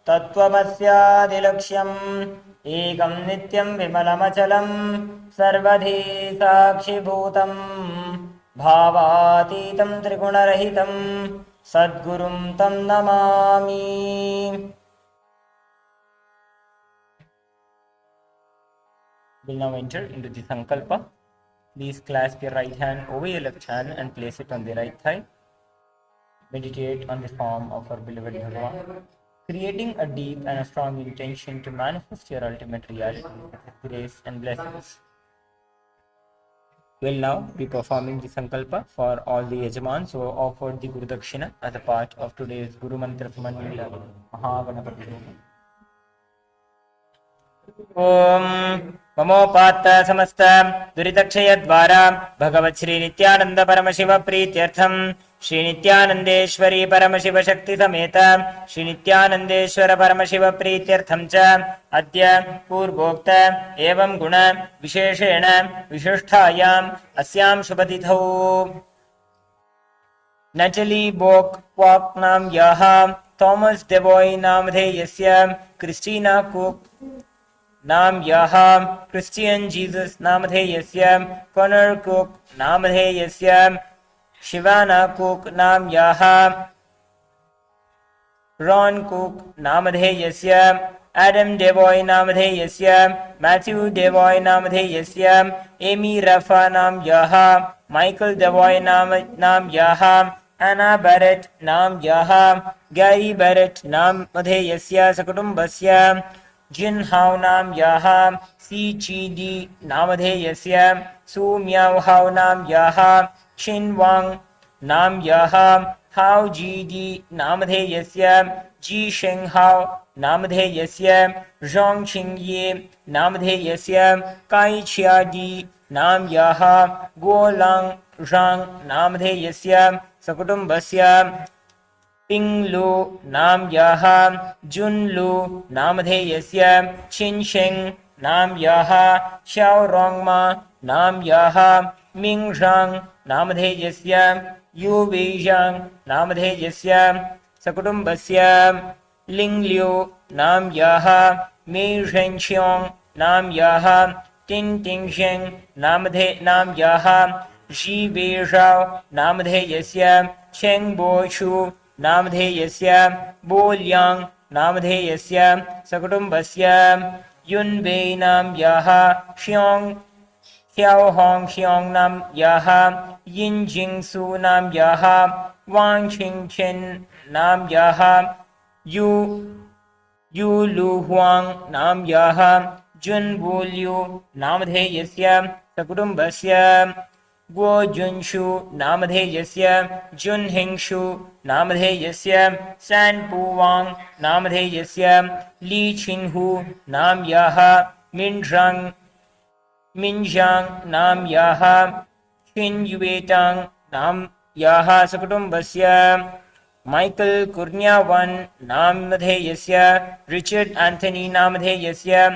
F: तत्त्वमस्यादिलक्ष्यम् एकं नित्यं विमलमचलं सर्वधी साक्षिभूतं भावातीतं त्रिगुणरहितं सद्गुरुं तं Namami. We'll now enter into the Sankalpa. Please clasp your right hand over your left hand and place it on the right thigh. Meditate on the form of our beloved Bhagavan, creating a deep and a strong intention to manifest your ultimate reality with grace and blessings. We'll now be performing the Sankalpa for all the Yajamans who offered the Guru Dakshina as a part of today's Guru Mantra Samanvita Mahaganapati Homa. Om ममोपात्त समस्त दुरितक्षय द्वारा भगवत् श्री नित्यानंद परमशिव प्रीत्यर्थम श्री नित्यानंदेश्वरी परमशिव शक्ति समेत श्री नित्यानंदेश्वर परमशिव प्रीत्यर्थम च अद्य पूर्वोक्त एवं गुण विशेषेण विशिष्टायाम् अस्यां शुभतिथौ नटली बोक क्वाक नाम यः थॉमस डेवॉय नामधेयस्य क्रिस्टीना कुक नाम यः क्रिस्टियन जीसस नामधेयस्य कॉनर कुक नामधेयस्य शिवाना कुक नाम यः रॉन कुक नामधेयस्य एडम डेवॉय नामधेयस्य मैथ्यू डेवॉय नामधेयस्य एमी रफा नाम यः माइकल डेवॉय नाम यः एना बैरेट नाम यः गैरी बैरेट नामधेयस्य सकुटुम्बस्य जिन हाउ नाम यः सी ची डी नामधेयस्य सु म्याओ हाउ नाम यः छिन वांग नाम यः हाउ जी डी नामधेयस्य जी शेंग हाउ नामधेयस्य जोंग छिंग ये नामधेयस्य काई छिया डी नाम यः गो लांग रांग नामधेयस्य सकुटुम्बस्य पिङ्लु नाम्यः जुन्लु नामधेयस्य छिन्शेङ् नाम्यः xiaorongma नाम्यः मिङ्झाङ् नामधेयस्य युवेझाङ् नामधेयस्य सकुटुम्बस्य लिङ्ग्ल्यु नाम्यः मेझेङ्क्ष्योङ् नाम्यः टिङ्टिङ्क्षेङ् नाम्यः जीवेषाव् नामधेयस्य छेङ्बोषु नामधेयस्य बोल्याङ् नामधेयस्य सकुटुम्बस्य युन्वै नाम्यः ह्योङ् ह्याओहोङ् ह्योङ् नाम्यः यिञ्जिङ्सु नाम्यः वाङ्छिङ्छेन् नाम्यः युलुह्वाङ् नाम्यः जुन्वुल्यु नामधेयस्य सकुटुम्बस्य गोजुन्षु नामधेयस्य जुन्हिङ्षु नामधेयस्य सैन्पुवाङ् नामधेयस्य लीछिन्हु नाम्यः मिञ्झाङ् नाम्यः छिन्युवेटाङ् नाम्यः सकुटुम्बस्य माइकल कुर्नियावान् नामधेयस्य रिचर्ड एंथनी नामधेयस्य